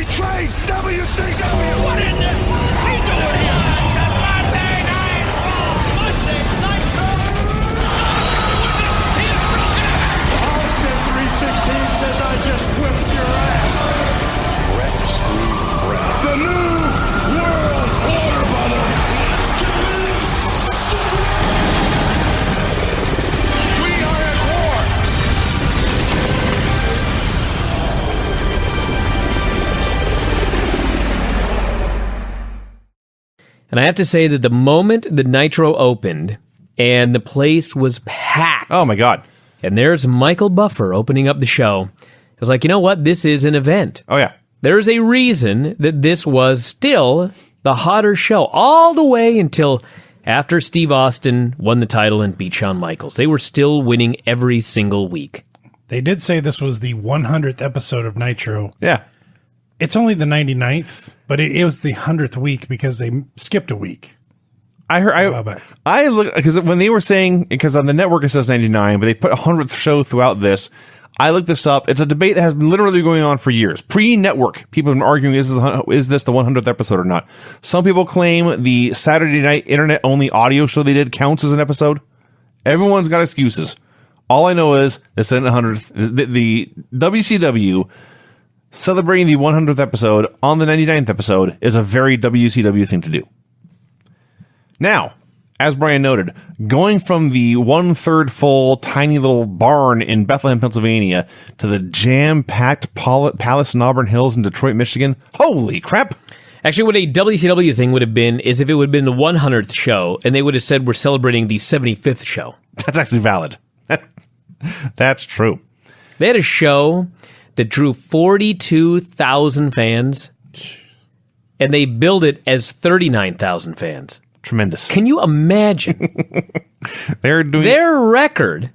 betrayed WCW. What in the hell is he doing here? Monday Night Raw, Monday Nitro. He is broken. Austin 316 says I just whipped your ass. Brett screwed Brett. The new world order, brother. Let's get this. We are at war. And I have to say that the moment the Nitro opened and the place was packed. Oh, my God. And there's Michael Buffer opening up the show. I was like, you know what? This is an event. Oh, yeah. There's a reason that this was still the hotter show all the way until after Steve Austin won the title and beat Shawn Michaels. They were still winning every single week. They did say this was the 100th episode of Nitro. Yeah. It's only the 99th, but it was the 100th week because they skipped a week. I heard. while back. I look because when they were saying, because on the network it says 99, but they put 100th show throughout this. I looked this up. It's a debate that has been literally going on for years. Pre-network, people have been arguing, is this the 100th episode or not? Some people claim the Saturday night internet-only audio show they did counts as an episode. Everyone's got excuses. All I know is it's in 100th. The WCW celebrating the 100th episode on the 99th episode is a very WCW thing to do. Now, as Brian noted, going from the 1/3 full tiny little barn in Bethlehem, Pennsylvania to the jam-packed Palace in Auburn Hills in Detroit, Michigan. Holy crap. Actually, what a WCW thing would have been is if it would have been the 100th show and they would have said we're celebrating the 75th show. That's actually valid. That's true. They had a show that drew 42,000 fans and they billed it as 39,000 fans. Tremendous. Can you imagine? They're doing Their record,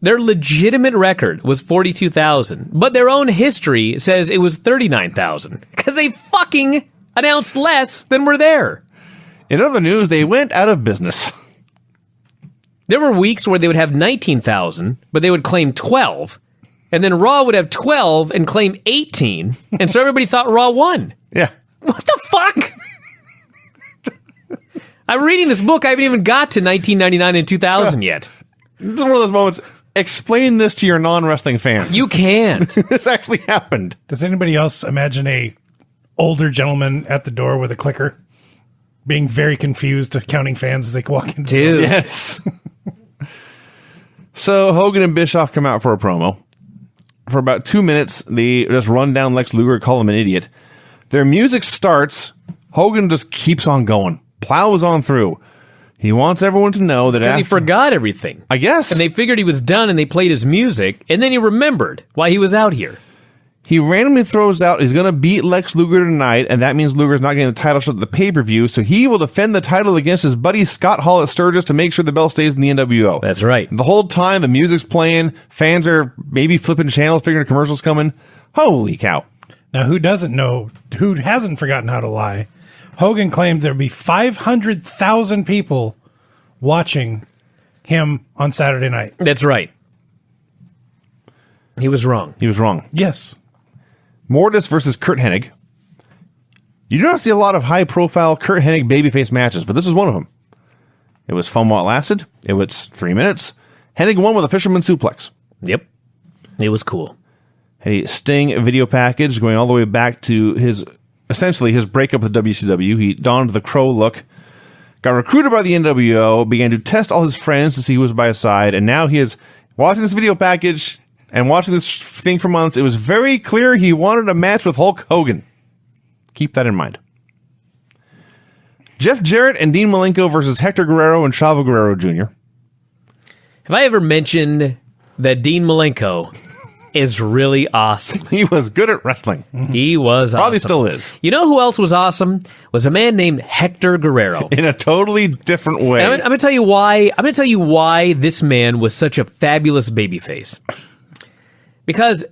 their legitimate record was 42,000, but their own history says it was 39,000 because they fucking announced less than were there. In other news, they went out of business. There were weeks where they would have 19,000, but they would claim 12, and then Raw would have 12 and claim 18, and so everybody thought Raw won. Yeah. What the fuck? I'm reading this book. I haven't even got to 1999 and 2000 yet. This is one of those moments. Explain this to your non-wrestling fans. You can't. This actually happened. Does anybody else imagine a older gentleman at the door with a clicker being very confused, counting fans as they walk into the Dude. Yes. So Hogan and Bischoff come out for a promo. For about 2 minutes, they just run down Lex Luger, call him an idiot. Their music starts. Hogan just keeps on going. Plows on through. He wants everyone to know that Because he after... forgot everything. I guess. And they figured he was done and they played his music, and then he remembered why he was out here. He randomly throws out he's going to beat Lex Luger tonight, and that means Luger's not getting the title shot at the pay-per-view, so he will defend the title against his buddy Scott Hall at Sturgis to make sure the belt stays in the NWO. That's right. The whole time, the music's playing, fans are maybe flipping channels, figuring a commercial's coming. Holy cow. Now, who doesn't know, who hasn't forgotten how to lie? Hogan claimed there'd be 500,000 people watching him on Saturday night. That's right. He was wrong. He was wrong. Yes. Mortis versus Kurt Hennig. You do not see a lot of high-profile Kurt Hennig babyface matches, but this is one of them. It was fun while it lasted. It was 3 minutes. Hennig won with a fisherman suplex. Yep. It was cool. Had a Sting video package going all the way back to essentially his breakup with WCW. He donned the Crow look, got recruited by the NWO, began to test all his friends to see who was by his side, and now he is watching this video package and watching this thing for months. It was very clear he wanted a match with Hulk Hogan. Keep that in mind. Jeff Jarrett and Dean Malenko versus Hector Guerrero and Chavo Guerrero Jr. Have I ever mentioned that Dean Malenko is really awesome? He was good at wrestling. He was Probably awesome. still is. You know who else was awesome? Was a man named Hector Guerrero. In a totally different way. And I'm going to tell you why. I'm going to tell you why this man was such a fabulous babyface. Because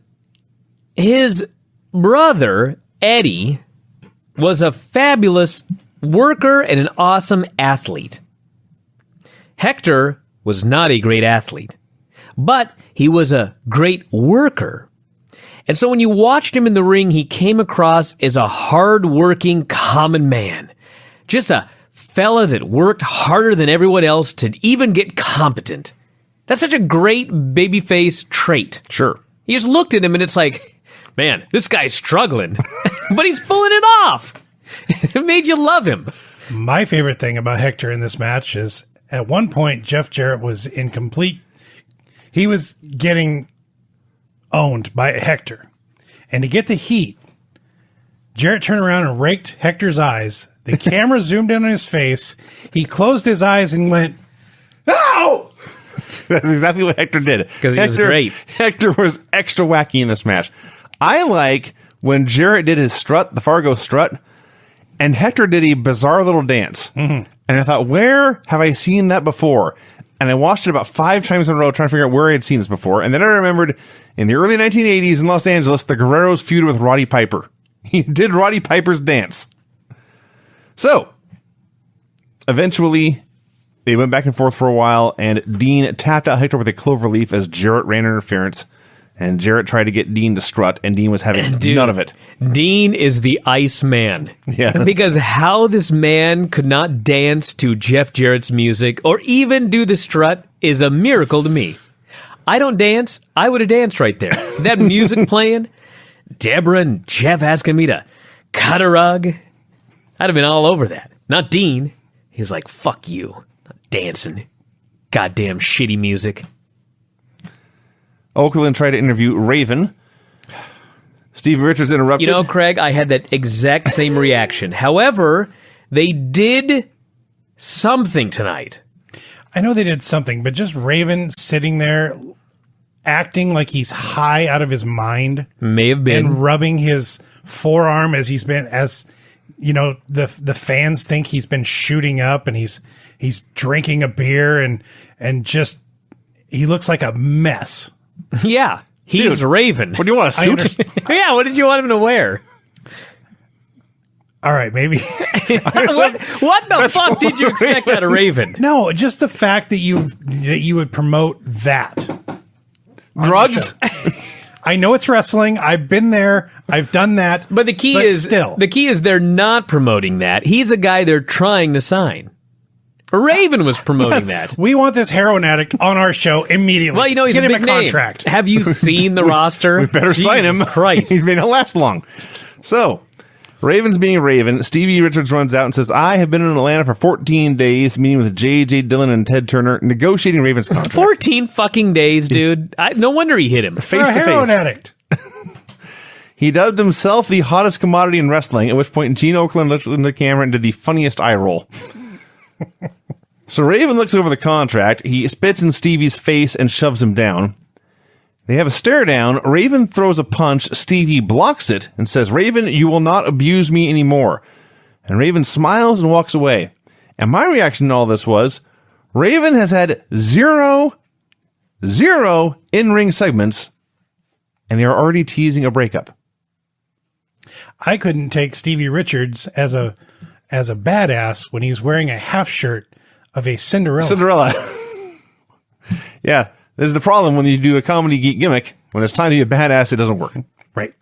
his brother Eddie was a fabulous worker and an awesome athlete. Hector was not a great athlete, but he was a great worker. And so when you watched him in the ring, he came across as a hard-working common man. Just a fella that worked harder than everyone else to even get competent. That's such a great babyface trait. Sure. You just looked at him and it's like, man, this guy's struggling, but he's pulling it off. It made you love him. My favorite thing about Hector in this match is at one point, Jeff Jarrett was he was getting owned by Hector. And to get the heat, Jarrett turned around and raked Hector's eyes. The camera zoomed in on his face. He closed his eyes and went, "Ow!" That's exactly what Hector did. Because he was great. Hector was extra wacky in this match. I like when Jarrett did his strut, the Fargo strut, and Hector did a bizarre little dance. Mm-hmm. And I thought, where have I seen that before? And I watched it about 5 times in a row trying to figure out where I had seen this before. And then I remembered in the early 1980s in Los Angeles, the Guerreros feud with Roddy Piper. He did Roddy Piper's dance. So, eventually, they went back and forth for a while, and Dean tapped out Hector with a cloverleaf as Jarrett ran interference. And Jarrett tried to get Dean to strut, and Dean was having none of it. Dean is the ice man. Yeah. Because how this man could not dance to Jeff Jarrett's music or even do the strut is a miracle to me. I don't dance. I would have danced right there. That music playing, Deborah and Jeff asking me to cut a rug. I'd have been all over that. Not Dean. He was like, fuck you. Not dancing. Goddamn shitty music. Okerlund tried to interview Raven. Steve Richards interrupted. You know, Craig, I had that exact same reaction. However, they did something tonight. I know they did something, but just Raven sitting there acting like he's high out of his mind. May have been. And rubbing his forearm as you know, the fans think he's been shooting up and he's drinking a beer and just, he looks like a mess. Yeah, he's Dude, Raven. What do you want, a suit? Yeah, what did you want him to wear? All right, maybe. what the fuck did you expect out of Raven? No, just the fact that you would promote that. Drugs? I know it's wrestling. I've been there. I've done that. But the key is they're not promoting that. He's a guy they're trying to sign. Raven was promoting that. We want this heroin addict on our show immediately. Well, you know, he's Get a him big a contract. Name. Have you seen the roster? We better sign him. Christ. He's made it last long. So, Raven's being Raven. Stevie Richards runs out and says, I have been in Atlanta for 14 days, meeting with J.J. Dillon and Ted Turner, negotiating Raven's contract. 14 fucking days, dude. No wonder he hit him. For a heroin addict. He dubbed himself the hottest commodity in wrestling, at which point Gene Okerlund looked in the camera and did the funniest eye roll. So Raven looks over the contract. He spits in Stevie's face and shoves him down. They have a stare down. Raven throws a punch. Stevie blocks it and says, Raven, you will not abuse me anymore. And Raven smiles and walks away. And my reaction to all this was, Raven has had zero in-ring segments, and they are already teasing a breakup. I couldn't take Stevie Richards as a badass when he's wearing a half shirt of a Cinderella. Yeah, there's the problem when you do a comedy geek gimmick. When it's time to be a badass, it doesn't work. Right.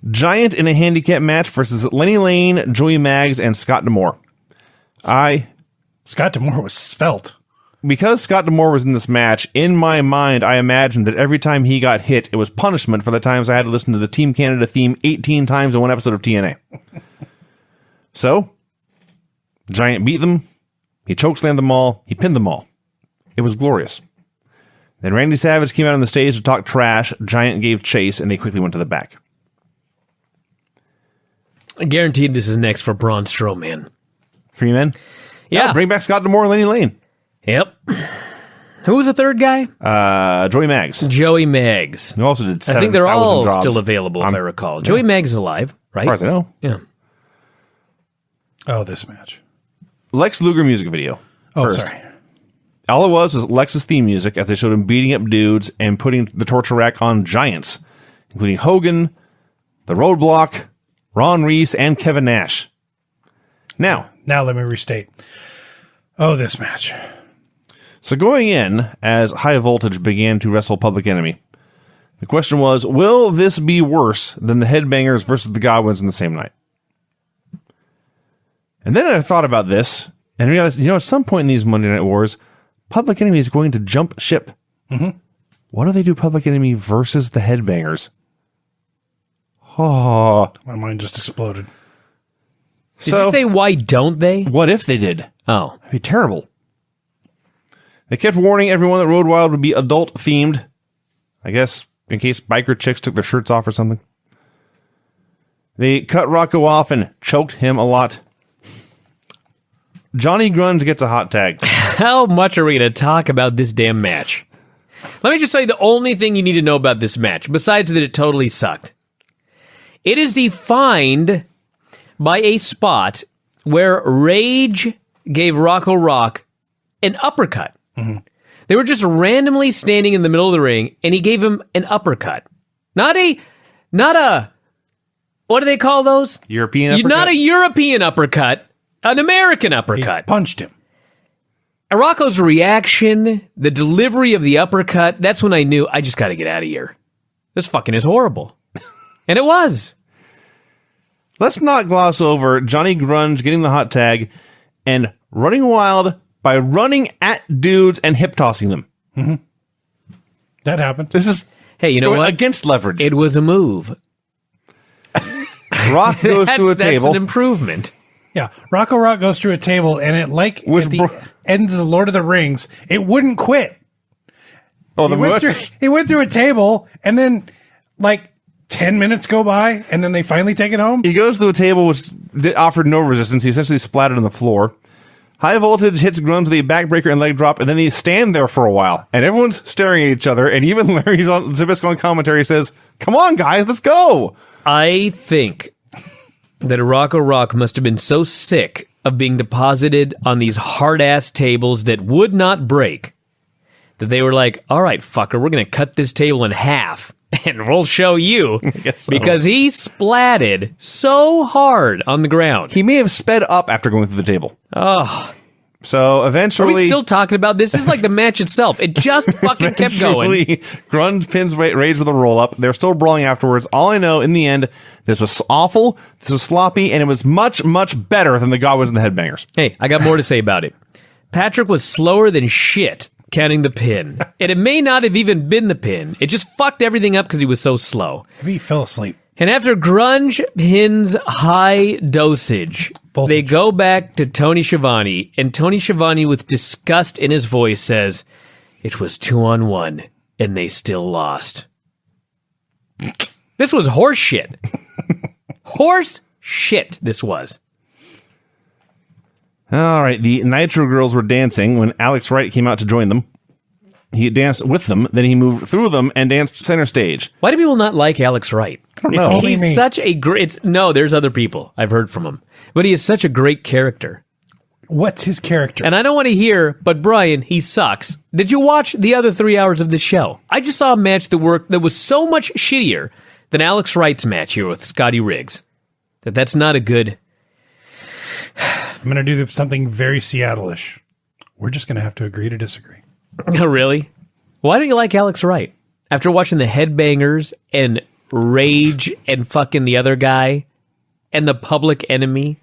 Giant in a handicap match versus Lenny Lane, Joey Maggs, and Scott D'Amore. Scott D'Amore was svelte. Because Scott D'Amore was in this match, in my mind, I imagined that every time he got hit, it was punishment for the times I had to listen to the Team Canada theme 18 times in one episode of TNA. So, Giant beat them. He chokeslammed them all. He pinned them all. It was glorious. Then Randy Savage came out on the stage to talk trash. Giant gave chase, and they quickly went to the back. Guaranteed this is next for Braun Strowman. Freeman? Yeah. Bring back Scott D'Amore and Lenny Lane. Yep. Who was the third guy? Joey Maggs. Joey Maggs. Who also did 7,000 I think they're all jobs. still available, if I recall. Joey Maggs is alive, right? As far as I know. Yeah. Oh, this match. Lex Luger music video. First. Sorry. All it was Lex's theme music as they showed him beating up dudes and putting the torture rack on giants, including Hogan, The Roadblock, Ron Reese, and Kevin Nash. Now let me restate. Oh, this match. So going in, as High Voltage began to wrestle Public Enemy, The question was, will this be worse than the Headbangers versus the Godwins in the same night? And then I thought about this and realized, at some point in these Monday Night Wars, Public Enemy is going to jump ship. Mm-hmm. What do they do, Public Enemy versus the Headbangers? Oh. My mind just exploded. Did you say, why don't they? What if they did? Oh. That'd be terrible. They kept warning everyone that Road Wild would be adult-themed. I guess in case biker chicks took their shirts off or something. They cut Rocco off and choked him a lot. Johnny Grunge gets a hot tag. How much are we going to talk about this damn match? Let me just tell you the only thing you need to know about this match, besides that it totally sucked. It is defined by a spot where Rage gave Rocco Rock an uppercut. Mm-hmm. They were just randomly standing in the middle of the ring, and he gave him an uppercut. Not a, what do they call those? European uppercut? Not a European uppercut, an American uppercut. He punched him. And Rocco's reaction, the delivery of the uppercut, that's when I knew I just got to get out of here. This fucking is horrible. And it was. Let's not gloss over Johnny Grunge getting the hot tag and running wild by running at dudes and hip tossing them. Mm-hmm. That happened. This is hey, you know what? Against leverage. It was a move. Rock goes through a table. That's an improvement. Yeah, Rocco Rock goes through a table, and it at the end of the Lord of the Rings, it wouldn't quit. Oh, he went through a table, and then 10 minutes go by, and then they finally take it home. He goes to a table which offered no resistance. He essentially splattered on the floor. High Voltage hits Grunge with a backbreaker and leg drop, and then they stand there for a while. And everyone's staring at each other, and even Larry's on Zbyszko on commentary says, "Come on, guys, let's go." I think that Rocco Rock must have been so sick of being deposited on these hard-ass tables that would not break that they were like, all right, fucker, we're going to cut this table in half, and we'll show you. So. Because he splatted so hard on the ground. He may have sped up after going through the table. Oh. So eventually... Are we still talking about this? This is like the match itself. It just fucking kept going. Grunge pins Rage with a roll-up. They're still brawling afterwards. All I know, in the end, this was awful, this was sloppy, and it was much, much better than the Godwins and the Headbangers. Hey, I got more to say about it. Patrick was slower than shit counting the pin. And it may not have even been the pin. It just fucked everything up because he was so slow. Maybe he fell asleep. And after Grunge pins High Dosage, they go back to Tony Schiavone, and Tony Schiavone, with disgust in his voice, says, "It was 2-on-1, and they still lost." This was horse shit. Horse shit, this was. All right, the Nitro girls were dancing when Alex Wright came out to join them. He danced with them, then he moved through them and danced center stage. Why do people not like Alex Wright? I don't know. He's such a great... No, there's other people. I've heard from him. But he is such a great character. What's his character? And I don't want to hear, but Brian, he sucks. Did you watch the other 3 hours of the show? I just saw a match that was so much shittier than Alex Wright's match here with Scotty Riggs. That's not a good... I'm going to do something very Seattle-ish. We're just going to have to agree to disagree. Oh, really? Why don't you like Alex Wright? After watching the Headbangers and Rage and fucking the other guy and the Public Enemy,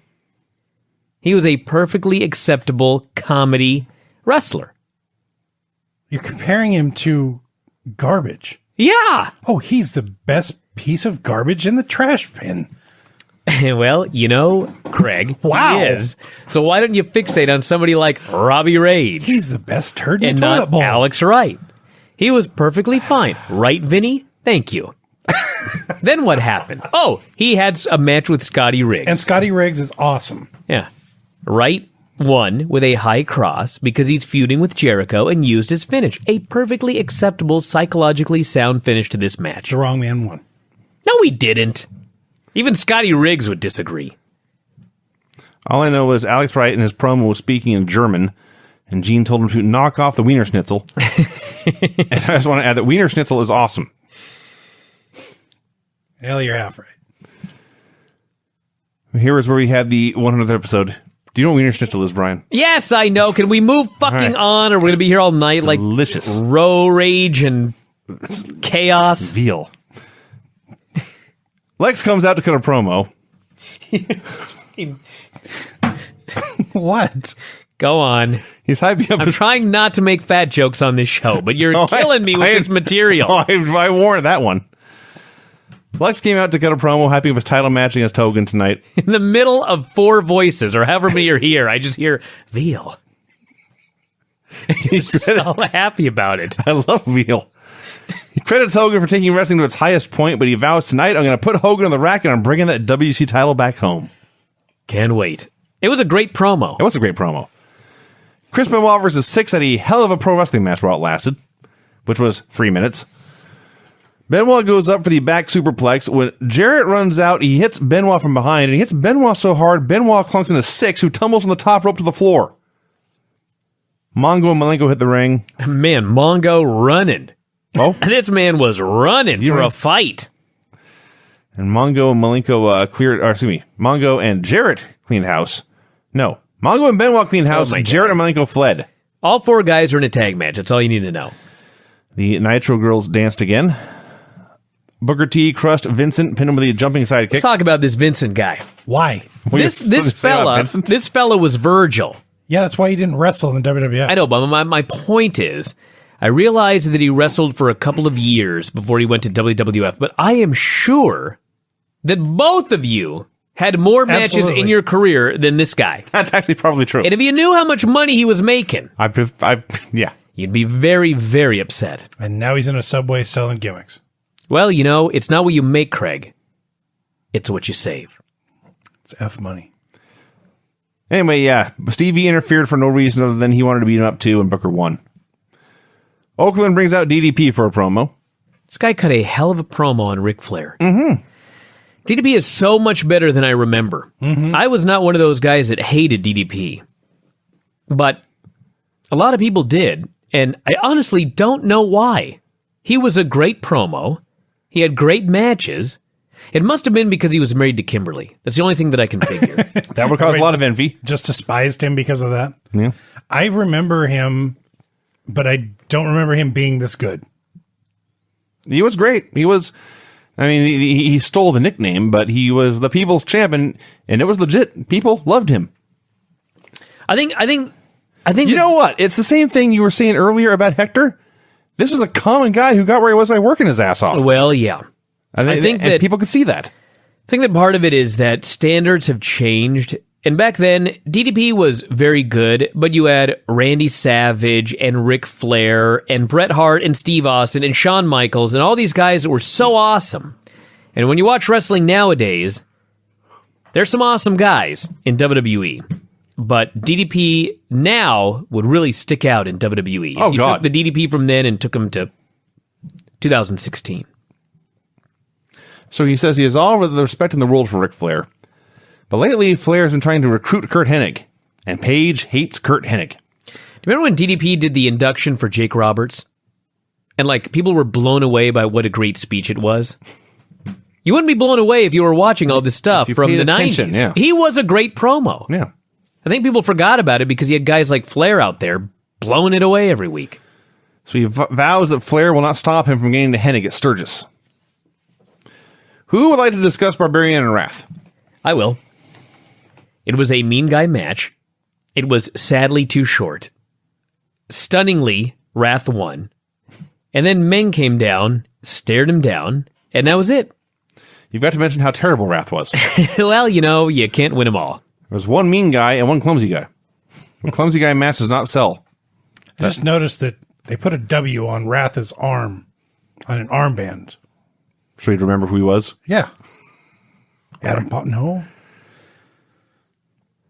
he was a perfectly acceptable comedy wrestler. You're comparing him to garbage. Yeah! Oh, he's the best piece of garbage in the trash bin. Well, Craig, wow. He is. So why don't you fixate on somebody like Robbie Rage? He's the best turd in and the toilet not bowl. Alex Wright. He was perfectly fine. Right, Vinny? Thank you. Then what happened? Oh, he had a match with Scotty Riggs. And Scotty Riggs is awesome. Yeah. Wright won with a high cross because he's feuding with Jericho and used his finish. A perfectly acceptable, psychologically sound finish to this match. The wrong man won. No, he didn't. Even Scotty Riggs would disagree. All I know is Alex Wright in his promo was speaking in German, and Gene told him to knock off the Wiener Schnitzel. And I just want to add that Wiener Schnitzel is awesome. Hell, you're half right. Here is where we had the 100th episode. Do you know what Wiener Schnitzel is, Brian? Yes, I know. Can we move fucking All right. on, or we're going to be here all night like Delicious. Row Rage and chaos. Veal. Lex comes out to cut a promo. What? Go on. He's hyping up I'm his... trying not to make fat jokes on this show, but you're killing me with this material. I warned that one. Lex came out to cut a promo, hyping up his title match against Hogan tonight. In the middle of 4 voices, or however many are here, I just hear Veal. You're so happy about it. I love Veal. He credits Hogan for taking wrestling to its highest point, but he vows tonight, I'm going to put Hogan on the rack and I'm bringing that WC title back home. Can't wait. It was a great promo. It was a great promo. Chris Benoit versus Six had a hell of a pro wrestling match while it lasted, which was 3 minutes. Benoit goes up for the back superplex. When Jarrett runs out, he hits Benoit from behind, and he hits Benoit so hard, Benoit clunks into Six, who tumbles from the top rope to the floor. Mongo and Malenko hit the ring. Man, Mongo running. Oh, This man was running for a fight. and Mongo and Malenko Mongo and Jarrett cleaned house. No, Mongo and Benoit cleaned house. my God. Jarrett and Malenko fled. All 4 guys are in a tag match. That's all you need to know. The Nitro girls danced again. Booker T crushed Vincent, pinned him with a jumping sidekick. Let's talk about this Vincent guy. Why? This fella was Virgil. Yeah, that's why he didn't wrestle in the WWF. I know, but my point is, I realized that he wrestled for a couple of years before he went to WWF, but I am sure that both of you had more matches Absolutely. in your career than this guy. That's actually probably true. And if you knew how much money he was making, Yeah. you'd be very, very upset. And now he's in a Subway selling gimmicks. Well, you know, it's not what you make, Craig. It's what you save. It's F money. Anyway, yeah, Stevie interfered for no reason other than he wanted to beat him up too, and Booker won. Oakland brings out DDP for a promo. This guy cut a hell of a promo on Ric Flair. Mm-hmm. DDP is so much better than I remember. Mm-hmm. I was not one of those guys that hated DDP. But a lot of people did, and I honestly don't know why. He was a great promo. He had great matches. It must have been because he was married to Kimberly. That's the only thing that I can figure. That would cause a lot of envy. Just despised him because of that. Yeah. I remember him, but I don't remember him being this good. He was great. He was, I mean, he stole the nickname, but he was the people's champion, and it was legit. People loved him. I think. You know what? It's the same thing you were saying earlier about Hector. This was a common guy who got where he was by working his ass off. Well, yeah. I think that people could see that. I think that part of it is that standards have changed. And back then, DDP was very good, but you had Randy Savage and Ric Flair and Bret Hart and Steve Austin and Shawn Michaels and all these guys that were so awesome. And when you watch wrestling nowadays, there's some awesome guys in WWE. But DDP now would really stick out in WWE. Oh, you God. took the DDP from then and took him to 2016. So he says he has all the respect in the world for Ric Flair. But lately, Flair has been trying to recruit Kurt Hennig. And Paige hates Kurt Hennig. Do you remember when DDP did the induction for Jake Roberts? And, like, people were blown away by what a great speech it was? You wouldn't be blown away if you were watching all this stuff from paid the attention, 90s. yeah. He was a great promo. Yeah. I think people forgot about it because he had guys like Flair out there blowing it away every week. So he vows that Flair will not stop him from getting to Hennig at Sturgis. Who would like to discuss Barbarian and Wrath? I will. It was a mean guy match. It was sadly too short. Stunningly, Wrath won. And then Meng came down, stared him down, and that was it. You've got to mention how terrible Wrath was. Well, you know, you can't win them all. There was one mean guy and one clumsy guy. The clumsy guy match does not sell. I just noticed that they put a W on Wrath's arm, on an armband. So you'd remember who he was? Yeah. Adam Pottenhole.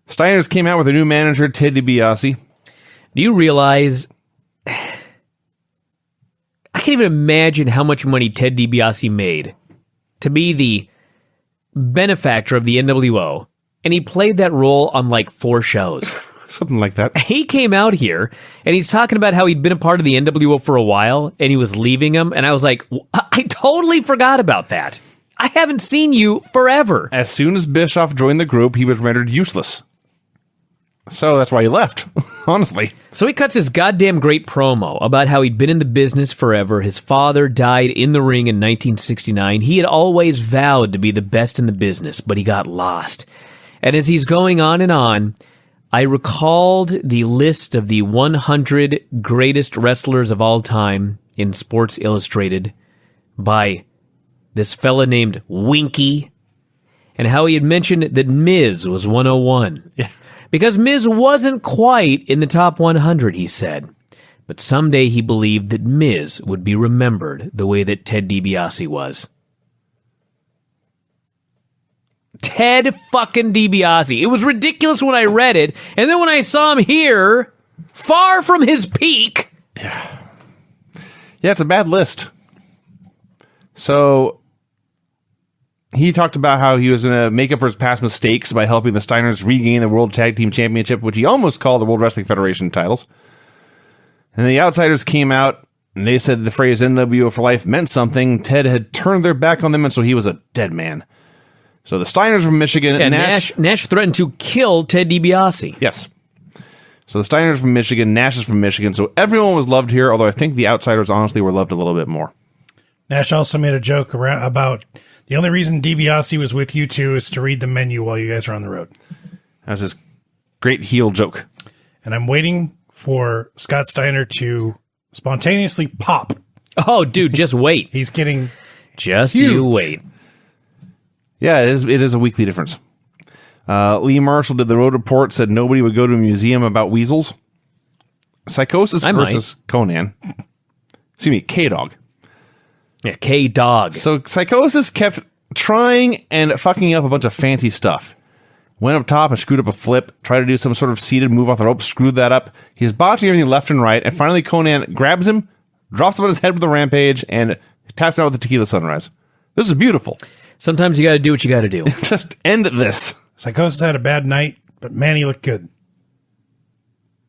Steiner's came out with a new manager, Ted DiBiase. Do you realize... I can't even imagine how much money Ted DiBiase made to be the benefactor of the NWO, and he played that role on like 4 shows. Something like that. He came out here, and he's talking about how he'd been a part of the NWO for a while, and he was leaving him, and I was like, I totally forgot about that. I haven't seen you forever. As soon as Bischoff joined the group, he was rendered useless. So that's why he left, honestly. So he cuts his goddamn great promo about how he'd been in the business forever. His father died in the ring in 1969. He had always vowed to be the best in the business, but he got lost. And as he's going on, I recalled the list of the 100 greatest wrestlers of all time in Sports Illustrated by this fella named Winky, and how he had mentioned that Miz was 101. Yeah. Because Miz wasn't quite in the top 100, he said. But someday he believed that Miz would be remembered the way that Ted DiBiase was. Ted fucking DiBiase. It was ridiculous when I read it, and then when I saw him here, far from his peak. Yeah, it's a bad list. So he talked about how he was going to make up for his past mistakes by helping the Steiners regain the World Tag Team Championship, which he almost called the World Wrestling Federation titles. And the Outsiders came out, and they said the phrase NWO for life meant something. Ted had turned their back on them, and so he was a dead man. So the Steiners from Michigan... And Nash threatened to kill Ted DiBiase. Yes. So the Steiners from Michigan, Nash is from Michigan, so everyone was loved here, although I think the Outsiders honestly were loved a little bit more. Nash also made a joke about the only reason DiBiase was with you two is to read the menu while you guys are on the road. That was his great heel joke. And I'm waiting for Scott Steiner to spontaneously pop. Oh, dude, just wait. He's getting Just huge. you wait. Yeah, it is a weekly difference. Lee Marshall did the Road Report, said nobody would go to a museum about weasels. Psychosis versus Conan. Excuse me, K-Dog. Yeah, K-Dog. So Psychosis kept trying and fucking up a bunch of fancy stuff. Went up top and screwed up a flip, tried to do some sort of seated move off the rope, screwed that up. He's botching everything left and right, and finally Conan grabs him, drops him on his head with a rampage, and taps him out with the Tequila Sunrise. This is beautiful. Sometimes you gotta do what you gotta do. Just end this. Psychosis had a bad night, but man, he looked good.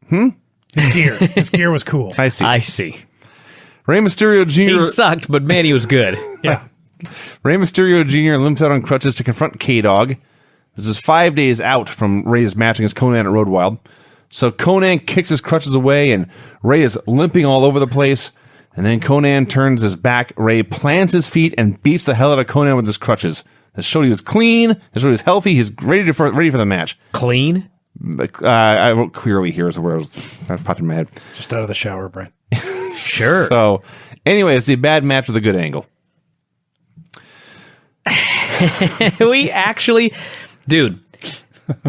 His gear was cool. I see. I see. Rey Mysterio He Jr. sucked, but man, he was good. Yeah. Rey Mysterio Jr. limps out on crutches to confront K-Dog. This is 5 days out from Rey's match against Conan at Road Wild. So Conan kicks his crutches away, and Rey is limping all over the place. And then Conan turns his back. Rey plants his feet and beats the hell out of Conan with his crutches. This showed he was clean. This showed he was healthy. He's ready for the match. Clean? I wrote clearly here is where that popped in my head. Just out of the shower, Brent. Sure. So, anyway, it's a bad match with a good angle. We actually... Dude,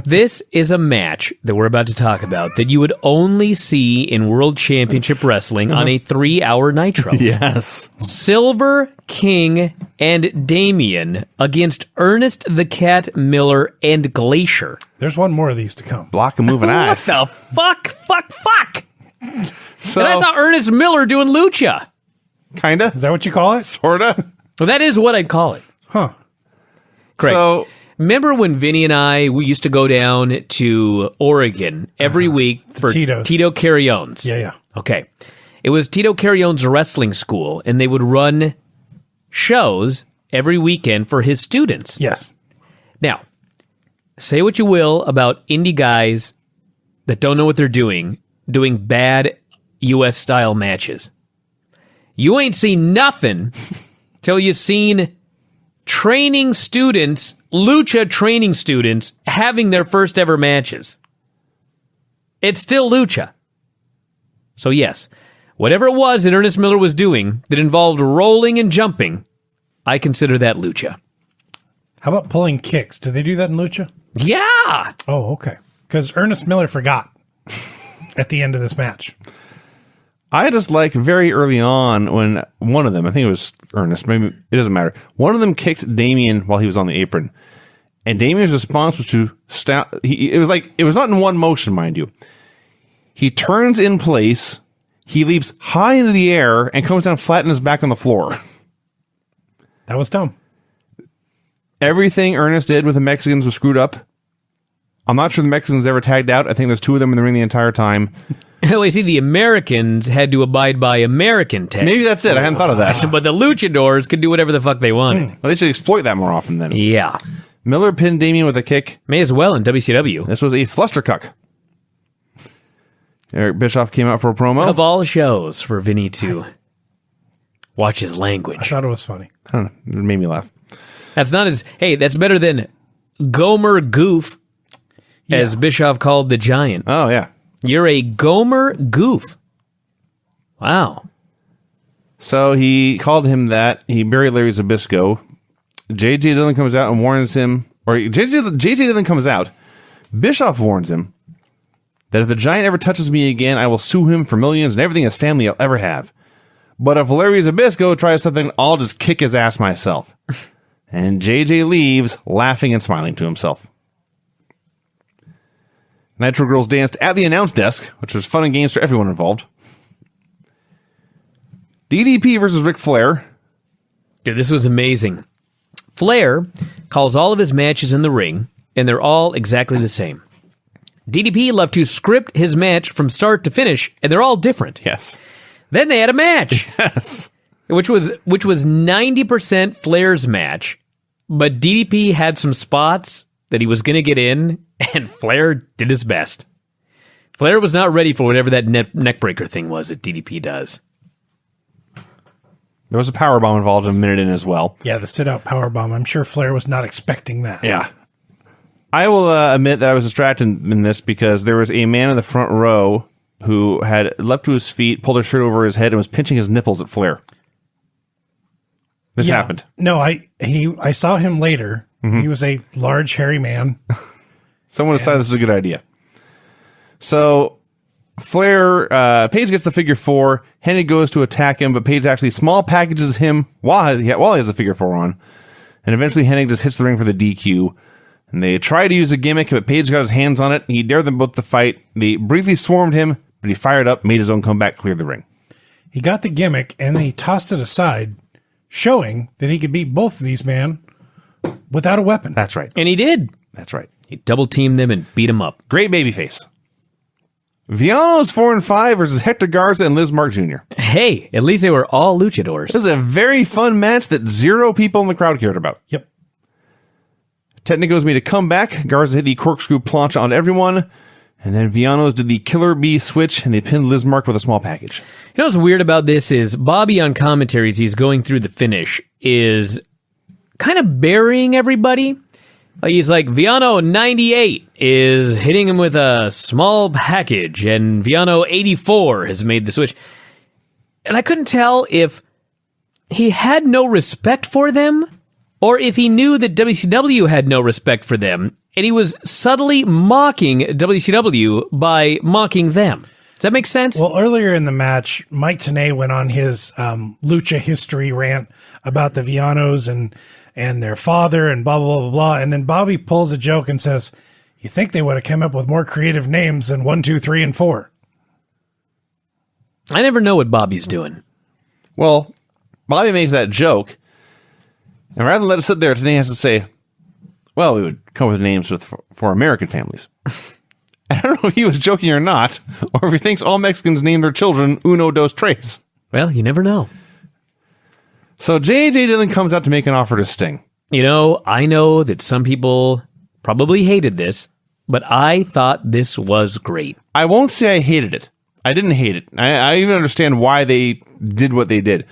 this is a match that we're about to talk about that you would only see in World Championship Wrestling on a 3-hour Nitro. Yes. Silver King and Damien against Ernest the Cat Miller and Glacier. There's one more of these to come. Block and moving What ass. the fuck? So, And I saw Ernest Miller doing lucha. kinda, Is that what you call it? sorta. Well, that is what I'd call it. Huh. Correct. So, Remember when Vinny and we used to go down to Oregon every week for Tito's. Tito Carrione's? Yeah. Okay. It was Tito Carrione's wrestling school, and they would run shows every weekend for his students. Yes. Now, say what you will about indie guys that don't know what they're doing bad U.S.-style matches. You ain't seen nothing till you seen training students, lucha training students, having their first ever matches. It's still lucha. So yes, whatever it was that Ernest Miller was doing that involved rolling and jumping, I consider that lucha. How about pulling kicks? Do they do that in lucha? Yeah! Oh, okay. Because Ernest Miller forgot at the end of this match. I just like very early on when one of them, I think it was Ernest, maybe it doesn't matter. One of them kicked Damien while he was on the apron. And Damien's response was to stop. It was not in one motion, mind you. He turns in place, he leaps high into the air, and comes down flat on his back on the floor. That was dumb. Everything Ernest did with the Mexicans was screwed up. I'm not sure the Mexicans ever tagged out. I think there's two of them in the ring the entire time. Well, see, the Americans had to abide by American tech. Maybe that's it. I hadn't thought of that. But the luchadors could do whatever the fuck they wanted. Well, they should exploit that more often then. Yeah. Miller pinned Damien with a kick. May as well in WCW. This was a flustercuck. Eric Bischoff came out for a promo. Of all shows for Vinny to watch his I language. thought it was funny. I don't know. It made me laugh. That's not as... Hey, that's better than Gomer Goof, as Bischoff called the Giant. Oh, yeah. You're a Gomer Goof. Wow. So he called him that. He buried Larry Zbyszko. JJ Dillon comes out and warns him, or JJ Dillon comes out. Bischoff warns him that if the Giant ever touches me again, I will sue him for millions and everything his family will ever have. But if Larry Zbyszko tries something, I'll just kick his ass myself. And JJ leaves, laughing and smiling to himself. Nitro Girls danced at the announce desk, which was fun and games for everyone involved. DDP versus Ric Flair. Dude, this was amazing. Flair calls all of his matches in the ring, and they're all exactly the same. DDP loved to script his match from start to finish, and they're all different. Yes. Then they had a match, Yes. which was 90% Flair's match, but DDP had some spots that he was going to get in, and Flair did his best. Flair was not ready for whatever that neckbreaker thing was that DDP does. There was a powerbomb involved a minute in as well. Yeah, the sit-out powerbomb. I'm sure Flair was not expecting that. Yeah. I will admit that I was distracted in this because there was a man in the front row who had leapt to his feet, pulled his shirt over his head, and was pinching his nipples at Flair. This happened. No, I saw him later. He was a large, hairy man. Someone decided this was a good idea. So Flair, Paige gets the figure four. Hennig goes to attack him, but Paige actually small packages him while he has the figure four on. And eventually Hennig just hits the ring for the DQ. And they try to use a gimmick, but Paige got his hands on it. He dared them both to fight. They briefly swarmed him, but he fired up, made his own comeback, cleared the ring. He got the gimmick, and then he tossed it aside, showing that he could beat both of these men without a weapon. That's right. And he did. That's right. He double-teamed them and beat them up. Great babyface. Viano's 4-5 versus Hector Garza and Liz Mark Jr. Hey, at least they were all luchadors. This is a very fun match that 0 people in the crowd cared about. Yep. Technicos made a comeback. Garza hit the corkscrew plancha on everyone. And then Viano's did the Killer Bee switch, and they pinned Liz Mark with a small package. You know what's weird about this is Bobby on commentaries, he's going through the finish, is kind of burying everybody. He's like, Viano 98 is hitting him with a small package, and Viano 84 has made the switch. And I couldn't tell if he had no respect for them, or if he knew that WCW had no respect for them, and he was subtly mocking WCW by mocking them. Does that make sense? Well, earlier in the match, Mike Tenay went on his lucha history rant about the Vianos and their father and blah, blah, blah, blah. And then Bobby pulls a joke and says, you think they would have come up with more creative names than 1, 2, 3, and 4. I never know what Bobby's doing. Well, Bobby makes that joke, and rather than let it sit there, Tenay has to say, well, we would come up with names for American families. I don't know if he was joking or not, or if he thinks all Mexicans name their children Uno, Dos, Tres. Well, you never know. So J.J. Dillon comes out to make an offer to Sting. You know, I know that some people probably hated this, but I thought this was great. I won't say I hated it. I didn't hate it. I even understand why they did what they did.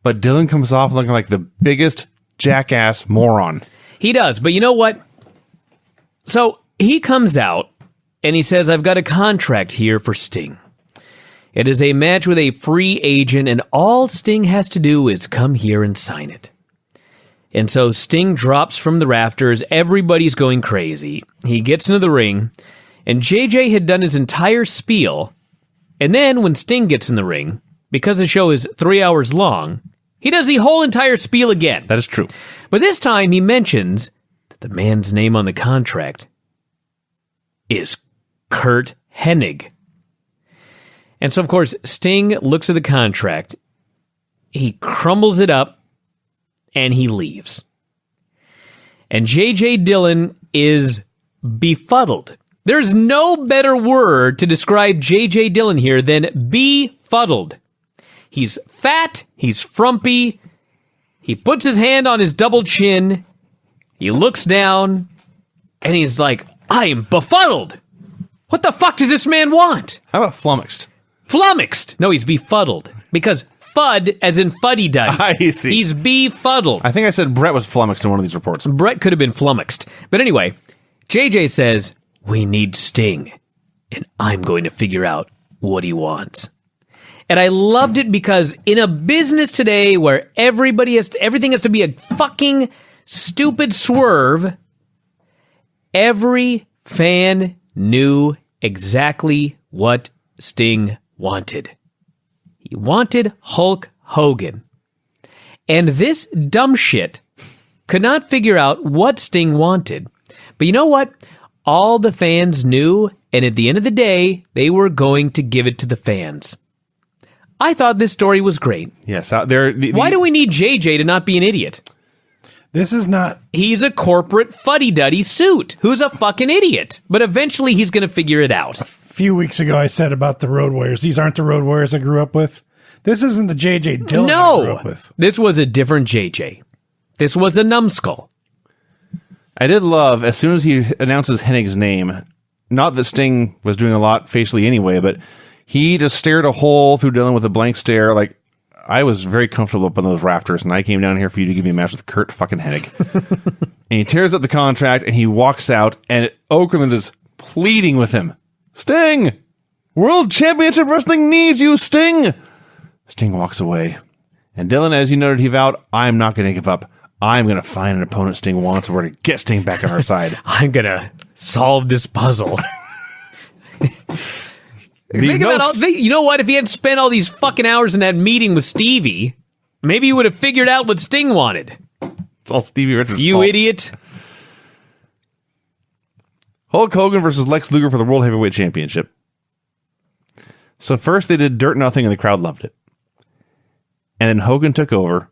But Dillon comes off looking like the biggest jackass moron. He does, but you know what? So he comes out and he says, I've got a contract here for Sting. It is a match with a free agent, and all Sting has to do is come here and sign it. And so Sting drops from the rafters. Everybody's going crazy. He gets into the ring, and JJ had done his entire spiel. And then when Sting gets in the ring, because the show is 3 hours long, he does the whole entire spiel again. That is true. But this time he mentions that the man's name on the contract is Curt Hennig. And so, of course, Sting looks at the contract, he crumbles it up, and he leaves. And J.J. Dillon is befuddled. There's no better word to describe J.J. Dillon here than befuddled. He's fat, he's frumpy, he puts his hand on his double chin, he looks down, and he's like, I am befuddled. What the fuck does this man want? How about flummoxed? Flummoxed. No, he's befuddled. Because FUD as in fuddy-duddy. I see. He's befuddled. I think I said Brett was flummoxed in one of these reports. Brett could have been flummoxed. But anyway, JJ says, we need Sting. And I'm going to figure out what he wants. And I loved it because in a business today where everything has to be a fucking stupid swerve, every fan knew exactly what Sting wanted. He wanted Hulk Hogan. And this dumb shit could not figure out what Sting wanted. But you know what? All the fans knew, and at the end of the day, they were going to give it to the fans. I thought this story was great. Yes. Why do we need JJ to not be an idiot? This is not... He's a corporate fuddy-duddy suit who's a fucking idiot. But eventually he's going to figure it out. A few weeks ago I said about the Road Warriors. These aren't the Road Warriors I grew up with. This isn't the JJ Dillon I grew up with. This was a different JJ. This was a numbskull. I did love, as soon as he announces Hennig's name, not that Sting was doing a lot facially anyway, but he just stared a hole through Dillon with a blank stare. Like, I was very comfortable up on those rafters, and I came down here for you to give me a match with Kurt fucking Hennig. And he tears up the contract, and he walks out, and Okerlund is pleading with him. Sting! World Championship Wrestling needs you, Sting! Sting walks away. And Dillon, as you noted, he vowed, I'm not going to give up. I'm going to find an opponent Sting wants. We're going to get Sting back on our side. I'm going to solve this puzzle. You know what? If he hadn't spent all these fucking hours in that meeting with Stevie, maybe he would have figured out what Sting wanted. It's all Stevie Richards' You fault. idiot. Hulk Hogan versus Lex Luger for the World Heavyweight Championship. So first they did Dirt Nothing and the crowd loved it. And then Hogan took over.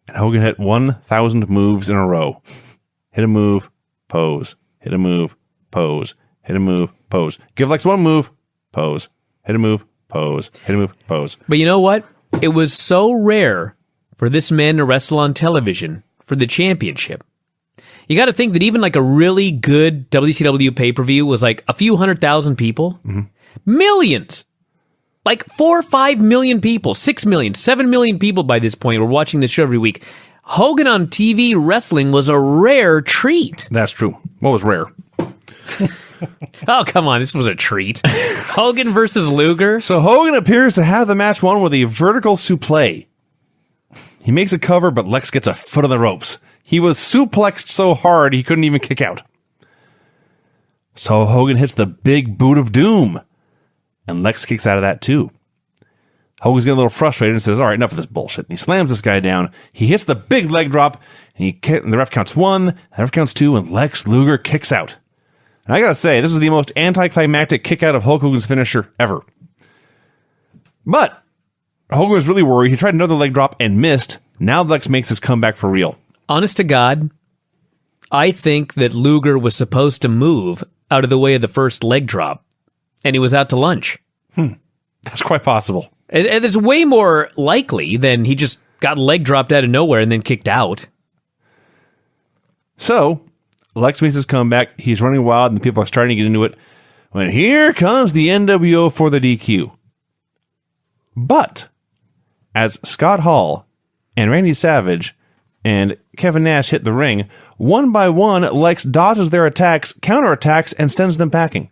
And Hogan hit 1,000 moves in a row. Hit a move, pose. Hit a move, pose. Hit a move, pose. Give Lex one move, pose. Hit a move, pose. Hit a move, pose. But you know what? It was so rare for this man to wrestle on television for the championship. You got to think that even like a really good WCW pay-per-view was like a few 100,000 people. Mm-hmm. Millions. Like 4 or 5 million people, 6 million, 7 million people by this point were watching this show every week. Hogan on TV wrestling was a rare treat. That's true. What was rare? Oh, come on. This was a treat. Hogan versus Luger. So Hogan appears to have the match won with a vertical suplex. He makes a cover, but Lex gets a foot on the ropes. He was suplexed so hard he couldn't even kick out. So Hogan hits the big boot of doom. And Lex kicks out of that too. Hogan's getting a little frustrated and says, all right, enough of this bullshit. And he slams this guy down. He hits the big leg drop, and the ref counts 1, the ref counts 2, and Lex Luger kicks out. And I gotta say, this is the most anticlimactic kick out of Hulk Hogan's finisher ever. But Hogan was really worried. He tried another leg drop and missed. Now Lex makes his comeback for real. Honest to God, I think that Luger was supposed to move out of the way of the first leg drop. And he was out to lunch. That's quite possible. And it's way more likely than he just got leg dropped out of nowhere and then kicked out. So, Lex makes his comeback. He's running wild, and the people are starting to get into it. When here comes the NWO for the DQ. But, as Scott Hall and Randy Savage and Kevin Nash hit the ring, one by one, Lex dodges their attacks, counterattacks, and sends them packing.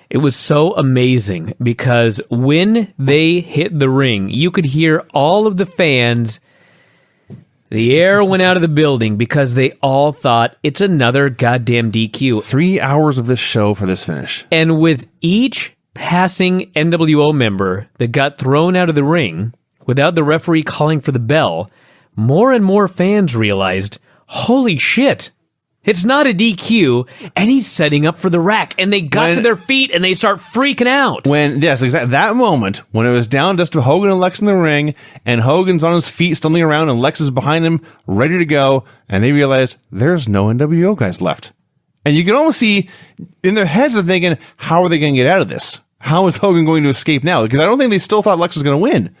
It was so amazing because when they hit the ring, you could hear all of the fans. The air went out of the building because they all thought it's another goddamn DQ. 3 hours of this show for this finish. And with each passing NWO member that got thrown out of the ring without the referee calling for the bell, more and more fans realized, holy shit. It's not a DQ, and he's setting up for the rack. And they got to their feet, and they start freaking out. Yes, exactly. That moment, when it was down just to Hogan and Lex in the ring, and Hogan's on his feet, stumbling around, and Lex is behind him, ready to go, and they realize there's no NWO guys left. And you can almost see, in their heads, they're thinking, how are they going to get out of this? How is Hogan going to escape now? Because I don't think they still thought Lex was going to win.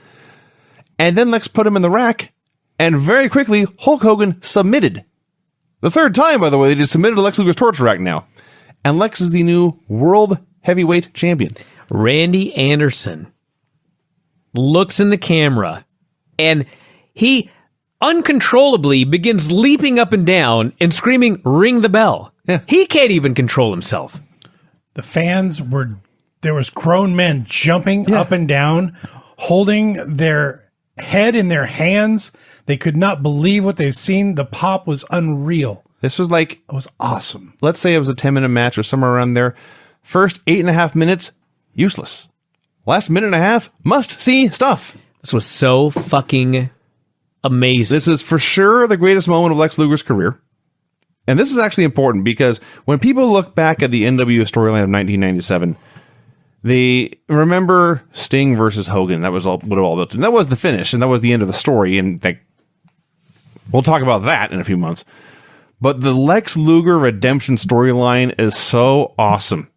And then Lex put him in the rack, and very quickly, Hulk Hogan submitted. The third time, by the way, they just submitted to Lex Luger's torture rack now. And Lex is the new World heavyweight champion. Randy Anderson looks in the camera and he uncontrollably begins leaping up and down and screaming, "Ring the bell." Yeah. He can't even control himself. The fans there was grown men jumping up and down, holding their head in their hands. They could not believe what they've seen. The pop was unreal. This was like, It was awesome. let's say it was a 10-minute match or somewhere around there. First 8.5 minutes, useless. Last minute and a half, must-see stuff. This was so fucking amazing. This is for sure the greatest moment of Lex Luger's career. And this is actually important because when people look back at the NWO storyline of 1997, they remember Sting versus Hogan. That was all what it all built to. And that was the finish, and that was the end of the story. And we'll talk about that in a few months. But the Lex Luger redemption storyline is so awesome.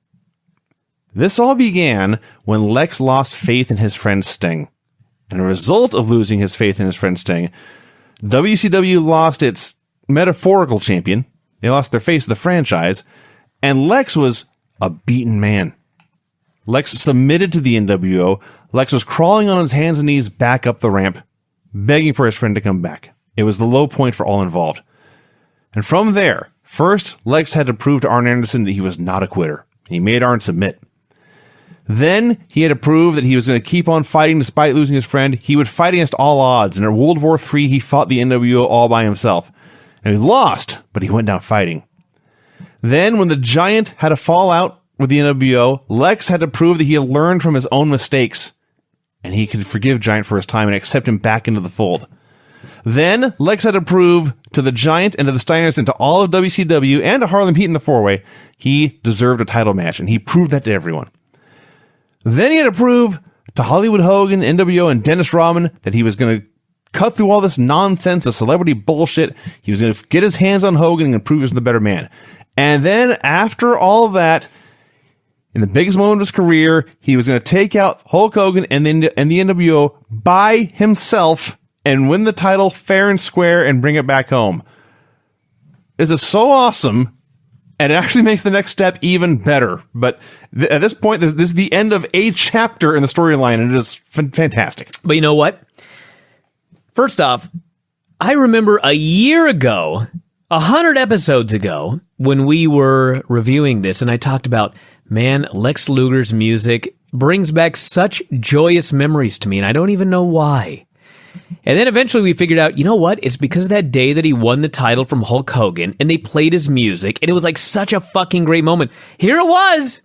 This all began when Lex lost faith in his friend Sting. And a result of losing his faith in his friend Sting, WCW lost its metaphorical champion. They lost their face of the franchise. And Lex was a beaten man. Lex submitted to the NWO. Lex was crawling on his hands and knees back up the ramp, begging for his friend to come back. It was the low point for all involved. And from there, first, Lex had to prove to Arn Anderson that he was not a quitter. He made Arn submit. Then, he had to prove that he was going to keep on fighting despite losing his friend. He would fight against all odds. And in World War III, he fought the NWO all by himself. And he lost, but he went down fighting. Then, when the Giant had a fallout with the NWO, Lex had to prove that he had learned from his own mistakes. And he could forgive Giant for his time and accept him back into the fold. Then, Lex had to prove to the Giant and to the Steiners and to all of WCW and to Harlem Heat in the four-way, he deserved a title match, and he proved that to everyone. Then he had to prove to Hollywood Hogan, NWO, and Dennis Rodman that he was going to cut through all this nonsense, the celebrity bullshit. He was going to get his hands on Hogan and prove he was the better man. And then, after all of that, in the biggest moment of his career, he was going to take out Hulk Hogan and the NWO by himself and win the title fair and square and bring it back home. This is so awesome, and it actually makes the next step even better. But at this point, this is the end of a chapter in the storyline, and it is fantastic. But you know what? First off, I remember a year ago, 100 episodes ago, when we were reviewing this, and I talked about, man, Lex Luger's music brings back such joyous memories to me, and I don't even know why. And then eventually we figured out, you know what? It's because of that day that he won the title from Hulk Hogan, and they played his music, and it was like such a fucking great moment. Here it was!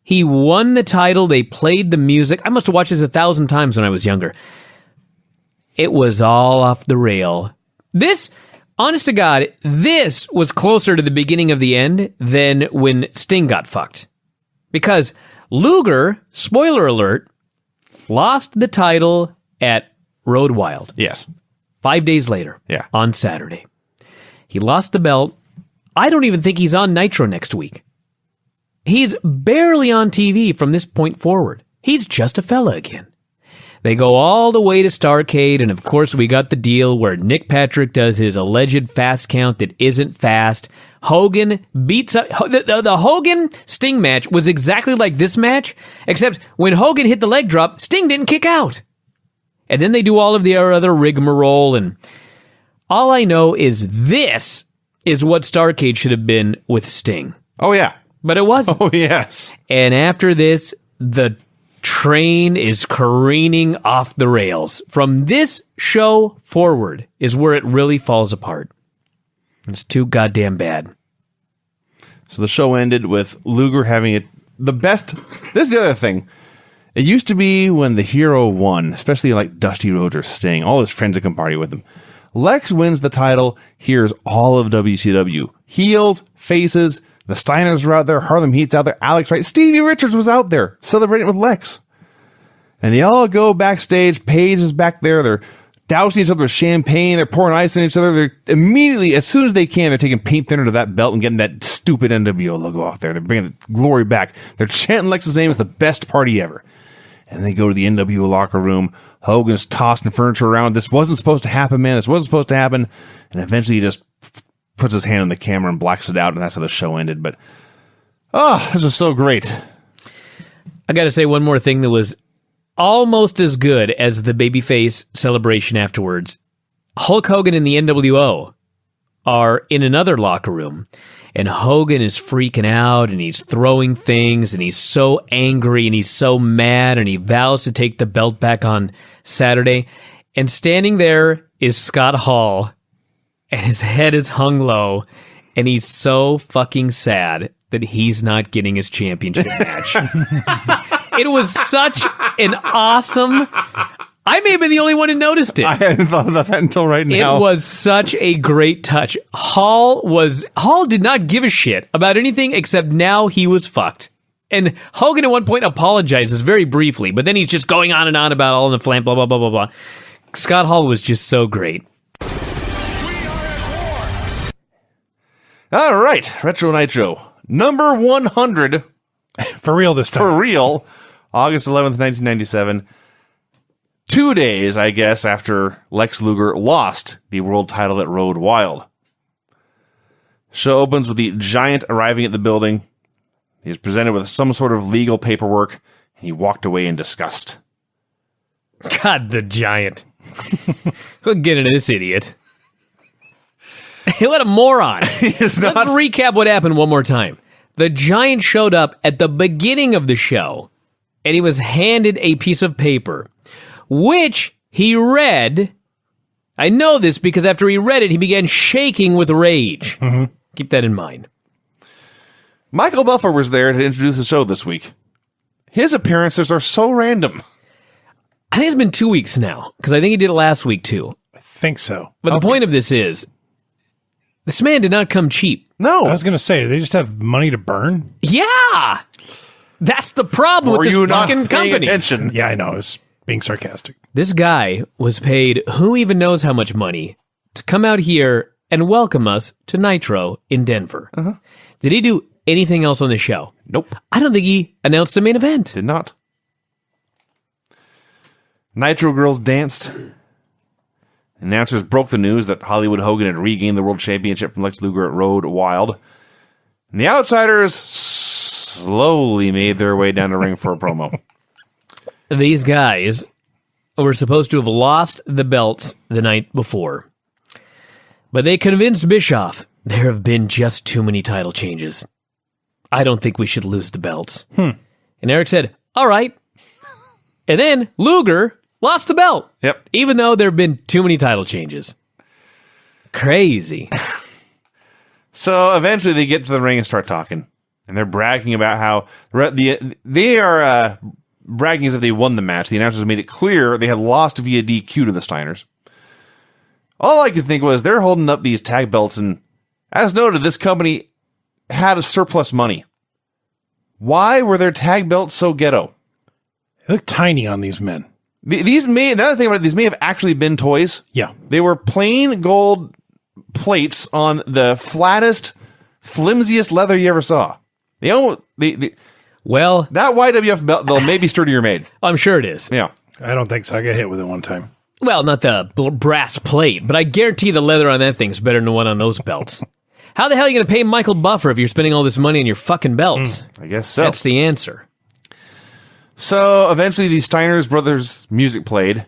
He won the title, they played the music. I must have watched this 1,000 times when I was younger. It was all off the rail. This, honest to God, this was closer to the beginning of the end than when Sting got fucked. Because Luger, spoiler alert, lost the title at Road Wild. Yes. 5 days later. Yeah. On Saturday. He lost the belt. I don't even think he's on Nitro next week. He's barely on TV from this point forward. He's just a fella again. They go all the way to Starrcade, and of course we got the deal where Nick Patrick does his alleged fast count that isn't fast. Hogan beats up... The Hogan Sting match was exactly like this match, except when Hogan hit the leg drop, Sting didn't kick out. And then they do all of the other rigmarole, and all I know is this is what Starrcade should have been with Sting. Oh, yeah. But it wasn't. Oh, yes. And after this, the train is careening off the rails. From this show forward is where it really falls apart. It's too goddamn bad. So the show ended with Luger having it the best. This is the other thing. It used to be when the hero won, especially like Dusty Rhodes or Sting, all his friends that come party with him. Lex wins the title. Here's all of WCW. Heels, faces, the Steiners were out there, Harlem Heat's out there, Alex Wright, Stevie Richards was out there celebrating with Lex. And they all go backstage. Paige is back there. They're dousing each other with champagne. They're pouring ice on each other. They're immediately, as soon as they can, they're taking paint thinner to that belt and getting that stupid NWO logo off there. They're bringing the glory back. They're chanting Lex's name as the best party ever. And they go to the NWO locker room. Hogan's tossing furniture around. This wasn't supposed to happen, man. This wasn't supposed to happen. And eventually he just puts his hand on the camera and blacks it out, and that's how the show ended. But, oh, this was so great. I got to say one more thing that was almost as good as the babyface celebration afterwards. Hulk Hogan and the NWO are in another locker room, and Hogan is freaking out, and he's throwing things, and he's so angry, and he's so mad, and he vows to take the belt back on Saturday. And standing there is Scott Hall, and his head is hung low, and he's so fucking sad that he's not getting his championship match. It was such an awesome... I may have been the only one who noticed it. I hadn't thought about that until right now. It was such a great touch. Hall did not give a shit about anything except now he was fucked. And Hogan at one point apologizes very briefly, but then he's just going on and on about all in the flam, blah, blah, blah, blah, blah. Scott Hall was just so great. All right, Retro Nitro. Number 100. For real this time. For real. August 11th, 1997. 2 days, I guess, after Lex Luger lost the world title at Road Wild. Show opens with the Giant arriving at the building. He's presented with some sort of legal paperwork, and he walked away in disgust. God, the Giant. We'll get into this idiot. What a moron. Let's recap what happened one more time. The Giant showed up at the beginning of the show, and he was handed a piece of paper, which he read. I know this because after he read it, he began shaking with rage. Mm-hmm. Keep that in mind. Michael Buffer was there to introduce the show this week. His appearances are so random. I think it's been 2 weeks now, because I think he did it last week too. I think so. But the point of this is, this man did not come cheap. No. I was going to say, do they just have money to burn? Yeah! That's the problem with this fucking company. Attention? Yeah, I know. I was being sarcastic. This guy was paid who even knows how much money to come out here and welcome us to Nitro in Denver. Uh-huh. Did he do anything else on the show? Nope. I don't think he announced the main event. Did not. Nitro girls danced. Announcers broke the news that Hollywood Hogan had regained the world championship from Lex Luger at Road Wild. And the Outsiders slowly made their way down the ring for a promo. These guys were supposed to have lost the belts the night before. But they convinced Bischoff there have been just too many title changes. I don't think we should lose the belts. And Eric said, all right. And then Luger lost the belt. Yep. Even though there have been too many title changes. Crazy. So eventually they get to the ring and start talking. And they're bragging about how they are bragging as if they won the match. The announcers made it clear they had lost via DQ to the Steiners. All I could think was they're holding up these tag belts, and as noted, this company had a surplus money. Why were their tag belts so ghetto? They look tiny on these men. Another thing about it, these may have actually been toys. Yeah. They were plain gold plates on the flattest, flimsiest leather you ever saw. Well, that YWF belt, though, may be sturdier made. I'm sure it is. Yeah. I don't think so. I got hit with it one time. Well, not the brass plate, but I guarantee the leather on that thing's better than the one on those belts. How the hell are you going to pay Michael Buffer if you're spending all this money on your fucking belts? I guess so. That's the answer. So eventually the Steiners brothers music played,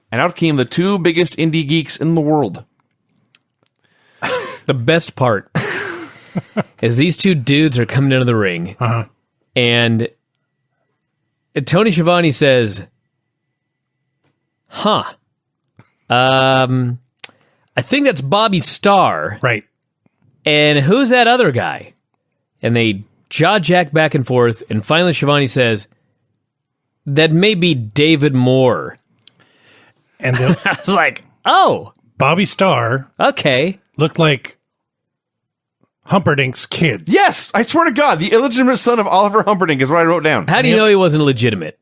and out came the two biggest indie geeks in the world. The best part is these two dudes are coming into the ring, and Tony Schiavone says, I think that's Bobby Starr. Right. And who's that other guy? And they jaw-jack back and forth, and finally Schiavone says, that may be David Moore. And I was like, oh. Bobby Starr Okay. looked like Humperdinck's kid. Yes! I swear to God, the illegitimate son of Oliver Humperdinck is what I wrote down. How do you know he wasn't legitimate?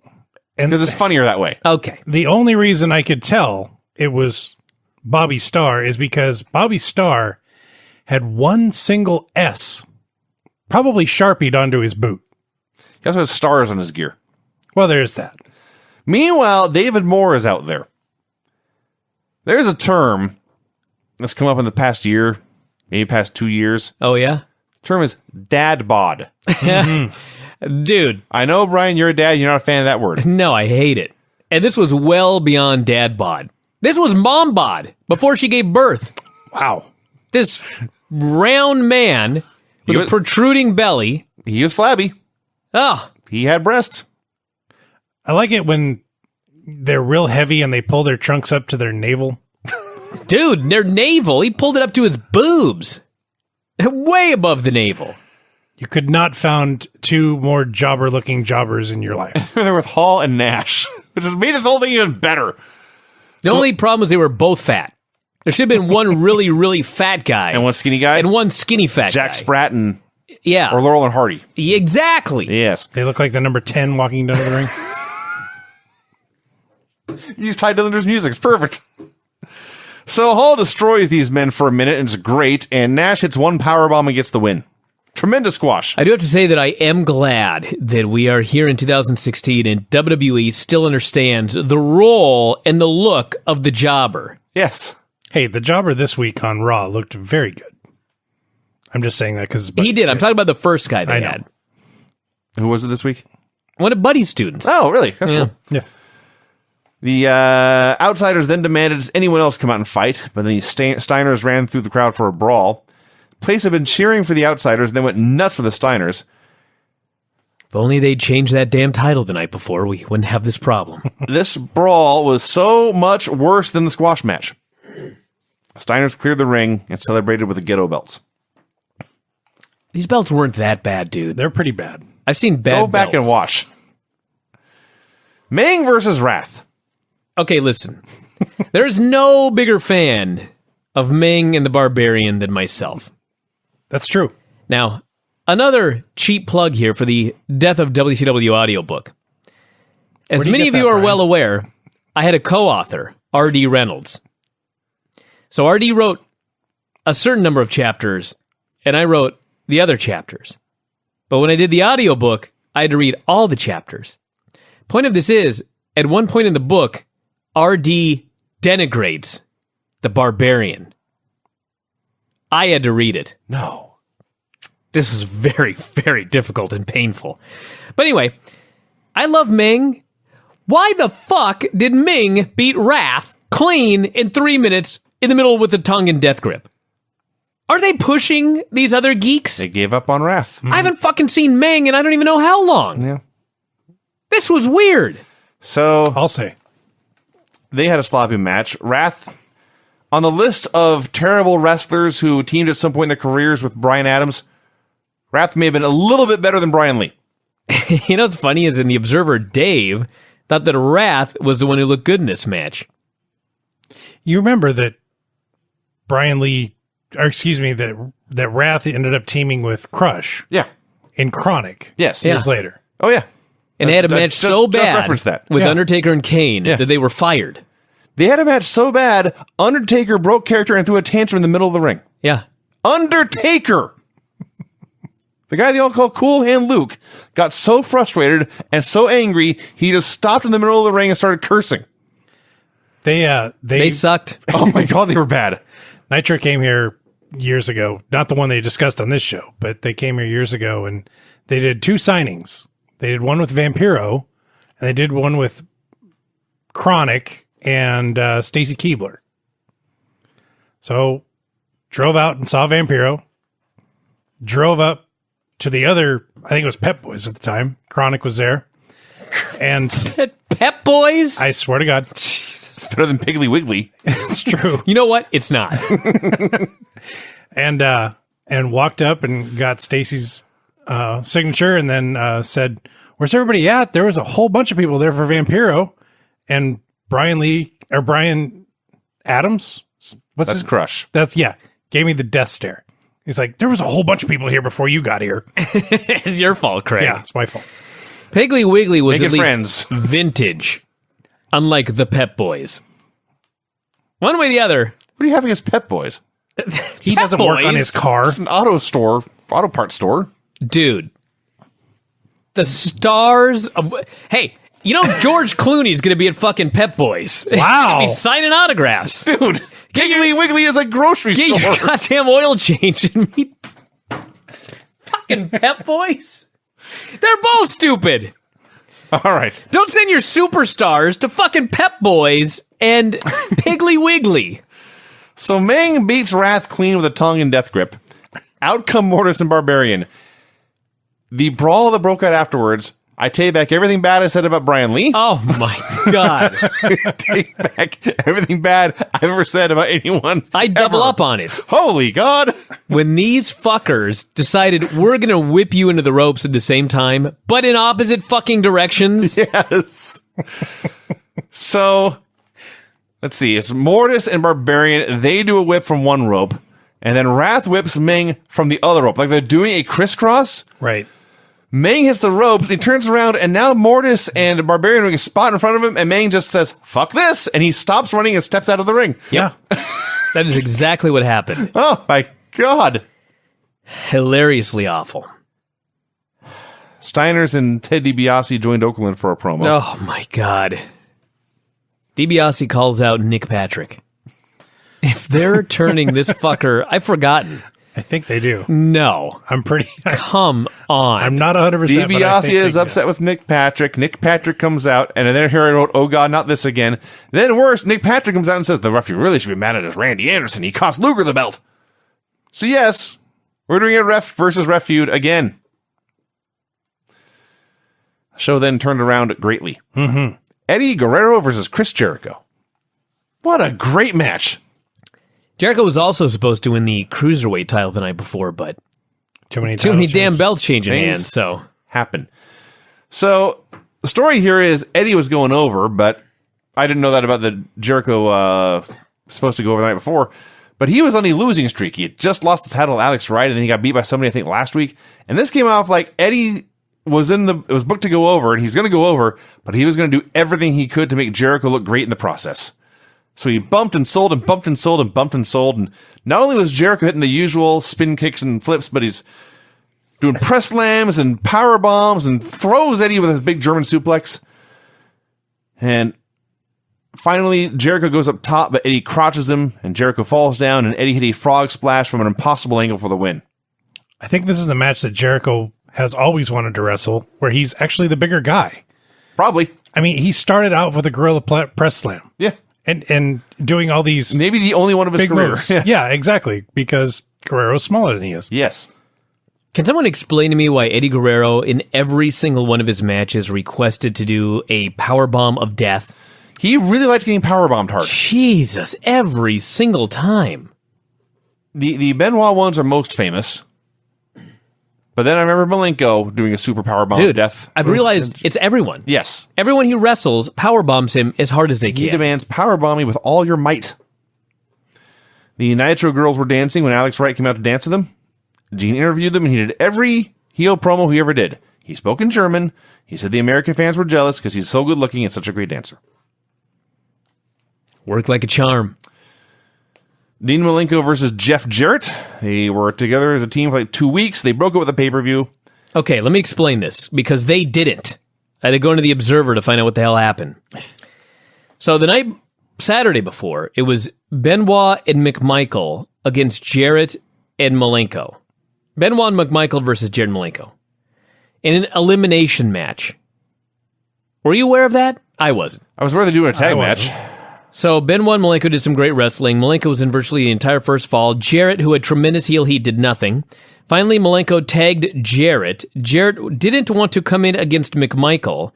And Because it's funnier that way. Okay. the only reason I could tell it was Bobby Starr is because Bobby Starr had one single S, probably Sharpied onto his boot. He also has stars on his gear. Well, there's that. Meanwhile, David Moore is out there. There's a term that's come up in the past year, maybe past 2 years. Oh, yeah? The term is dad bod. Dude, I know, Brian, you're a dad. You're not a fan of that word. no, I hate it. And this was well beyond dad bod. This was mom bod before she gave birth. Wow. This round man with He a was- protruding belly. He was flabby. Oh, He had breasts. I like it when they're real heavy and they pull their trunks up to their navel. dude, their navel. He pulled it up to his boobs. Way above the navel. You could not found two more jobber-looking jobbers in your life. They're with Hall and Nash, which has made this whole thing even better. The only problem was they were both fat. There should have been one really, really fat guy. And one skinny guy. and one skinny fat Jack guy. Spratt and Yeah. or Laurel and Hardy. Exactly. Yes. They look like the number 10 walking down the ring. Use Ty Dillinger's music. It's perfect. So Hall destroys these men for a minute, and it's great, and Nash hits one powerbomb and gets the win. Tremendous squash. I do have to say that I am glad that we are here in 2016 and WWE still understands the role and the look of the jobber. Yes. Hey, the jobber this week on Raw looked very good. I'm just saying that because He did. I'm talking about the first guy they I know. had. Who was it this week? One of Buddy's students. Oh, really? That's Yeah. cool. Yeah. The Outsiders then demanded anyone else come out and fight, but then the Steiners ran through the crowd for a brawl. Place had been cheering for the Outsiders, then went nuts for the Steiners. If only they'd changed that damn title the night before, we wouldn't have this problem. This brawl was so much worse than the squash match. Steiners cleared the ring and celebrated with the ghetto belts. These belts weren't that bad, dude. They're pretty bad. I've seen bad Go back belts. and watch. Meng versus Wrath. Okay, listen. There's no bigger fan of Meng and the Barbarian than myself. That's true. Now, another cheap plug here for the Death of WCW audiobook. As Where do you many get of you that, are Brian? well aware, I had a co-author, R.D. Reynolds. So R.D. wrote a certain number of chapters, and I wrote the other chapters. But when I did the audiobook, I had to read all the chapters. Point of this is, at one point in the book, R.D. denigrates the Barbarian. I had to read it. No. This is very, very difficult and painful. But anyway, I love Meng. Why the fuck did Meng beat Wrath clean in 3 minutes in the middle with the tongue and death grip? Are they pushing these other geeks? They gave up on Wrath. I haven't fucking seen Meng in I don't even know how long. Yeah. This was weird. So I'll say. they had a sloppy match. Wrath, on the list of terrible wrestlers who teamed at some point in their careers with Bryan Adams, Wrath may have been a little bit better than Bryan Lee. You know what's funny is in the Observer, Dave thought that Wrath was the one who looked good in this match. You remember that that Wrath ended up teaming with Crush Yeah. in Chronic. Yes. Yeah. Years later. Oh, yeah. And they had a match so just bad reference that. with Yeah. Undertaker and Kane Yeah. that they were fired. They had a match so bad, Undertaker broke character and threw a tantrum in the middle of the ring. Yeah. Undertaker! The guy they all call Cool Hand Luke got so frustrated and so angry, he just stopped in the middle of the ring and started cursing. They sucked. Oh my God, they were bad. Nitro came here years ago, not the one they discussed on this show, but they came here years ago and they did 2 signings. They did one with Vampiro and they did one with Chronic and Stacy Keibler. So drove out and saw Vampiro, drove up to the other, I think it was Pep Boys at the time. Chronic was there. And Pep Boys? I swear to God, it's better than Piggly Wiggly. it's true. You know what? It's not. And walked up and got Stacy's signature and then said, "Where's everybody at?" There was a whole bunch of people there for Vampiro and Bryan Adams. What's That's his Crush. gave me the death stare. He's like, "There was a whole bunch of people here before you got here." It's your fault, Craig. Yeah, it's my fault. Piggly Wiggly was Make at it least friends. vintage, unlike the Pep Boys. One way or the other, What do you have against Pep Boys? He Pep doesn't work on Boys? his car. It's an auto parts store. Dude, the stars of... Hey, you know George Clooney's going to be at fucking Pep Boys. He's Wow. gonna be signing autographs. Dude, Piggly Wiggly is a grocery Get store. your goddamn oil change and meet fucking Pep Boys. They're both stupid. All right. Don't send your superstars to fucking Pep Boys and Piggly Wiggly. So Meng beats Wrath clean with a tongue and death grip. Out come Mortis and Barbarian. The brawl that broke out afterwards, I take back everything bad I said about Brian Lee. Oh my God. Take back everything bad I've ever said about anyone. I double ever. up on it. Holy God. When these fuckers decided we're going to whip you into the ropes at the same time, but in opposite fucking directions. Yes. So, let's see. It's Mortis and Barbarian. They do a whip from one rope, and then Wrath whips Meng from the other rope. Like they're doing a crisscross. Right. Meng hits the ropes, he turns around, and now Mortis and Barbarian are a spot in front of him, and Meng just says, fuck this, and he stops running and steps out of the ring. Yep. That is exactly what happened. Oh, my God. Hilariously awful. Steiners and Ted DiBiase joined Oakland for a promo. Oh, my God. DiBiase calls out Nick Patrick. If they're turning this fucker, I've forgotten. I think they do. No. I'm pretty. Come on. I'm not 100%. DiBiase is upset with Nick Patrick. Nick Patrick comes out, and then here I wrote, oh God, not this again. Then worse, Nick Patrick comes out and says, the referee really should be mad at us, Randy Anderson. He cost Luger the belt. So yes, we're doing a ref versus ref feud again. The show then turned around greatly. Mm-hmm. Eddie Guerrero versus Chris Jericho. What a great match. Jericho was also supposed to win the Cruiserweight title the night before, but too many damn belts changing Things hands, so. happen. So the story here is Eddie was going over, but I didn't know that about the Jericho supposed to go over the night before. But he was on a losing streak. He had just lost the title to Alex Wright, and then he got beat by somebody, I think, last week. And this came off like Eddie was was booked to go over, and he's going to go over, but he was going to do everything he could to make Jericho look great in the process. So he bumped and sold and bumped and sold and bumped and sold. And not only was Jericho hitting the usual spin kicks and flips, but he's doing press slams and power bombs and throws Eddie with his big German suplex. And finally, Jericho goes up top, but Eddie crotches him, and Jericho falls down, and Eddie hit a frog splash from an impossible angle for the win. I think this is the match that Jericho has always wanted to wrestle, where he's actually the bigger guy. Probably. I mean, he started out with a gorilla press slam. Yeah. And doing all these Maybe the only one of his big career. moves. Yeah, exactly. Because Guerrero's smaller than he is. Yes. Can someone explain to me why Eddie Guerrero, in every single one of his matches, requested to do a powerbomb of death? He really liked getting powerbombed hard. Jesus, every single time. The Benoit ones are most famous. But then I remember Malenko doing a super powerbomb Dude, of death. I've realized it's everyone. Yes. Everyone who wrestles powerbombs him as hard as they He can. demands powerbomb me with all your might. The Nitro girls were dancing when Alex Wright came out to dance with them. Gene interviewed them, and he did every heel promo he ever did. He spoke in German. He said the American fans were jealous because he's so good looking and such a great dancer. Worked like a charm. Dean Malenko versus Jeff Jarrett. They were together as a team for like 2 weeks. They broke up with a pay-per-view. Okay, let me explain this, because they didn't. I had to go into the Observer to find out what the hell happened. So the night, Saturday before, it was Benoit and McMichael against Jarrett and Malenko. Benoit and McMichael versus Jarrett and Malenko. In an elimination match. Were you aware of that? I wasn't. I was aware they're doing a tag match. So Benoit and Malenko did some great wrestling. Malenko was in virtually the entire first fall. Jarrett, who had tremendous heel heat, did nothing. Finally, Malenko tagged Jarrett. Jarrett didn't want to come in against McMichael.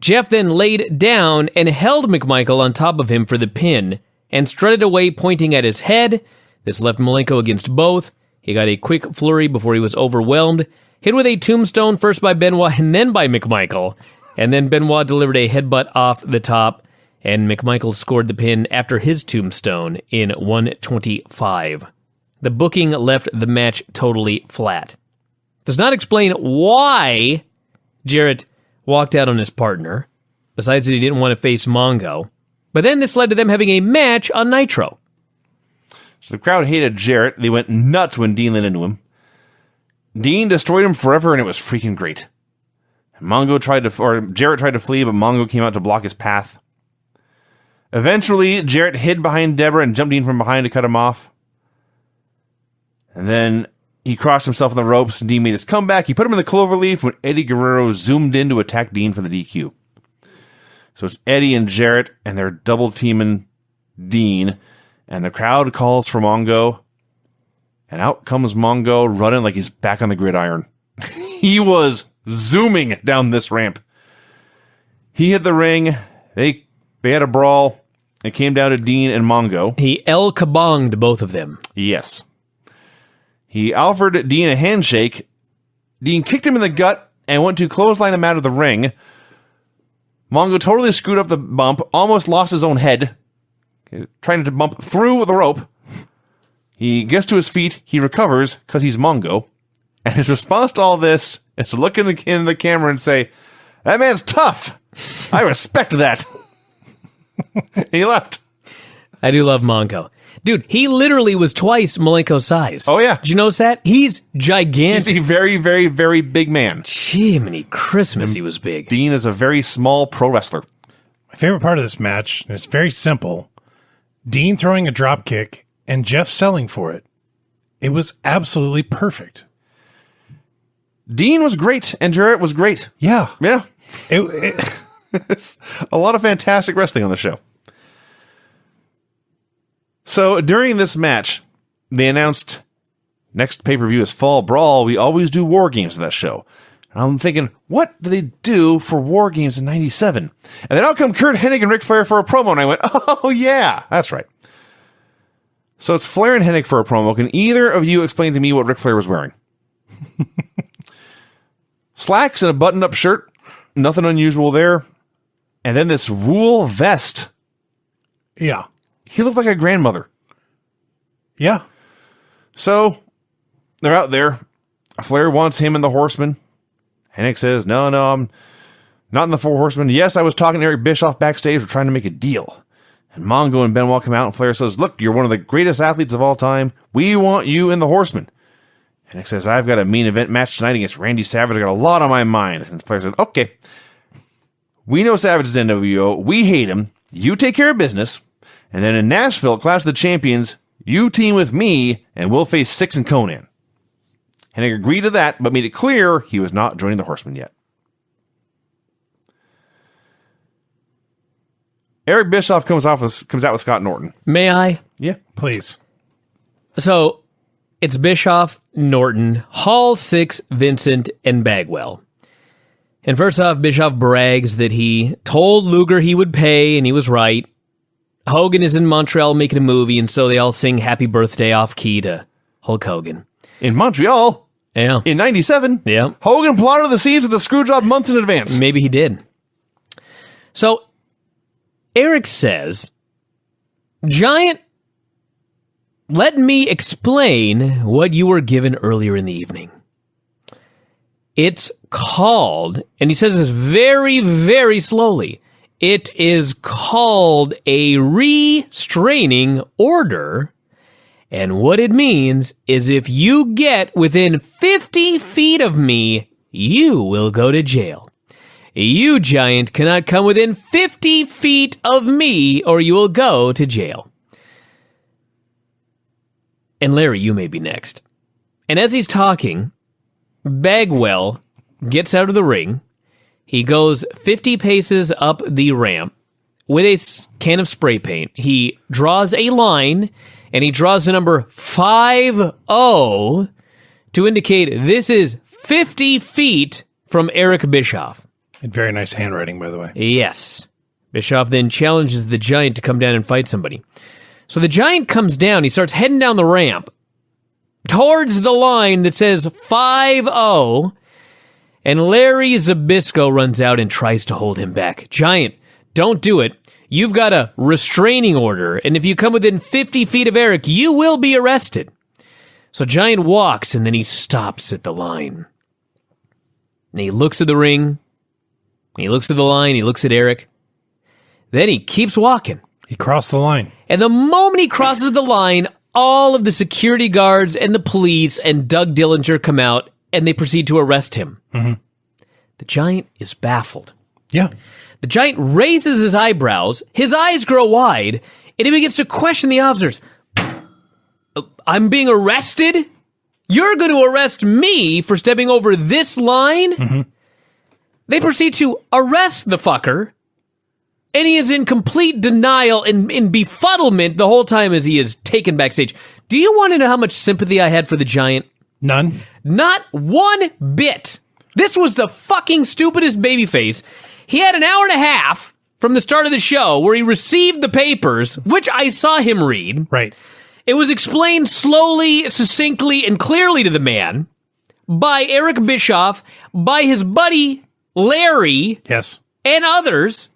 Jeff then laid down and held McMichael on top of him for the pin and strutted away, pointing at his head. This left Malenko against both. He got a quick flurry before he was overwhelmed. Hit with a tombstone first by Benoit and then by McMichael. And then Benoit delivered a headbutt off the top. And McMichael scored the pin after his tombstone in 125. The booking left the match totally flat. Does not explain why Jarrett walked out on his partner, besides that he didn't want to face Mongo. But then this led to them having a match on Nitro. So the crowd hated Jarrett. They went nuts when Dean lit into him. Dean destroyed him forever, and it was freaking great. Jarrett tried to flee, but Mongo came out to block his path. Eventually, Jarrett hid behind Deborah and jumped Dean from behind to cut him off. And then He crossed himself on the ropes, and Dean made his comeback. He put him in the cloverleaf when Eddie Guerrero zoomed in to attack Dean for the DQ. So it's Eddie and Jarrett, and they're double-teaming Dean, and the crowd calls for Mongo, and out comes Mongo running like he's back on the gridiron. He was zooming down this ramp. He hit the ring. They had a brawl. It came down to Dean and Mongo. He El Kabonged both of them. Yes. He offered Dean a handshake. Dean kicked him in the gut and went to clothesline him out of the ring. Mongo totally screwed up the bump, almost lost his own head, trying to bump through the rope. He gets to his feet. He recovers because he's Mongo. And his response to all this is to look in the camera and say, "That man's tough. I respect that." And he left. I do love Mongo. Dude, he literally was twice Malenko's size. Oh, yeah. Did you notice that? He's gigantic. He's a very, very, very big man. Jiminy Christmas, he was big. Dean is a very small pro wrestler. My favorite part of this match, and it's very simple, Dean throwing a drop kick and Jeff selling for it. It was absolutely perfect. Dean was great, and Jarrett was great. Yeah. Yeah. It, A lot of fantastic wrestling on the show. So during this match, they announced next pay-per-view is Fall Brawl. We always do War Games at that show. And I'm thinking, what do they do for War Games in 97? And then out come Kurt Hennig and Ric Flair for a promo, and I went, oh yeah, that's right. So it's Flair and Hennig for a promo. Can either of you explain to me what Ric Flair was wearing? Slacks and a button-up shirt. Nothing unusual there. And then this wool vest. yeah. He looked like a grandmother. Yeah. So they're out there. Flair wants him and the Horsemen. Hennig says, no, I'm not in the Four Horsemen. Yes, I was talking to Eric Bischoff backstage. We're trying to make a deal. And Mongo and Benoit come out, and Flair says, look, you're one of the greatest athletes of all time. We want you in the Horsemen. Hennig says, I've got a main event match tonight against Randy Savage. I got a lot on my mind. And Flair said, okay. We know Savage is NWO. We hate him. You take care of business. And then in Nashville, Clash of the Champions, you team with me, and we'll face Six and Conan. Hennig agreed to that, but made it clear he was not joining the Horsemen yet. Eric Bischoff comes out with Scott Norton. May I? Yeah. Please. So it's Bischoff, Norton, Hall, Six, Vincent, and Bagwell. And first off, Bischoff brags that he told Luger he would pay, and he was right. Hogan is in Montreal making a movie, and so they all sing Happy Birthday off key to Hulk Hogan. In Montreal, Yeah. in 97, Yeah. Hogan plotted the scenes of the Screwjob months in advance. Maybe he did. So Eric says, Giant, let me explain what you were given earlier in the evening. It's called, and he says this very, very slowly, it is called a restraining order. And what it means is if you get within 50 feet of me, you will go to jail. You, Giant, cannot come within 50 feet of me or you will go to jail. And Larry, you may be next. And as he's talking, Bagwell gets out of the ring. He goes 50 paces up the ramp with a can of spray paint. He draws a line, and he draws the number 50 to indicate this is 50 feet from Eric Bischoff. And very nice handwriting, by the way. Yes. Bischoff then challenges the Giant to come down and fight somebody. So the Giant comes down. He starts heading down the ramp towards the line that says 50, and Larry Zbyszko runs out and tries to hold him back. Giant, don't do it. You've got a restraining order, and if you come within 50 feet of Eric, you will be arrested. So Giant walks, and then he stops at the line. And he looks at the ring, he looks at the line, he looks at Eric. Then he keeps walking. He crossed the line. And the moment he crosses the line, all of the security guards and the police and Doug Dillinger come out, and they proceed to arrest him. Mm-hmm. The Giant is baffled. Yeah. The Giant raises his eyebrows, his eyes grow wide, and he begins to question the officers. I'm being arrested? You're going to arrest me for stepping over this line? Mm-hmm. They proceed to arrest the fucker, and he is in complete denial and in befuddlement the whole time as he is taken backstage. Do you want to know how much sympathy I had for the Giant? None. Not one bit. This was the fucking stupidest babyface. He had an hour and a half from the start of the show where he received the papers, which I saw him read. Right. It was explained slowly, succinctly, and clearly to the man by Eric Bischoff, by his buddy Larry, Yes. and others.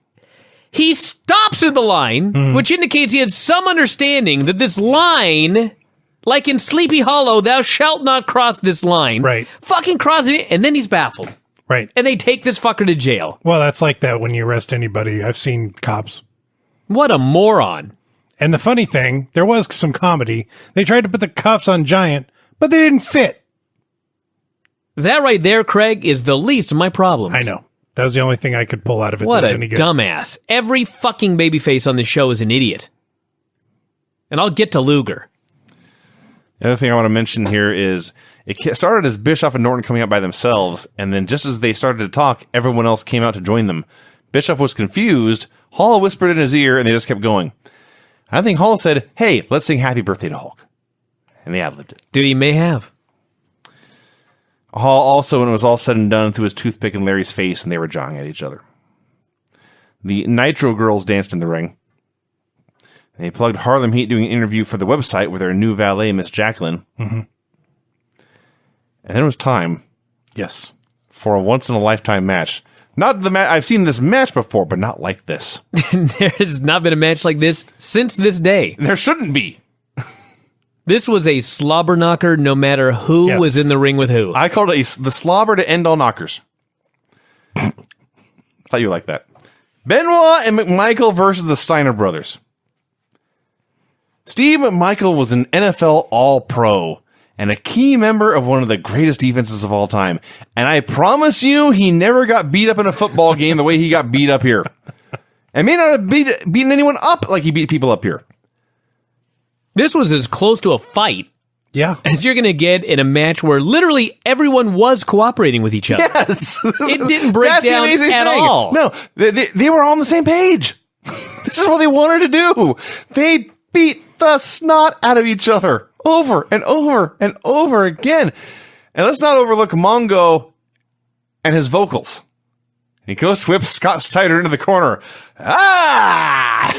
He stops at the line, which indicates he had some understanding that this line, like in Sleepy Hollow, thou shalt not cross this line. Right. Fucking crossing it, and then he's baffled. Right. And they take this fucker to jail. Well, that's like that when you arrest anybody. I've seen cops. What a moron. And the funny thing, there was some comedy. They tried to put the cuffs on Giant, but they didn't fit. That right there, Craig, is the least of my problems. I know. That was the only thing I could pull out of it What that was a any good. dumbass. Every fucking babyface on this show is an idiot. And I'll get to Luger. The other thing I want to mention here is it started as Bischoff and Norton coming out by themselves, and then just as they started to talk, everyone else came out to join them. Bischoff was confused. Hall whispered in his ear, and they just kept going. I think Hall said, "Hey, let's sing Happy Birthday to Hulk." And they ad-libbed it. Dude, he may have. Hall also, when it was all said and done, threw his toothpick in Larry's face, and they were jawing at each other. The Nitro girls danced in the ring. They plugged Harlem Heat doing an interview for the website with their new valet, Miss Jacqueline. Mm-hmm. And then it was time. Yes. For a once-in-a-lifetime match. Not the match. I've seen this match before, but not like this. There has not been a match like this since this day. There shouldn't be. This was a slobber knocker no matter who Yes. was in the ring with who. I called it the slobber to end all knockers. Thought you liked that. Benoit and McMichael versus the Steiner brothers. Steve McMichael was an NFL All-Pro and a key member of one of the greatest defenses of all time. And I promise you, he never got beat up in a football game the way he got beat up here. And may not have beaten anyone up like he beat people up here. This was as close to a fight Yeah. as you're going to get in a match where literally everyone was cooperating with each other. Yes. It didn't break That's the down amazing at thing. all. No, they were all on the same page. This is what they wanted to do. They beat the snot out of each other over and over and over again. And let's not overlook Mongo and his vocals. He goes to whip Scott Steiner into the corner. Ah!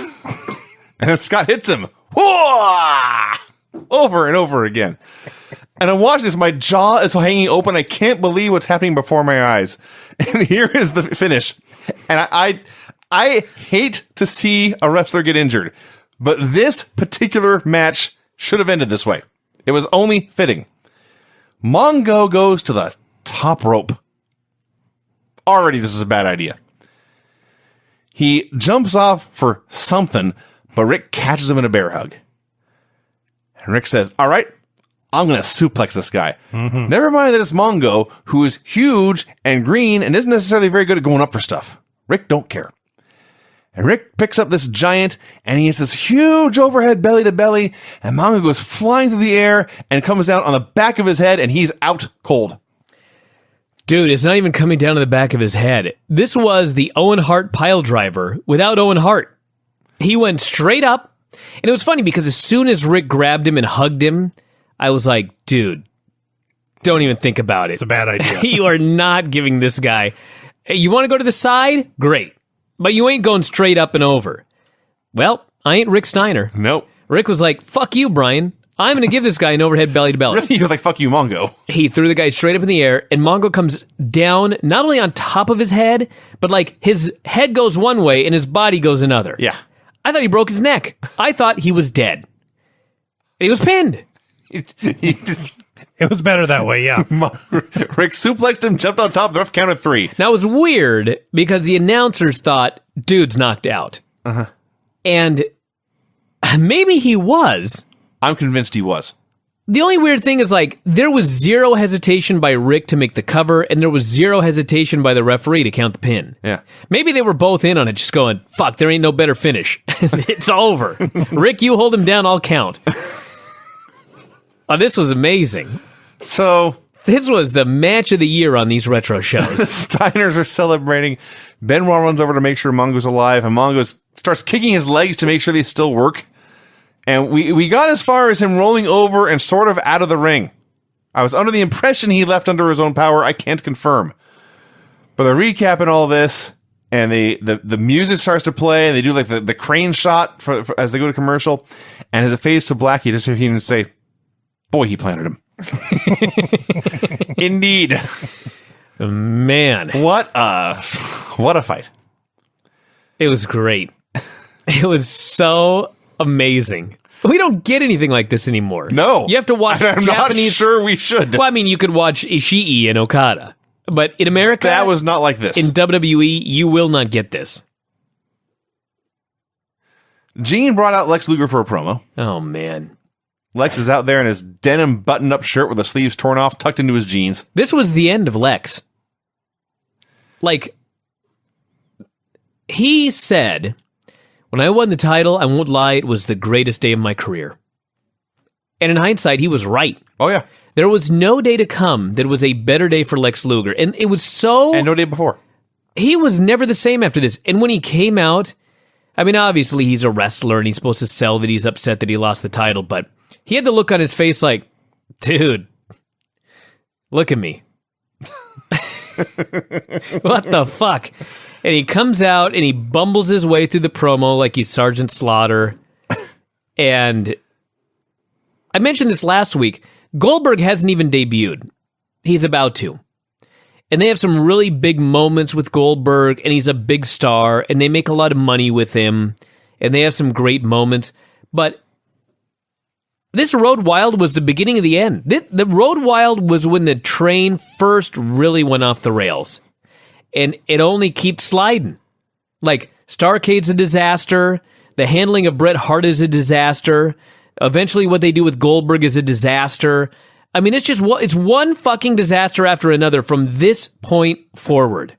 And then Scott hits him. Whoa! Over and over again. And I'm watching this. My jaw is hanging open. I can't believe what's happening before my eyes. And here is the finish. And I hate to see a wrestler get injured. But this particular match should have ended this way. It was only fitting. Mongo goes to the top rope. Already, this is a bad idea. He jumps off for something, but Rick catches him in a bear hug. And Rick says, all right, I'm going to suplex this guy. Mm-hmm. Never mind that it's Mongo, who is huge and green and isn't necessarily very good at going up for stuff. Rick don't care. And Rick picks up this giant, and he has this huge overhead belly to belly, and Mongo goes flying through the air and comes down on the back of his head, and he's out cold. Dude, it's not even coming down to the back of his head. This was the Owen Hart pile driver without Owen Hart. He went straight up, and it was funny because as soon as Rick grabbed him and hugged him, I was like, dude, don't even think about it. It's a bad idea. You are not giving this guy. Hey, you want to go to the side? Great. But you ain't going straight up and over. Well, I ain't Rick Steiner. Nope. Rick was like, fuck you, Brian. I'm going to give this guy an overhead belly to belly. Really? He was like, fuck you, Mongo. He threw the guy straight up in the air, and Mongo comes down, not only on top of his head, but like his head goes one way and his body goes another. Yeah. I thought he broke his neck. I thought he was dead. And he was pinned. He just, It was better that way, yeah. Rick suplexed him, jumped on top, the ref counted 3. Now, it was weird because the announcers thought, dude's knocked out. Uh-huh. And maybe he was. I'm convinced he was. The only weird thing is, like, there was zero hesitation by Rick to make the cover, and there was zero hesitation by the referee to count the pin. Yeah. Maybe they were both in on it, just going, fuck, there ain't no better finish. It's over. Rick, you hold him down, I'll count. Oh, this was amazing. So This was the match of the year on these retro shows. the Steiners are celebrating. Benoit runs over to make sure Mongo's alive, and Mongo starts kicking his legs to make sure they still work. And we got as far as him rolling over and sort of out of the ring. I was under the impression he left under his own power. I can't confirm. But they're recapping all this, and the music starts to play, and they do like the crane shot for as they go to commercial. And as it fades to black, you just hear him say, "Boy, he planted him." Indeed. Man. What a fight. It was great. It was so amazing. We don't get anything like this anymore. No. You have to watch I'm Japanese. not sure we should. Well, I mean, you could watch Ishii and Okada. But in America, That was not like this. in WWE, you will not get this. Gene brought out Lex Luger for a promo. Oh, man. Lex is out there in his denim button-up shirt with the sleeves torn off, tucked into his jeans. This was the end of Lex. Like, he said, when I won the title, I won't lie, it was the greatest day of my career. And in hindsight, he was right. Oh, yeah. There was no day to come that was a better day for Lex Luger. And it was so... And no day before. He was never the same after this. And when he came out, I mean, obviously he's a wrestler and he's supposed to sell that he's upset that he lost the title, but he had the look on his face like, dude, look at me. What the fuck? And he comes out and he bumbles his way through the promo like he's Sergeant Slaughter. And I mentioned this last week. Goldberg hasn't even debuted. He's about to. And they have some really big moments with Goldberg, and he's a big star, and they make a lot of money with him, and they have some great moments. But this Road Wild was the beginning of the end. The Road Wild was when the train first really went off the rails. And it only keeps sliding. Like, Starrcade's a disaster. The handling of Bret Hart is a disaster. Eventually what they do with Goldberg is a disaster. I mean, it's one fucking disaster after another from this point forward.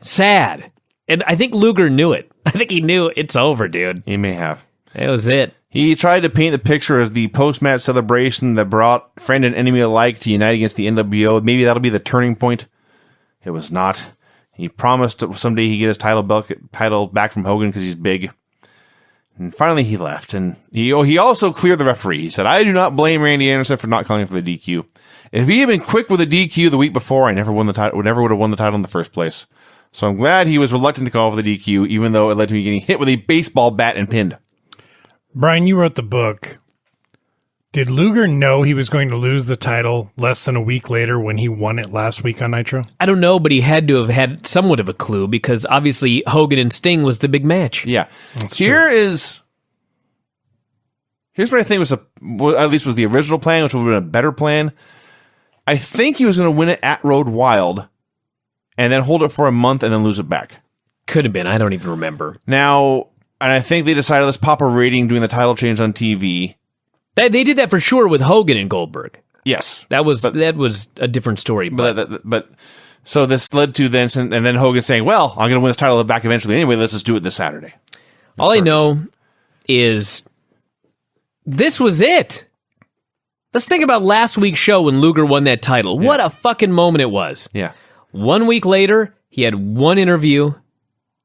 Sad. And I think Luger knew it. I think he knew it's over, dude. He may have. That was it. He tried to paint the picture as the post-match celebration that brought friend and enemy alike to unite against the NWO. Maybe that'll be the turning point. It was not. He promised someday he'd get his title back from Hogan because he's big. And finally he left. And he also cleared the referee. He said, I do not blame Randy Anderson for not calling for the DQ. If he had been quick with a DQ the week before, I never would have won the title in the first place. So I'm glad he was reluctant to call for the DQ, even though it led to me getting hit with a baseball bat and pinned. Brian, you wrote the book. Did Luger know he was going to lose the title less than a week later when he won it last week on Nitro? I don't know, but he had to have had somewhat of a clue because obviously Hogan and Sting was the big match. Yeah. That's Here's what I think was the original plan, which would have been a better plan. I think he was going to win it at Road Wild and then hold it for a month and then lose it back. Could have been. I don't even remember. Now, and I think they decided let's pop a rating doing the title change on TV. They did that for sure with Hogan and Goldberg. Yes. That was a different story. But so this led to then Hogan saying, well, I'm going to win this title back eventually anyway. Let's just do it this Saturday. All I know is this was it. Let's think about last week's show when Luger won that title. What a fucking moment it was. Yeah. 1 week later, he had one interview.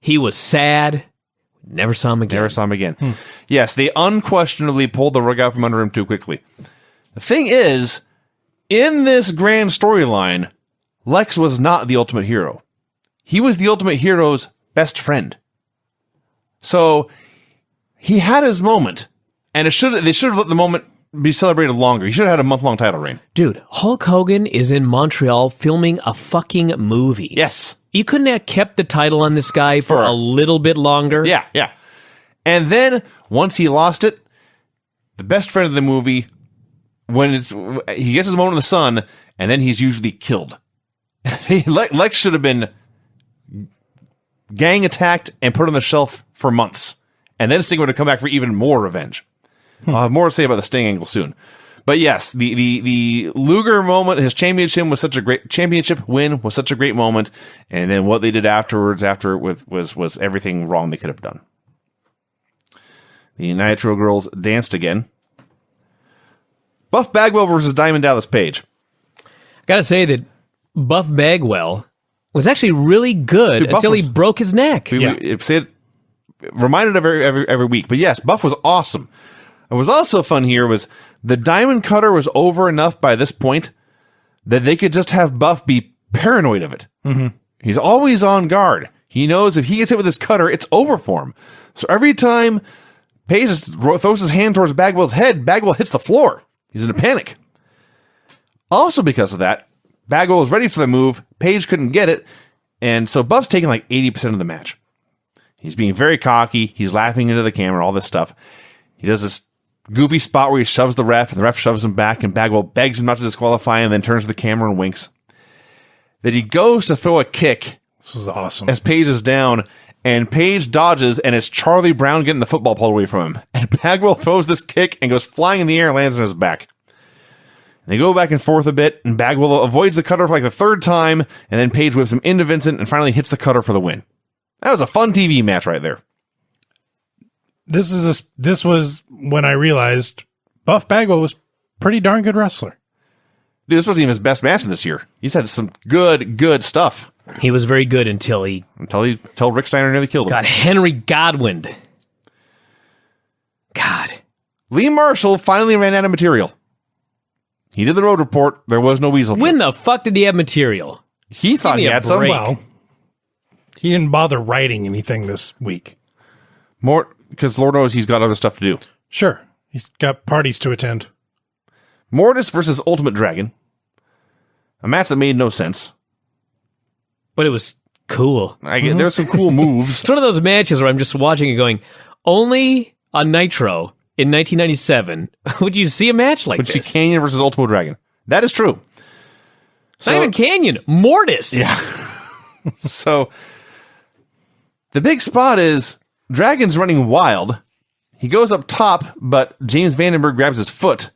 He was sad. Never saw him again. Yes, they unquestionably pulled the rug out from under him too quickly. The thing is, in this grand storyline, Lex was not the ultimate hero. He was the ultimate hero's best friend. So he had his moment, and they should have let the moment be celebrated longer. He should have had a month-long title reign. Dude, Hulk Hogan is in Montreal filming a fucking movie. Yes. You couldn't have kept the title on this guy for a little bit longer? Yeah. And then, once he lost it, the best friend of the movie, he gets his moment in the sun, and then he's usually killed. Lex should have been gang attacked and put on the shelf for months. And then Sting would have come back for even more revenge. I'll have more to say about the Sting angle soon. But yes, the Luger moment, his championship win was such a great moment, and then what they did afterwards was everything wrong they could have done. The Nitro girls danced again. Buff Bagwell versus Diamond Dallas Page. Gotta say that Buff Bagwell was actually really good Dude, until he broke his neck. We say it reminded of every week. But yes, Buff was awesome. What was also fun here was the Diamond Cutter was over enough by this point that they could just have Buff be paranoid of it. Mm-hmm. He's always on guard. He knows if he gets hit with his cutter, it's over for him. So every time Page throws his hand towards Bagwell's head, Bagwell hits the floor. He's in a panic. Also because of that, Bagwell was ready for the move. Page couldn't get it. And so Buff's taking like 80% of the match. He's being very cocky. He's laughing into the camera, all this stuff. He does this goofy spot where he shoves the ref, and the ref shoves him back, and Bagwell begs him not to disqualify him, and then turns to the camera and winks. Then he goes to throw a kick. This was awesome. As Page is down, and Page dodges, and it's Charlie Brown getting the football pulled away from him. And Bagwell throws this kick and goes flying in the air and lands on his back. And they go back and forth a bit, and Bagwell avoids the cutter for like the third time, and then Page whips him into Vincent and finally hits the cutter for the win. That was a fun TV match right there. This was when I realized Buff Bagwell was pretty darn good wrestler. Dude, this wasn't even his best match in this year. He's had some good stuff. He was very good until Rick Steiner nearly killed him. got Henry Godwin. God. Lee Marshall finally ran out of material. He did the road report. There was no weasel. When the fuck did he have material? He thought he had some. break. Well, he didn't bother writing anything this week. More because Lord knows he's got other stuff to do. Sure. He's got parties to attend. Mortis versus Ultimate Dragon. A match that made no sense. But it was cool. There were some cool moves. It's one of those matches where I'm just watching and going, only on Nitro in 1997 would you see a match like Would you this. see Canyon versus Ultimate Dragon? That is true. Not even Canyon. Mortis. Yeah. So, the big spot is Dragon's running wild. He goes up top, but James Vandenberg grabs his foot.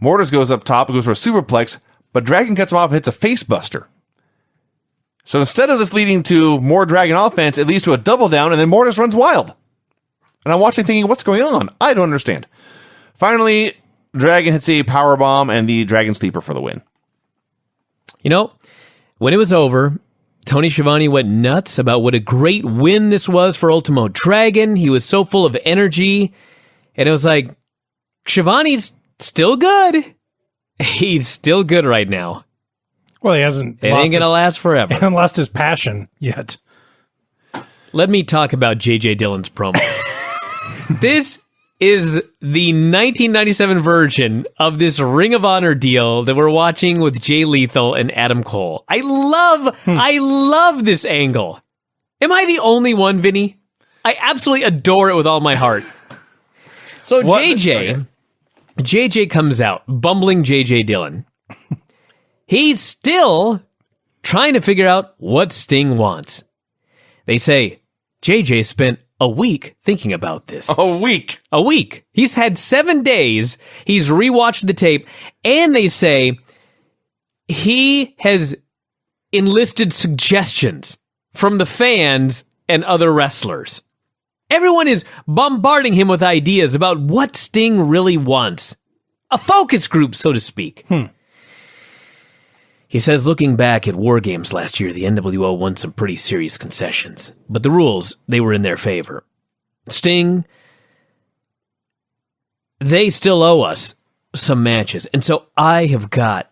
Mortis goes up top and goes for a superplex, but Dragon cuts him off and hits a face buster. So instead of this leading to more Dragon offense, it leads to a double down, and then Mortis runs wild. And I'm watching thinking, what's going on? I don't understand. Finally, Dragon hits a powerbomb and the Dragon Sleeper for the win. You know, when it was over, Tony Schiavone went nuts about what a great win this was for Ultimo Dragon. He was so full of energy. And it was like, Schiavone's still good. He's still good right now. Well, he hasn't. It ain't going to last forever. Hasn't lost his passion yet. Let me talk about J.J. Dillon's promo. This is the 1997 version of this Ring of Honor deal that we're watching with Jay Lethal and Adam Cole. I love this angle. Am I the only one, Vinny? I absolutely adore it with all my heart. So JJ comes out, bumbling J.J. Dillon. He's still trying to figure out what Sting wants. They say, JJ spent a week thinking about this. A week. He's had 7 days. He's rewatched the tape. And they say he has enlisted suggestions from the fans and other wrestlers. Everyone is bombarding him with ideas about what Sting really wants. A focus group, so to speak. He says, looking back at War Games last year, the NWO won some pretty serious concessions. But the rules, they were in their favor. Sting, they still owe us some matches. And so I have got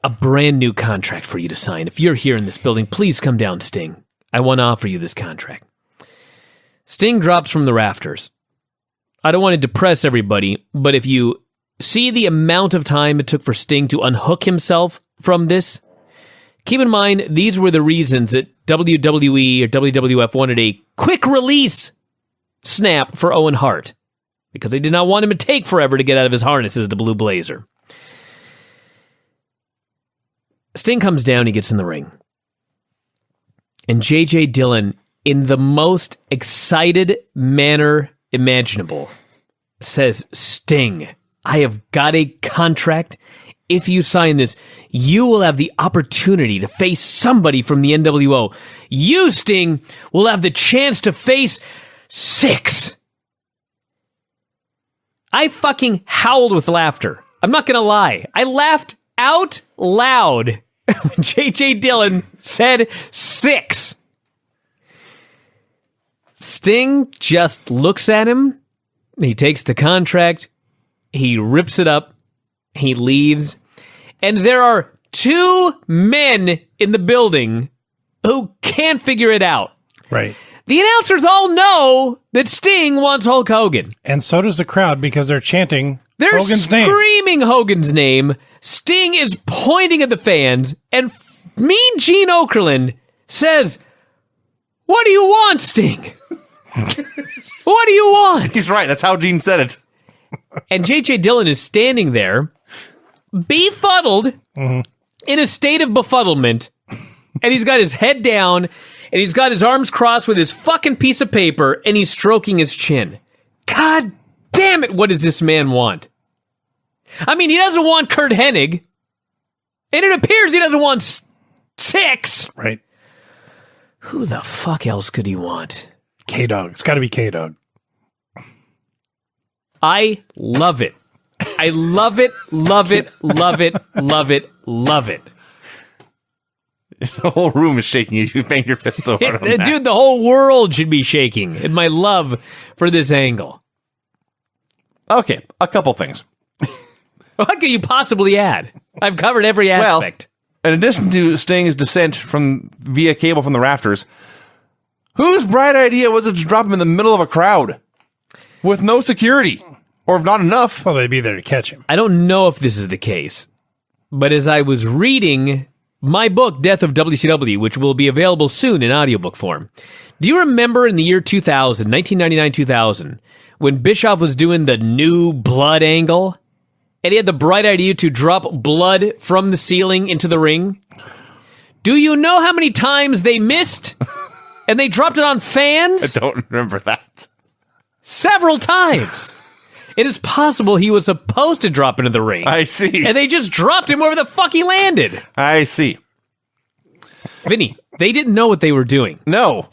a brand new contract for you to sign. If you're here in this building, please come down, Sting. I want to offer you this contract. Sting drops from the rafters. I don't want to depress everybody, but if you see the amount of time it took for Sting to unhook himself from this, keep in mind, these were the reasons that WWE or WWF wanted a quick release snap for Owen Hart, because they did not want him to take forever to get out of his harness as the Blue Blazer. Sting comes down, he gets in the ring. And J.J. Dillon, in the most excited manner imaginable, says, Sting, I have got a contract. If you sign this, you will have the opportunity to face somebody from the NWO. You, Sting, will have the chance to face 6. I fucking howled with laughter. I'm not going to lie. I laughed out loud when J.J. Dillon said 6. Sting just looks at him. He takes the contract. He rips it up. He leaves. And there are 2 men in the building who can't figure it out. Right. The announcers all know that Sting wants Hulk Hogan. And so does the crowd because they're chanting They're Hogan's name. screaming Hogan's name. Sting is pointing at the fans. And Mean Gene Okerlund says, "What do you want, Sting? What do you want?" He's right. That's how Gene said it. And J.J. Dillon is standing there, befuddled, in a state of befuddlement. And he's got his head down, and he's got his arms crossed with his fucking piece of paper, and he's stroking his chin. God damn it, what does this man want? I mean, he doesn't want Kurt Hennig, and it appears he doesn't want 6. Right. Who the fuck else could he want? K-Dog. It's got to be K-Dog. I love it. I love it, love it, love it, love it, love it. The whole room is shaking as you bang your fist so hard on that. Dude, the whole world should be shaking in my love for this angle. Okay, a couple things. What could you possibly add? I've covered every aspect. In addition to Sting's descent from via cable from the rafters, whose bright idea was it to drop him in the middle of a crowd with no security, or if not enough? Well, they'd be there to catch him. I don't know if this is the case, but as I was reading my book, Death of WCW, which will be available soon in audiobook form, do you remember in the year 2000, 1999-2000, when Bischoff was doing the new blood angle? And he had the bright idea to drop blood from the ceiling into the ring? Do you know how many times they missed? And they dropped it on fans? I don't remember that. Several times. It is possible he was supposed to drop into the ring. I see. And they just dropped him wherever the fuck he landed. I see. Vinny, they didn't know what they were doing. No.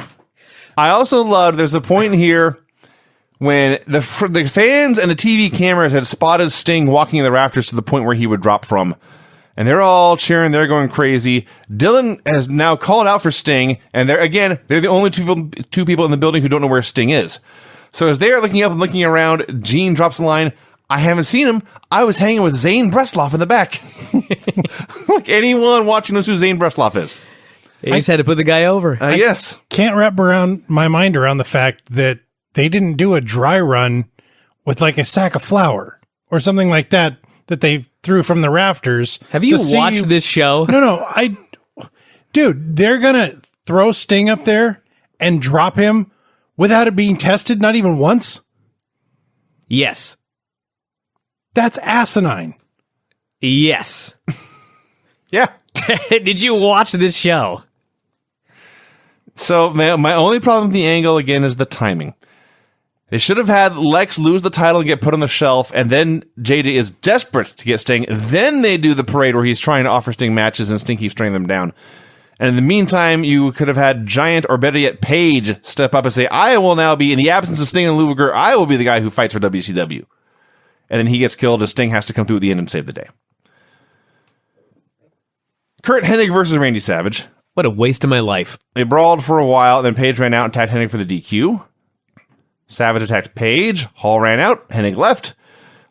I also love, there's a point here when the fans and the TV cameras had spotted Sting walking in the rafters to the point where he would drop from. And they're all cheering, they're going crazy. Dillon has now called out for Sting, and they're the only two people in the building who don't know where Sting is. So as they're looking up and looking around, Gene drops the line, "I haven't seen him. I was hanging with Zane Bresloff in the back." Like anyone watching knows who Zane Bresloff is. They just had to put the guy over. Yes. Can't wrap my mind around the fact that they didn't do a dry run with like a sack of flour or something like that they threw from the rafters. Have you watched this show? No. Dude, they're going to throw Sting up there and drop him without it being tested, not even once? Yes. That's asinine. Yes. Yeah. Did you watch this show? So my only problem with the angle, again, is the timing. They should have had Lex lose the title and get put on the shelf, and then JJ is desperate to get Sting. Then they do the parade where he's trying to offer Sting matches and Sting keeps turning them down. And in the meantime, you could have had Giant, or better yet, Page, step up and say, "I will now be, in the absence of Sting and Luger, I will be the guy who fights for WCW." And then he gets killed and Sting has to come through at the end and save the day. Kurt Hennig versus Randy Savage. What a waste of my life. They brawled for a while, then Page ran out and attacked Hennig for the DQ. Savage attacked Page. Hall ran out. Hennig left.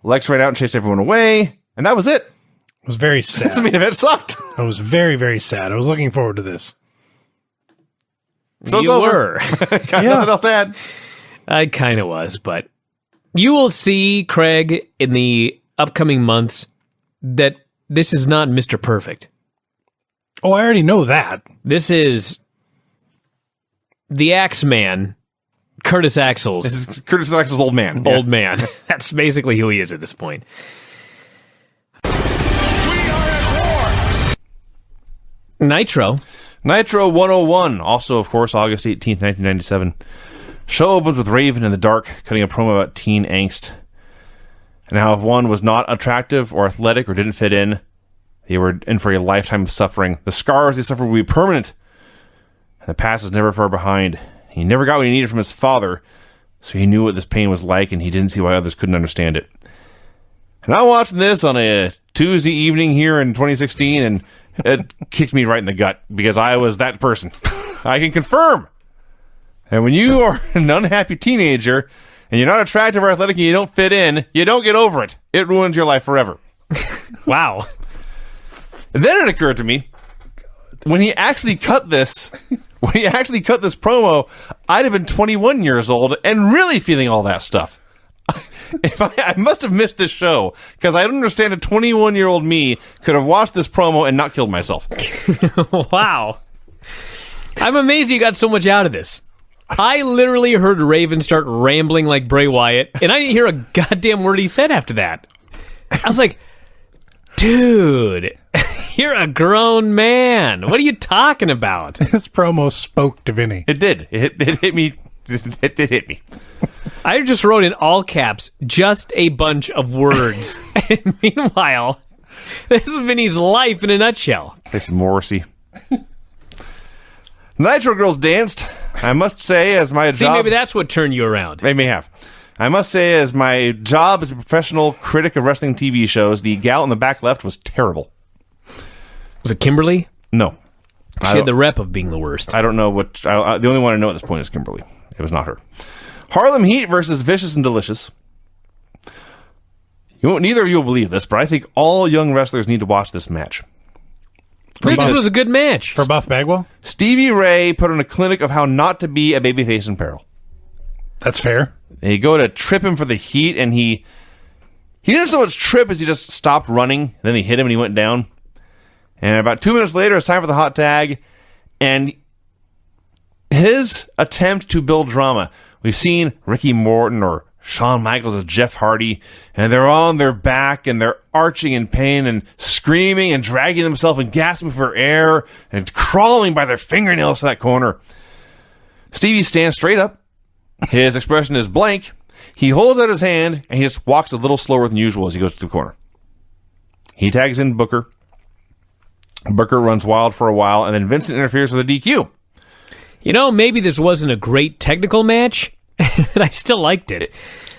Lex ran out and chased everyone away. And that was it. It was very sad. This main event sucked. I was very, very sad. I was looking forward to this. So it's You over. were. Got nothing else to add. I kind of was, but you will see, Craig, in the upcoming months that this is not Mr. Perfect. Oh, I already know that. This is the Axeman, Curtis Axel's This is Curtis Axel's old man. old man. That's basically who he is at this point. Nitro. Nitro 101. Also, of course, August 18th, 1997. Show opens with Raven in the dark, cutting a promo about teen angst. And how if one was not attractive or athletic or didn't fit in, they were in for a lifetime of suffering. The scars they suffered would be permanent. And the past is never far behind. He never got what he needed from his father, so he knew what this pain was like, and he didn't see why others couldn't understand it. And I'm watching this on a Tuesday evening here in 2016, and it kicked me right in the gut because I was that person. I can confirm. And when you are an unhappy teenager and you're not attractive or athletic and you don't fit in, you don't get over it. It ruins your life forever. Wow. And then it occurred to me, when he actually cut this promo, I'd have been 21 years old and really feeling all that stuff. I must have missed this show because I don't understand a 21-year-old me could have watched this promo and not killed myself. Wow. I'm amazed you got so much out of this. I literally heard Raven start rambling like Bray Wyatt, and I didn't hear a goddamn word he said after that. I was like, dude, you're a grown man. What are you talking about? This promo spoke to Vinny. It did. It hit me. It did hit me. I just wrote in all caps, just a bunch of words. And meanwhile, this is Vinny's life in a nutshell. Play some Morrissey. Nitro Girls danced. I must say, as my See, job... maybe that's what turned you around. They may have. I must say, as my job as a professional critic of wrestling TV shows, the gal in the back left was terrible. Was it Kimberly? No. She had the rep of being the worst. I don't know what... the only one I know at this point is Kimberly. It was not her. Harlem Heat versus Vicious and Delicious. Neither of you will believe this, but I think all young wrestlers need to watch this match. This was a good match. For Buff Bagwell? Stevie Ray put on a clinic of how not to be a babyface in peril. That's fair. They go to trip him for the Heat, and he didn't so much trip as he just stopped running, and then they hit him and he went down. And about 2 minutes later, it's time for the hot tag, and his attempt to build drama. We've seen Ricky Morton or Shawn Michaels as Jeff Hardy, and they're on their back, and they're arching in pain and screaming and dragging themselves and gasping for air and crawling by their fingernails to that corner. Stevie stands straight up. His expression is blank. He holds out his hand, and he just walks a little slower than usual as he goes to the corner. He tags in Booker. Booker runs wild for a while, and then Vincent interferes with a DQ. You know, maybe this wasn't a great technical match, but I still liked it.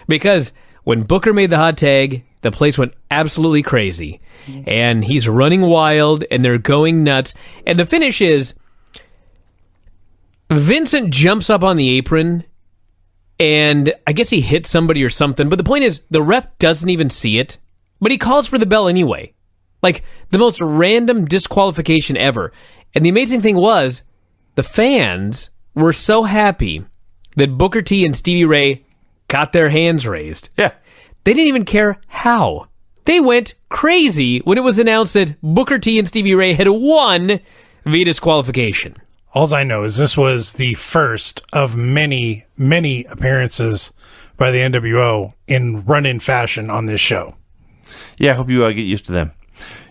Because when Booker made the hot tag, the place went absolutely crazy. And he's running wild, and they're going nuts. And the finish is, Vincent jumps up on the apron, and I guess he hit somebody or something. But the point is, the ref doesn't even see it, but he calls for the bell anyway. Like, the most random disqualification ever. And the amazing thing was, the fans were so happy that Booker T and Stevie Ray got their hands raised. Yeah. They didn't even care how. They went crazy when it was announced that Booker T and Stevie Ray had won via disqualification. All I know is this was the first of many, many appearances by the NWO in run-in fashion on this show. Yeah, I hope you get used to them.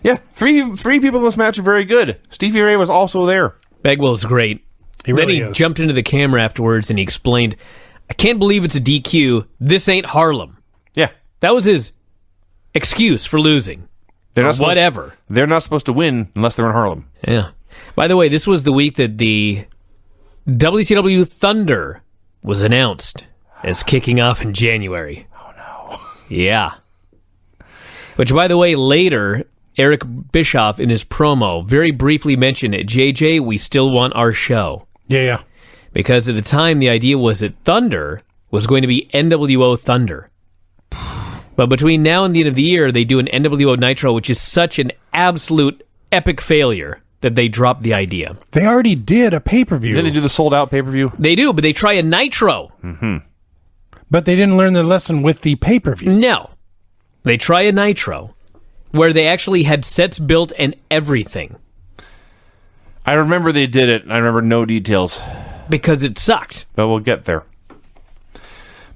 Yeah, three people in this match are very good. Stevie Ray was also there. Bagwell's great. Then he jumped into the camera afterwards and he explained, I can't believe it's a DQ. This ain't Harlem. Yeah. That was his excuse for losing. They're not whatever. They're not supposed to win unless they're in Harlem. Yeah. By the way, this was the week that the WCW Thunder was announced as kicking off in January. Oh, no. Yeah. Which, by the way, later, Eric Bischoff in his promo very briefly mentioned it. JJ, we still want our show. Yeah. Because at the time, the idea was that Thunder was going to be NWO Thunder. But between now and the end of the year, they do an NWO Nitro, which is such an absolute epic failure that they dropped the idea. They already did a pay-per-view. Did they do the sold-out pay-per-view? They do, but they try a Nitro. Mm-hmm. But they didn't learn their lesson with the pay-per-view. No. They try a Nitro, where they actually had sets built and everything. I remember they did it. I remember no details. Because it sucked. But we'll get there.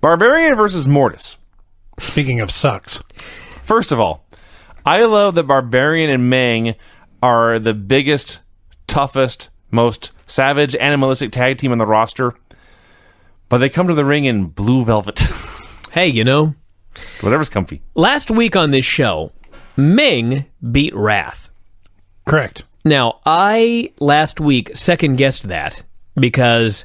Barbarian versus Mortis. Speaking of sucks. First of all, I love that Barbarian and Mang are the biggest, toughest, most savage, animalistic tag team on the roster. But they come to the ring in blue velvet. Hey, you know, whatever's comfy. Last week on this show, Ming beat Wrath. Correct. Now, I, last week, second-guessed that because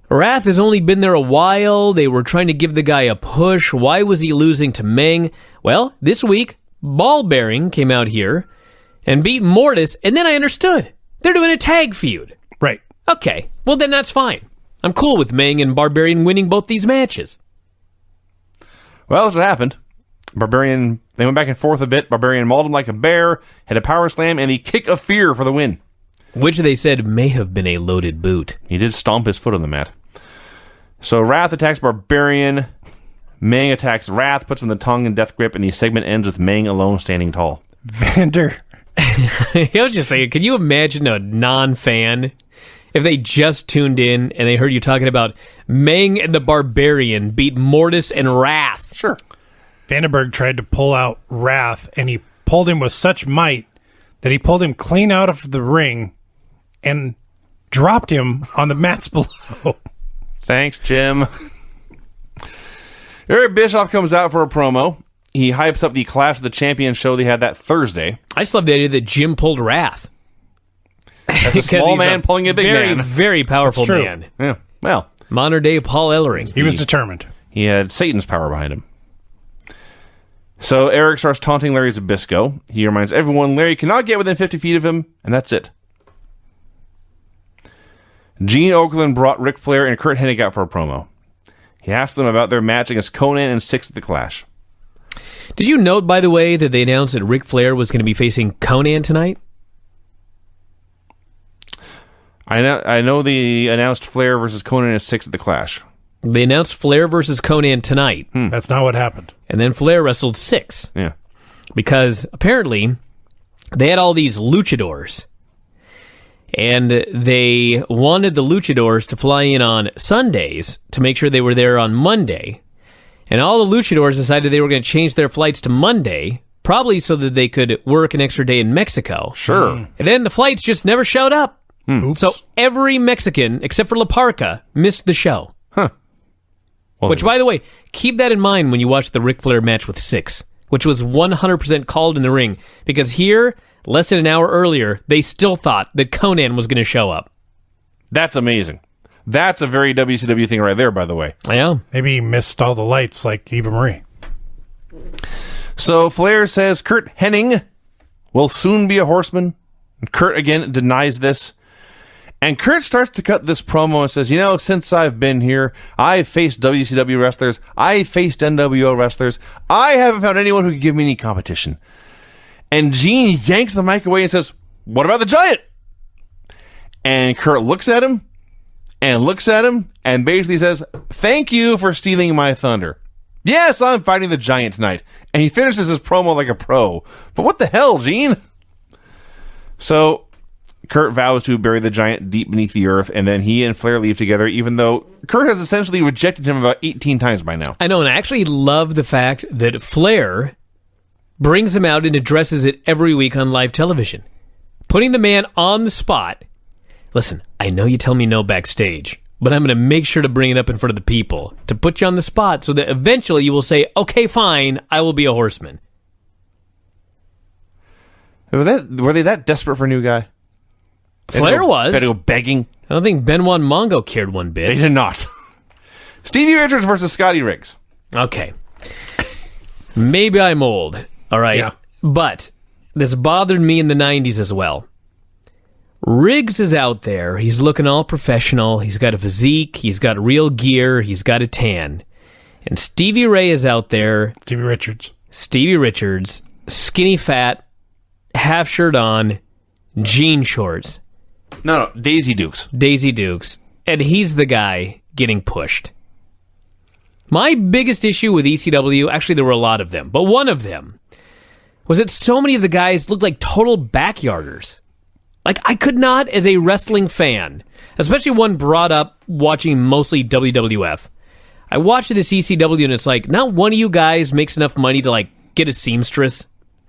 Wrath has only been there a while. They were trying to give the guy a push. Why was he losing to Ming? Well, this week, Ball Bearing came out here and beat Mortis, and then I understood. They're doing a tag feud. Right. Okay, well then that's fine. I'm cool with Meng and Barbarian winning both these matches. Well, that's what happened. Barbarian, they went back and forth a bit. Barbarian mauled him like a bear, had a power slam, and a kick of fear for the win. Which they said may have been a loaded boot. He did stomp his foot on the mat. So Wrath attacks Barbarian. Meng attacks Wrath, puts him in the tongue and death grip, and the segment ends with Meng alone standing tall. Vander. I was just saying, can you imagine a non-fan if they just tuned in and they heard you talking about Meng and the Barbarian beat Mortis and Wrath? Sure. Vandenberg tried to pull out Wrath, and he pulled him with such might that he pulled him clean out of the ring and dropped him on the mats below. Thanks, Jim. Eric Bischoff comes out for a promo. He hypes up the Clash of the Champions show they had that Thursday. I just love the idea that Jim pulled Wrath. As a small man pulling a big very, man. very powerful That's true. man. Yeah. Well, Modern day Paul Ellering. He was determined. he had Satan's power behind him. So Eric starts taunting Larry Zbyszko. He reminds everyone Larry cannot get within 50 feet of him, and that's it. Gene Okerlund brought Ric Flair and Curt Hennig out for a promo. He asked them about their match against Conan and Six at the Clash. Did you note, by the way, that they announced that Ric Flair was going to be facing Conan tonight? I know they announced Flair versus Conan and Six at the Clash. They announced Flair versus Conan tonight, That's not what happened. and then Flair wrestled Six. Yeah. Because apparently they had all these luchadors, and they wanted the luchadors to fly in on Sundays to make sure they were there on Monday. And all the luchadors decided they were going to change their flights to Monday, probably so that they could work an extra day in Mexico. Sure. And then the flights just never showed up. So every Mexican, except for La Parca, missed the show. Well, Which, by the way, keep that in mind when you watch the Ric Flair match with Six, which was 100% called in the ring, because here, less than an hour earlier, they still thought that Conan was going to show up. that's amazing. That's a very WCW thing right there, by the way. Yeah. Maybe he missed all the lights like Eva Marie. So Flair says Curt Hennig will soon be a horseman. And Curt again denies this. And Curt starts to cut this promo and says, since I've been here, I've faced WCW wrestlers. I've faced NWO wrestlers. I haven't found anyone who can give me any competition. And Gene yanks the mic away and says, what about the Giant? And Curt looks at him and basically says, thank you for stealing my thunder. Yes, I'm fighting the Giant tonight. And he finishes his promo like a pro. But what the hell, Gene? So Curt vows to bury the Giant deep beneath the earth, and then he and Flair leave together, even though Curt has essentially rejected him about 18 times by now. I know, and I actually love the fact that Flair brings him out and addresses it every week on live television, putting the man on the spot. Listen, I know you tell me no backstage, but I'm going to make sure to bring it up in front of the people to put you on the spot so that eventually you will say, okay, fine, I will be a horseman. Were they that desperate for a new guy? Flair was. They had to go begging. I don't think Benoit and Mongo cared one They bit. did not. Stevie Richards versus Scotty Riggs. Okay. Maybe I'm old, all right? Yeah. But this bothered me in the 90s as well. Riggs is out there. He's looking all professional. He's got a physique. He's got real gear. He's got a tan. And Stevie Ray is out there. Stevie Richards, skinny fat, half shirt on, jean shorts. No, Daisy Dukes. Daisy Dukes. And he's the guy getting pushed. My biggest issue with ECW, actually there were a lot of them, but one of them was that so many of the guys looked like total backyarders. Like, I could not, as a wrestling fan, especially one brought up watching mostly WWF, I watched this ECW and it's like, not one of you guys makes enough money to, like, get a seamstress.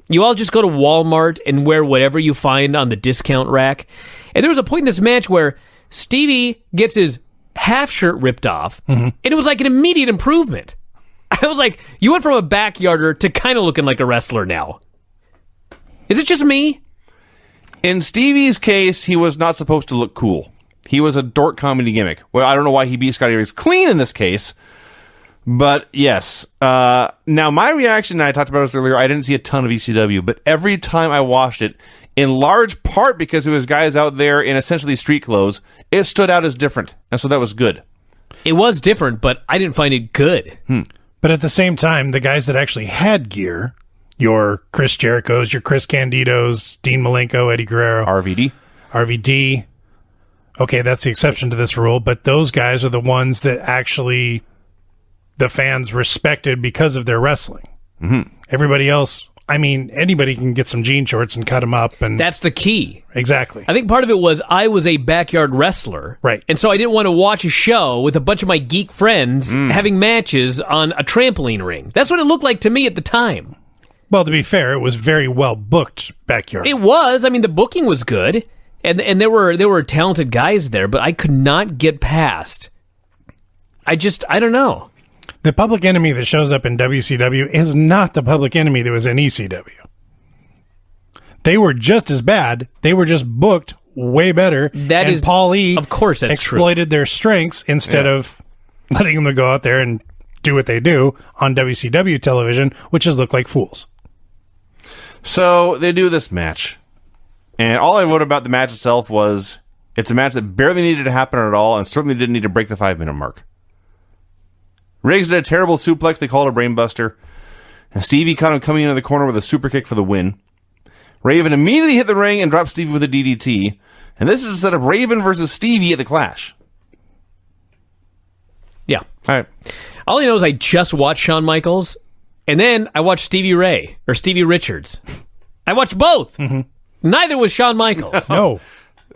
You all just go to Walmart and wear whatever you find on the discount rack. And there was a point in this match where Stevie gets his half shirt ripped off, and it was like an immediate improvement. I was like, you went from a backyarder to kind of looking like a wrestler now. Is it just me? In Stevie's case, he was not supposed to look cool. He was a dork comedy gimmick. Well, I don't know why he beat Scotty Riggs clean in this case, But yes, now my reaction, and I talked about this earlier, I didn't see a ton of ECW, but every time I watched it, in large part because it was guys out there in essentially street clothes, it stood out as different. And so that was good. It was different, but I didn't find it good. But at the same time, the guys that actually had gear, your Chris Jerichos, your Chris Candidos, Dean Malenko, Eddie Guerrero, RVD. Okay, that's the exception to this rule, but those guys are the ones that actually the fans respected because of their wrestling. Mm-hmm. Everybody else, I mean, anybody can get some jean shorts and cut them up. And that's the key. Exactly. I think part of it was I was a backyard wrestler. Right. And so I didn't want to watch a show with a bunch of my geek friends having matches on a trampoline ring. That's what it looked like to me at the time. Well, to be fair, it was very well booked backyard. It was. I mean, the booking was good. And there were talented guys there, but I could not get past. I don't know. The Public Enemy that shows up in WCW is not the Public Enemy that was in ECW. They were just as bad. They were just booked way better. Paul E. Of course, that's exploited their strengths instead of letting them go out there and do what they do on WCW television, which is look like fools. So they do this match. And all I wrote about the match itself was it's a match that barely needed to happen at all and certainly didn't need to break the 5-minute mark. Riggs did a terrible suplex they called a brainbuster. And Stevie caught him coming into the corner with a super kick for the win. Raven immediately hit the ring and dropped Stevie with a DDT. And this is instead of Raven versus Stevie at the Clash. Yeah. All right. All I know is I just watched Shawn Michaels, and then I watched Stevie Ray, or Stevie Richards. I watched both. Mm-hmm. Neither was Shawn Michaels. No.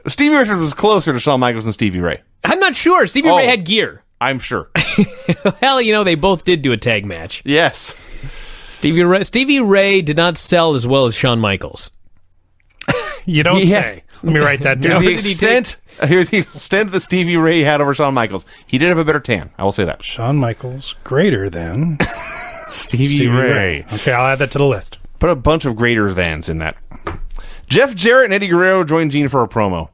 Stevie Richards was closer to Shawn Michaels than Stevie Ray. I'm not sure. Stevie Ray had gear. I'm sure. Hell, they both did do a tag match. Yes. Stevie Ray did not sell as well as Shawn Michaels. You don't say. Let me write that down. Here's the extent that Stevie Ray had over Shawn Michaels. He did have a better tan. I will say that. Shawn Michaels greater than Stevie Ray. Okay, I'll add that to the list. Put a bunch of greater thans in that. Jeff Jarrett and Eddie Guerrero join Gene for a promo.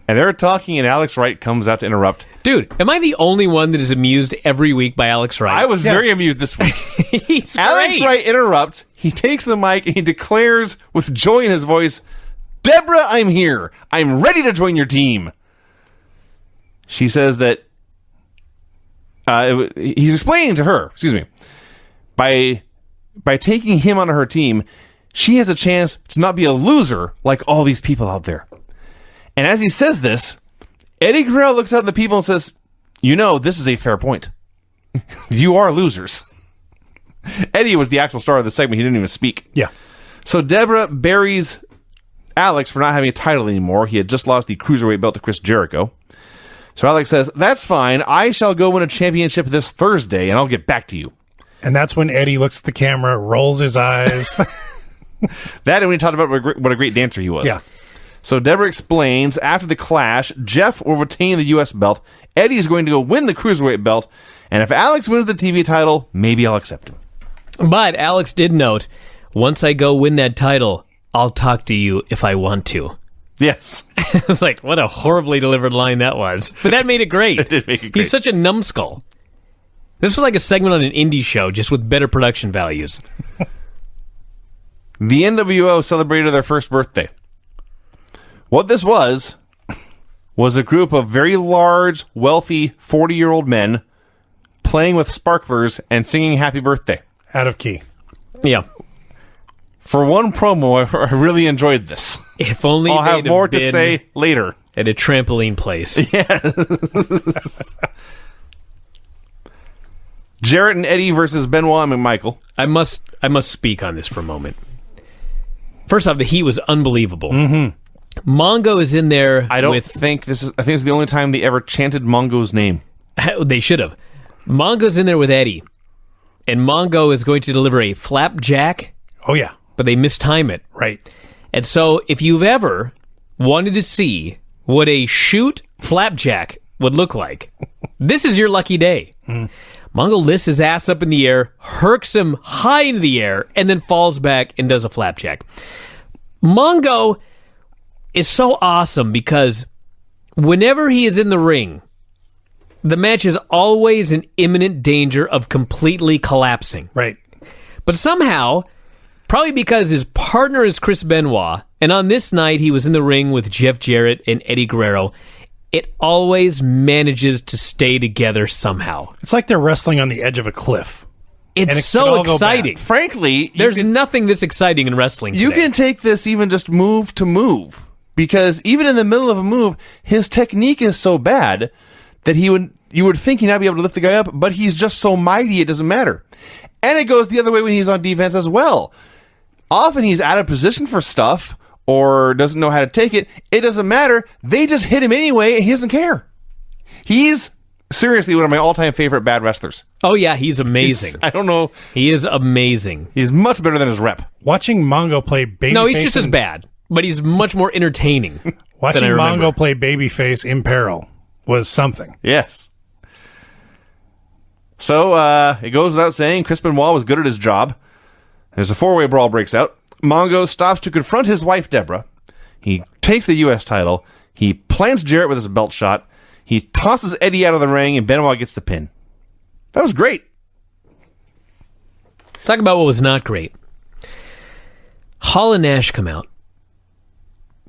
And they're talking, and Alex Wright comes out to interrupt. Dude, am I the only one that is amused every week by Alex Wright? I was very amused this week. He's Alex great. Wright interrupts. He takes the mic, and he declares with joy in his voice, "Deborah, I'm here. I'm ready to join your team." She says that he's explaining to her, by taking him onto her team, she has a chance to not be a loser like all these people out there. And as he says this, Eddie Guerrero looks out at the people and says, this is a fair point. You are losers. Eddie was the actual star of the segment. He didn't even speak. Yeah. So Deborah buries Alex for not having a title anymore. He had just lost the Cruiserweight belt to Chris Jericho. So Alex says, "That's fine. I shall go win a championship this Thursday, and I'll get back to you." And that's when Eddie looks at the camera, rolls his eyes. That and when he talked about what a great dancer he was. Yeah. So Deborah explains, after the Clash, Jeff will retain the U.S. belt, Eddie's going to go win the Cruiserweight belt, and if Alex wins the TV title, maybe I'll accept him. But Alex did note, once I go win that title, I'll talk to you if I want to. Yes. It's like, what a horribly delivered line that was. But that made it great. It did make it great. He's such a numbskull. This was like a segment on an indie show, just with better production values. The NWO celebrated their first birthday. What this was a group of very large, wealthy, 40-year-old men playing with sparklers and singing happy birthday. Out of key. Yeah. For one promo, I really enjoyed this. If only I'll have they'd more been to say later. At a trampoline place. Yes. Jarrett and Eddie versus Benoit and McMichael. I must speak on this for a moment. First off, the heat was unbelievable. Mm-hmm. Mongo is in there. I think it's the only time they ever chanted Mongo's name. They should have. Mongo's in there with Eddie, and Mongo is going to deliver a flapjack. Oh yeah, but they mistime it. Right. And so, if you've ever wanted to see what a shoot flapjack would look like, this is your lucky day. Mongo lifts his ass up in the air, herks him high into the air, and then falls back and does a flapjack. Mongo is so awesome because whenever he is in the ring, the match is always in imminent danger of completely collapsing. Right. But somehow, probably because his partner is Chris Benoit, and on this night he was in the ring with Jeff Jarrett and Eddie Guerrero, it always manages to stay together somehow. It's like they're wrestling on the edge of a cliff. It's And it so could all go exciting. bad. Frankly, There's nothing this exciting in wrestling today. you can take this even just move to move, because even in the middle of a move, his technique is so bad that you would think he'd not be able to lift the guy up, but he's just so mighty it doesn't matter. And it goes the other way when he's on defense as well. Often he's out of position for stuff or doesn't know how to take it. It doesn't matter. They just hit him anyway, and he doesn't care. He's seriously one of my all-time favorite bad wrestlers. Oh, yeah, he's amazing. I don't know. He is amazing. He's much better than his rep. Watching Mongo play babyface. No, he's just as bad, but he's much more entertaining. Watching than I remember. Mongo play babyface in peril was something. Yes. So, it goes without saying, Chris Benoit was good at his job. There's a four-way brawl breaks out. Mongo stops to confront his wife, Deborah. He takes the U.S. title. He plants Jarrett with his belt shot. He tosses Eddie out of the ring, and Benoit gets the pin. That was great. Talk about what was not great. Hall and Nash come out.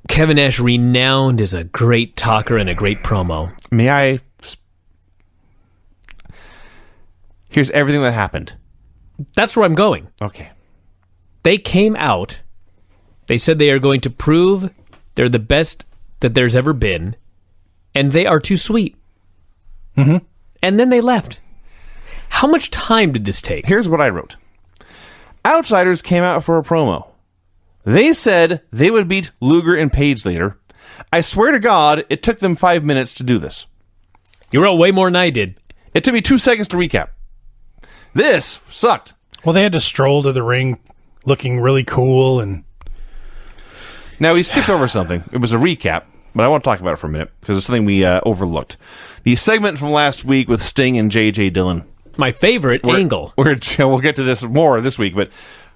Kevin Nash, renowned as a great talker and a great promo. May I... Here's everything that happened. That's where I'm going. Okay. They came out. They said they are going to prove they're the best that there's ever been, and they are too sweet. Mm-hmm. And then they left. How much time did this take? Here's what I wrote. Outsiders came out for a promo. They said they would beat Luger and Page later. I swear to God, it took them 5 minutes to do this. You wrote way more than I did. It took me 2 seconds to recap. This sucked. Well, they had to stroll to the ring looking really cool, and Now, we skipped over something. It was a recap, but I want to talk about it for a minute because it's something we overlooked. The segment from last week with Sting and J.J. Dillon. My favorite angle. We'll get to this more this week, but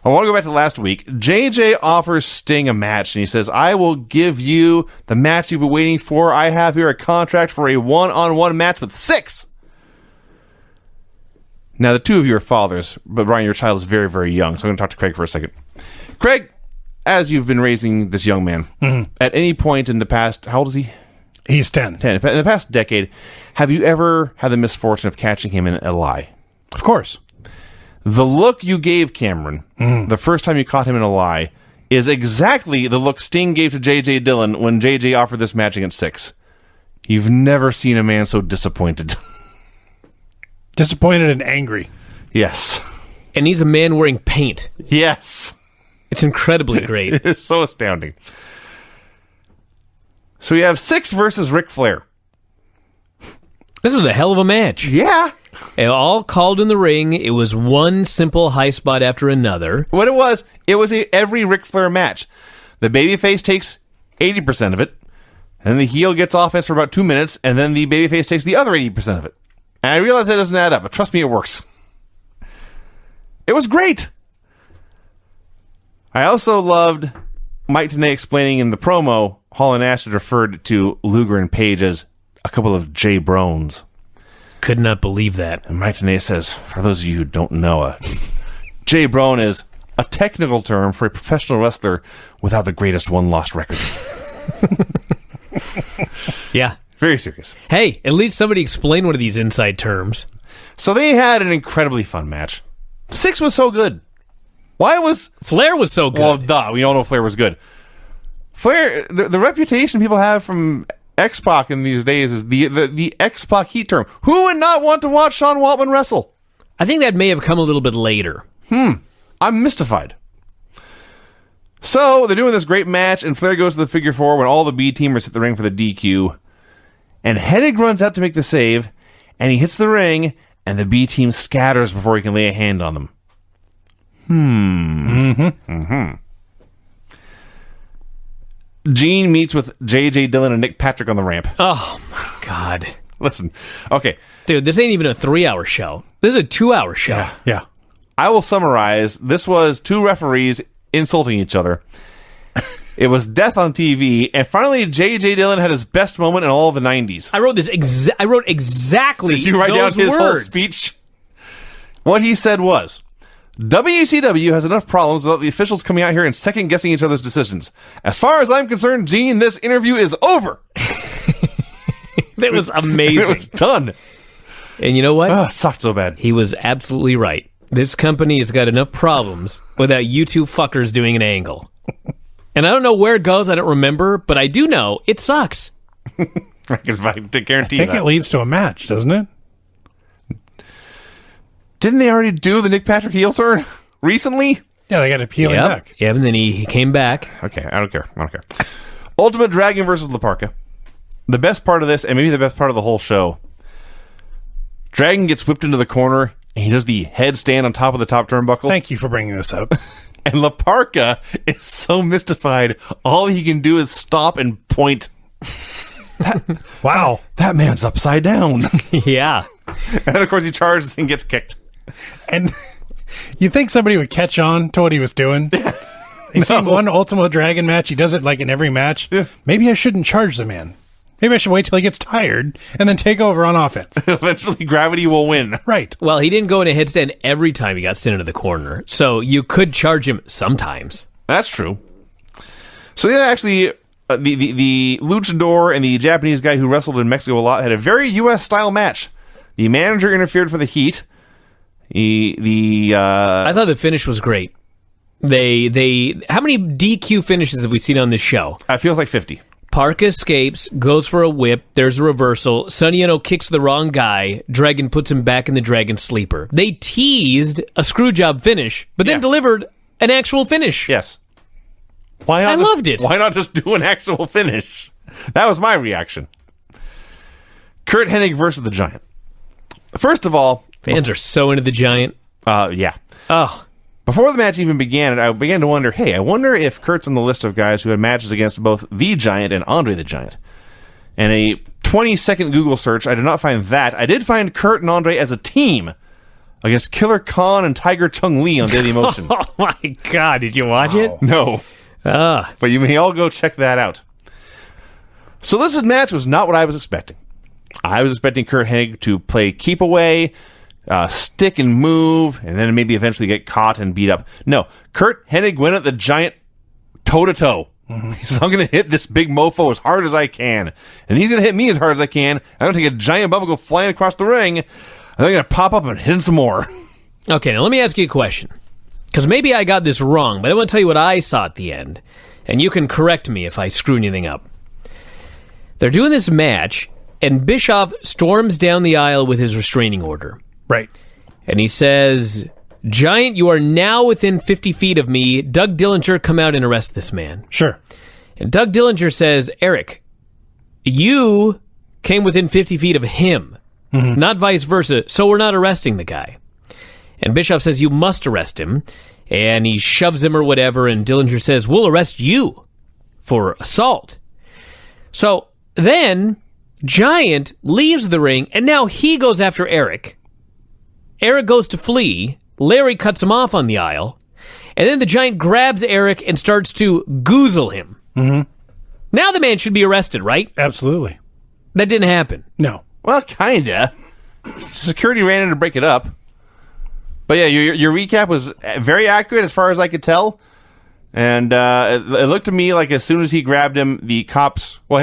I want to go back to last week. JJ offers Sting a match, and he says, I will give you the match you've been waiting for. I have here a contract for a one-on-one match with 6. Now, the two of you are fathers, but Brian, your child is very, very young, so I'm going to talk to Craig for a second. Craig, as you've been raising this young man, at any point in the past, how old is he? he's 10. 10. In the past decade, have you ever had the misfortune of catching him in a lie? Of course. The look you gave Cameron the first time you caught him in a lie is exactly the look Sting gave to J.J. Dillon when J.J. offered this match against 6. You've never seen a man so disappointed. Disappointed and angry. Yes. And he's a man wearing paint. Yes. It's incredibly great. It's so astounding. So we have 6 versus Ric Flair. This was a hell of a match. Yeah. They all called in the ring. It was one simple high spot after another. What it was every Ric Flair match. The babyface takes 80% of it, and the heel gets offense for about 2 minutes, and then the babyface takes the other 80% of it. And I realize that doesn't add up, but trust me, it works. It was great. I also loved Mike Tenay explaining in the promo, Hall and Nash had referred to Luger and Page as a couple of J Brones. Could not believe that. And Mike Tenay says, for those of you who don't know, J Brone is a technical term for a professional wrestler without the greatest one-loss record. Yeah. Very serious. Hey, at least somebody explain one of these inside terms. So they had an incredibly fun match. 6 was so good. Why was... Flair was so good. Well, duh. We all know Flair was good. Flair, the reputation people have from X-Pac in these days is the X-Pac heat term. Who would not want to watch Sean Waltman wrestle? I think that may have come a little bit later. I'm mystified. So they're doing this great match, and Flair goes to the figure 4 when all the B-teamers hit the ring for the DQ. And Hennig runs out to make the save, and he hits the ring, and the B-team scatters before he can lay a hand on them. Gene meets with J.J. Dillon and Nick Patrick on the ramp. Oh, my God. Listen, okay, Dude, this ain't even a 3-hour show. This is a 2-hour show. Yeah. I will summarize. This was 2 referees insulting each other. It was death on TV, and finally J.J. Dillon had his best moment in all of the 90s. I wrote this. I wrote exactly. Did you write down those his whole words. speech? What he said was, WCW has enough problems without the officials coming out here and second-guessing each other's decisions. As far as I'm concerned, Gene, this interview is over. That was amazing. It was done. And you know what? Oh, sucked so bad. He was absolutely right. This company has got enough problems without you two fuckers doing an angle. And I don't know where it goes. I don't remember, but I do know it sucks. I can guarantee I think that. it leads to a match, doesn't it? Didn't they already do the Nick Patrick heel turn recently? Yeah, they got a peeling back. Yeah, and then he came back. Okay, I don't care. Ultimate Dragon versus La Parka. The best part of this, and maybe the best part of the whole show, Dragon gets whipped into the corner, and he does the headstand on top of the top turnbuckle. Thank you for bringing this up. And La Parka is so mystified, all he can do is stop and point. Wow. That man's upside down. Yeah. And of course he charges and gets kicked. And you think somebody would catch on to what he was doing? He's seen one Ultimo Dragon match. He does it like in every match. Yeah. Maybe I shouldn't charge the man. Maybe I should wait till he gets tired and then take over on offense. Eventually gravity will win. Right. Well, he didn't go into headstand every time he got sent into the corner, so you could charge him sometimes. That's true. So then actually, the luchador and the Japanese guy who wrestled in Mexico a lot had a very U.S. style match. The manager interfered for the heat. I thought the finish was great. They how many DQ finishes have we seen on this show? It feels like 50. Park escapes, goes for a whip, there's a reversal, Sonny Ono kicks the wrong guy, Dragon puts him back in the Dragon Sleeper. They teased a screwjob finish, but then delivered an actual finish. Yes. Why not? I loved it. Why not just do an actual finish? That was my reaction. Kurt Hennig versus the Giant. First of all, Fans are so into the Giant. yeah. Oh, Before the match even began, I began to wonder, hey, I wonder if Kurt's on the list of guys who had matches against both the Giant and Andre the Giant. And a 20-second Google search, I did not find that. I did find Kurt and Andre as a team against Killer Khan and Tiger Chung Lee on Daily Motion. oh my God, did you watch it? No. But you may all go check that out. So this match was not what I was expecting. I was expecting Kurt Hennig to play keep away, stick and move, and then maybe eventually get caught and beat up. No, Kurt Hennig went at the Giant toe-to-toe. So I'm going to hit this big mofo as hard as I can. And he's going to hit me as hard as I can. I'm going to take a giant bump and go flying across the ring. And then I'm going to pop up and hit him some more. Okay, now let me ask you a question. Because maybe I got this wrong, but I want to tell you what I saw at the end. And you can correct me if I screw anything up. They're doing this match, and Bischoff storms down the aisle with his restraining order. Right. And he says, Giant, you are now within 50 feet of me. Doug Dillinger, come out and arrest this man. Sure. And Doug Dillinger says, Eric, you came within 50 feet of him, not vice versa, so we're not arresting the guy. And Bischoff says, you must arrest him. And he shoves him or whatever, and Dillinger says, we'll arrest you for assault. So then Giant leaves the ring, and now he goes after Eric. Eric goes to flee. Larry cuts him off on the aisle. And then the Giant grabs Eric and starts to goozle him. Now the man should be arrested, right? Absolutely. That didn't happen. No. Well, kinda. Security ran in to break it up. But yeah, your recap was very accurate as far as I could tell. And it looked to me like as soon as he grabbed him, the cops... Well,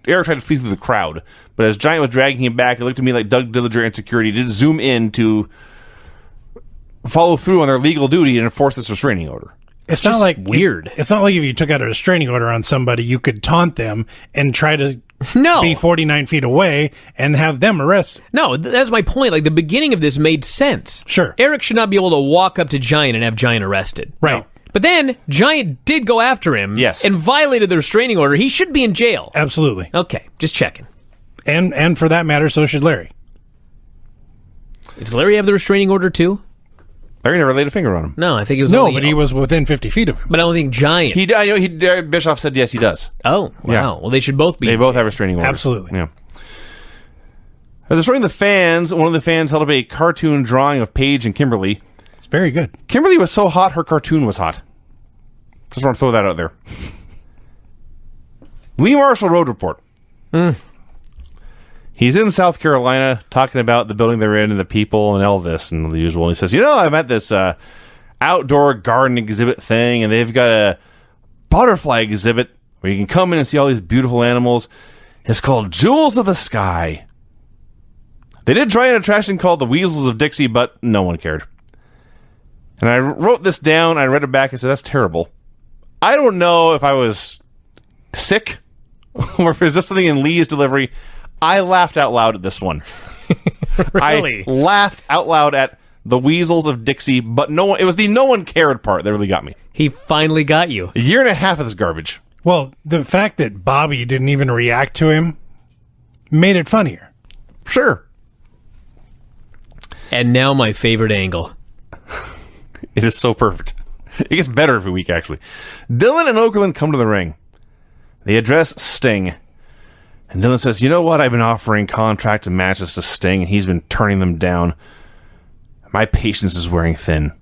Eric tried to flee through the crowd. But as Giant was dragging him back, it looked to me like Doug Dillinger and security did zoom in to follow through on their legal duty and enforce this restraining order. It's not like weird. It's not like if you took out a restraining order on somebody, you could taunt them and try to No. be 49 feet away and have them arrested. No, that's my point. Like, the beginning of this made sense. Sure. Eric should not be able to walk up to Giant and have Giant arrested. Right. But then, Giant did go after him. Yes. And violated the restraining order. He should be in jail. Absolutely. Okay, just checking. And for that matter, so should Larry. Does Larry have the restraining order too? Larry never laid a finger on him. No, I think it was No, only- but he was within 50 feet of him. But I don't think Giant. I know Bischoff said yes, he does. Oh, wow. Yeah. Well, they should both be. They both have restraining orders. Absolutely. Yeah. As destroying the fans, one of the fans held up a cartoon drawing of Paige and Kimberly. It's very good. Kimberly was so hot, her cartoon was hot. Just want to throw that out there. Lee Marshall Road Report. He's in South Carolina talking about the building they're in and the people and all this and the usual. And he says, I'm at this outdoor garden exhibit thing, and they've got a butterfly exhibit where you can come in and see all these beautiful animals. It's called Jewels of the Sky. They did try an attraction called the Weasels of Dixie, but no one cared. And I wrote this down, I read it back, and said, that's terrible. I don't know if I was sick or if there's just something in Lee's delivery. I laughed out loud at this one. Really? I laughed out loud at the Weasels of Dixie, but it was the no one cared part that really got me. He finally got you. A year and a half of this garbage. Well, the fact that Bobby didn't even react to him made it funnier. Sure. And now my favorite angle. It is so perfect. It gets better every week, actually. Dylan and Okerlund come to the ring. They address Sting. And Dylan says, you know what? I've been offering contracts and matches to Sting, and he's been turning them down. My patience is wearing thin.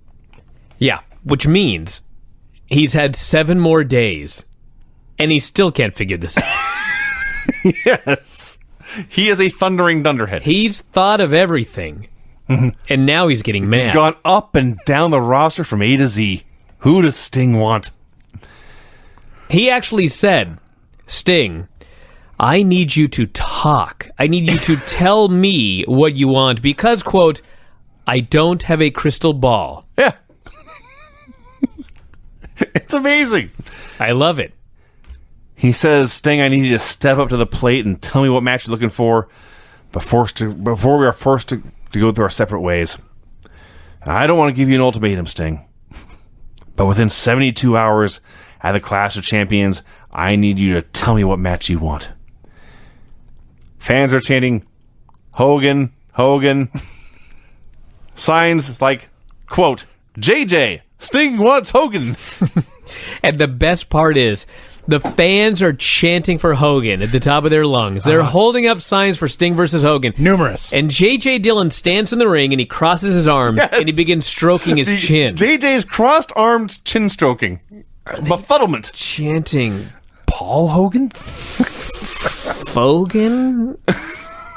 Yeah, which means he's had 7 more days, and he still can't figure this out. Yes. He is a thundering dunderhead. He's thought of everything, and now he's getting mad. He's gone up and down the roster from A to Z. Who does Sting want? He actually said, Sting, I need you to talk. I need you to tell me what you want because, quote, I don't have a crystal ball. Yeah. It's amazing. I love it. He says, Sting, I need you to step up to the plate and tell me what match you're looking for before we are forced to go through our separate ways. And I don't want to give you an ultimatum, Sting. But within 72 hours at the Clash of Champions, I need you to tell me what match you want. Fans are chanting, Hogan, Hogan. Signs like, quote, JJ, Sting wants Hogan. And the best part is, the fans are chanting for Hogan at the top of their lungs. They're holding up signs for Sting versus Hogan. Numerous. And J.J. Dillon stands in the ring and he crosses his arms and he begins stroking his chin. JJ's crossed arms chin stroking. Befuddlement. Chanting, Paul Hogan? Fogan?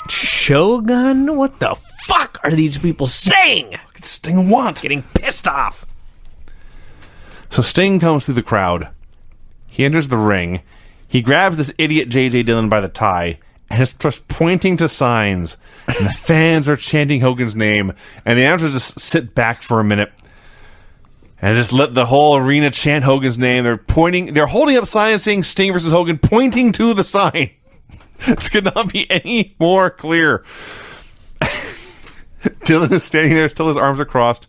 Shogun? What the fuck are these people saying? What did Sting want? Getting pissed off. So Sting comes through the crowd. He enters the ring. He grabs this idiot J.J. Dillon by the tie and is just pointing to signs. And the fans are chanting Hogan's name. And the announcers just sit back for a minute and just let the whole arena chant Hogan's name. They're holding up signs saying Sting versus Hogan, pointing to the sign. This could not be any more clear. Dillon is standing there, still his arms are crossed.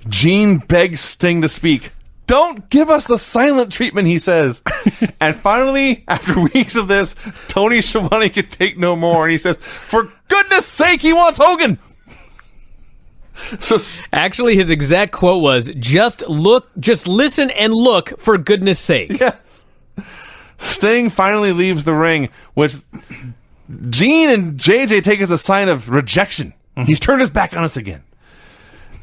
Gene begs Sting to speak. Don't give us the silent treatment, he says. And finally, after weeks of this, Tony Schiavone can take no more, and he says, for goodness sake, he wants Hogan! So actually, his exact quote was, just listen and look, for goodness sake. Yes. Sting finally leaves the ring, which Gene and JJ take as a sign of rejection. He's turned his back on us again.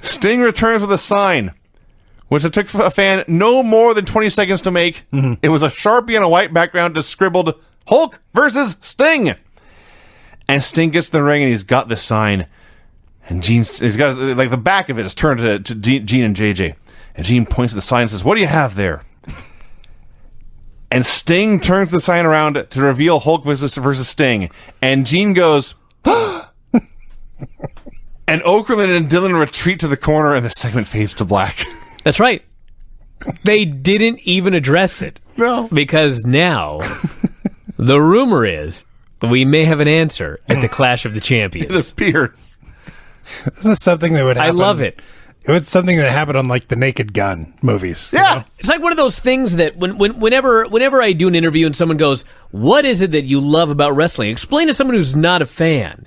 Sting returns with a sign, which it took a fan no more than 20 seconds to make. It was a Sharpie on a white background just scribbled, Hulk versus Sting. And Sting gets in the ring and he's got this sign. And he's got, like, the back of it is turned to Gene and JJ. And Gene points to the sign and says, what do you have there? And Sting turns the sign around to reveal Hulk versus Sting. And Gene goes, and Okerlund and Dillon retreat to the corner and the segment fades to black. That's right. They didn't even address it. No. Because now, the rumor is we may have an answer at the Clash of the It Champions. appears. This is something that would I happen. love it. It was something that happened on, like, the Naked Gun movies. you Yeah. know? It's like one of those things that whenever I do an interview and someone goes, what is it that you love about wrestling? Explain to someone who's not a fan.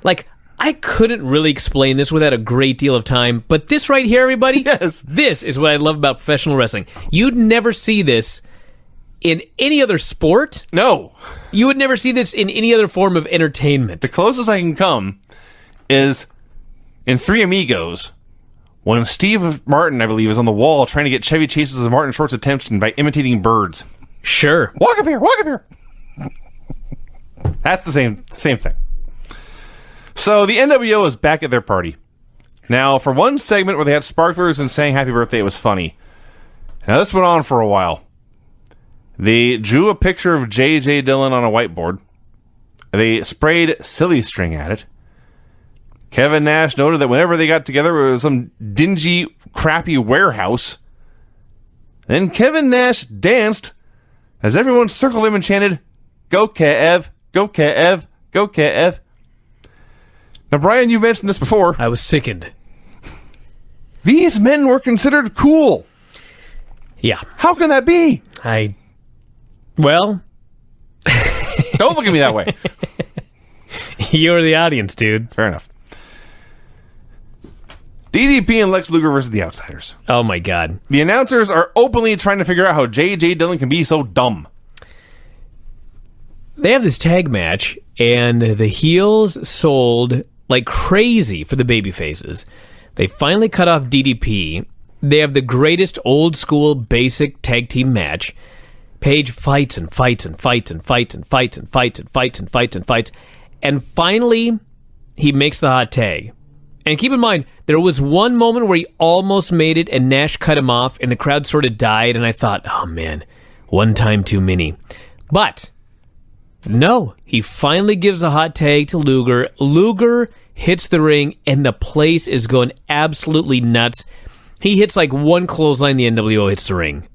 Like, I couldn't really explain this without a great deal of time, but this right here, everybody, Yes. this is what I love about professional wrestling. You'd never see this in any other sport. No. You would never see this in any other form of entertainment. The closest I can come is in Three Amigos, when Steve Martin, I believe, is on the wall trying to get Chevy Chase's and Martin Short's attention by imitating birds. Sure. Walk up here. Walk up here. That's the same thing. So the NWO is back at their party. Now, for one segment where they had sparklers and sang happy birthday, it was funny. Now, this went on for a while. They drew a picture of J.J. Dillon on a whiteboard. They sprayed silly string at it. Kevin Nash noted that whenever they got together, it was some dingy, crappy warehouse. Then Kevin Nash danced as everyone circled him and chanted, "Go Kev, go Kev, go Kev." Now, Brian, you mentioned this before. I was sickened. These men were considered cool. Yeah. How can that be? Well... Don't look at me that way. You're the audience, dude. Fair enough. DDP and Lex Luger versus the Outsiders. Oh, my God. The announcers are openly trying to figure out how J.J. Dillon can be so dumb. They have this tag match, and the heels sold like crazy for the baby faces. They finally cut off DDP. They have the greatest old school basic tag team match. Paige fights and fights and fights and fights and fights and fights and fights and fights and fights. And finally, he makes the hot tag. And keep in mind, there was one moment where he almost made it and Nash cut him off and the crowd sort of died. And I thought, oh man, one time too many. But no, he finally gives a hot tag to Luger. Luger hits the ring and the place is going absolutely nuts. He hits like one clothesline, the NWO hits the ring.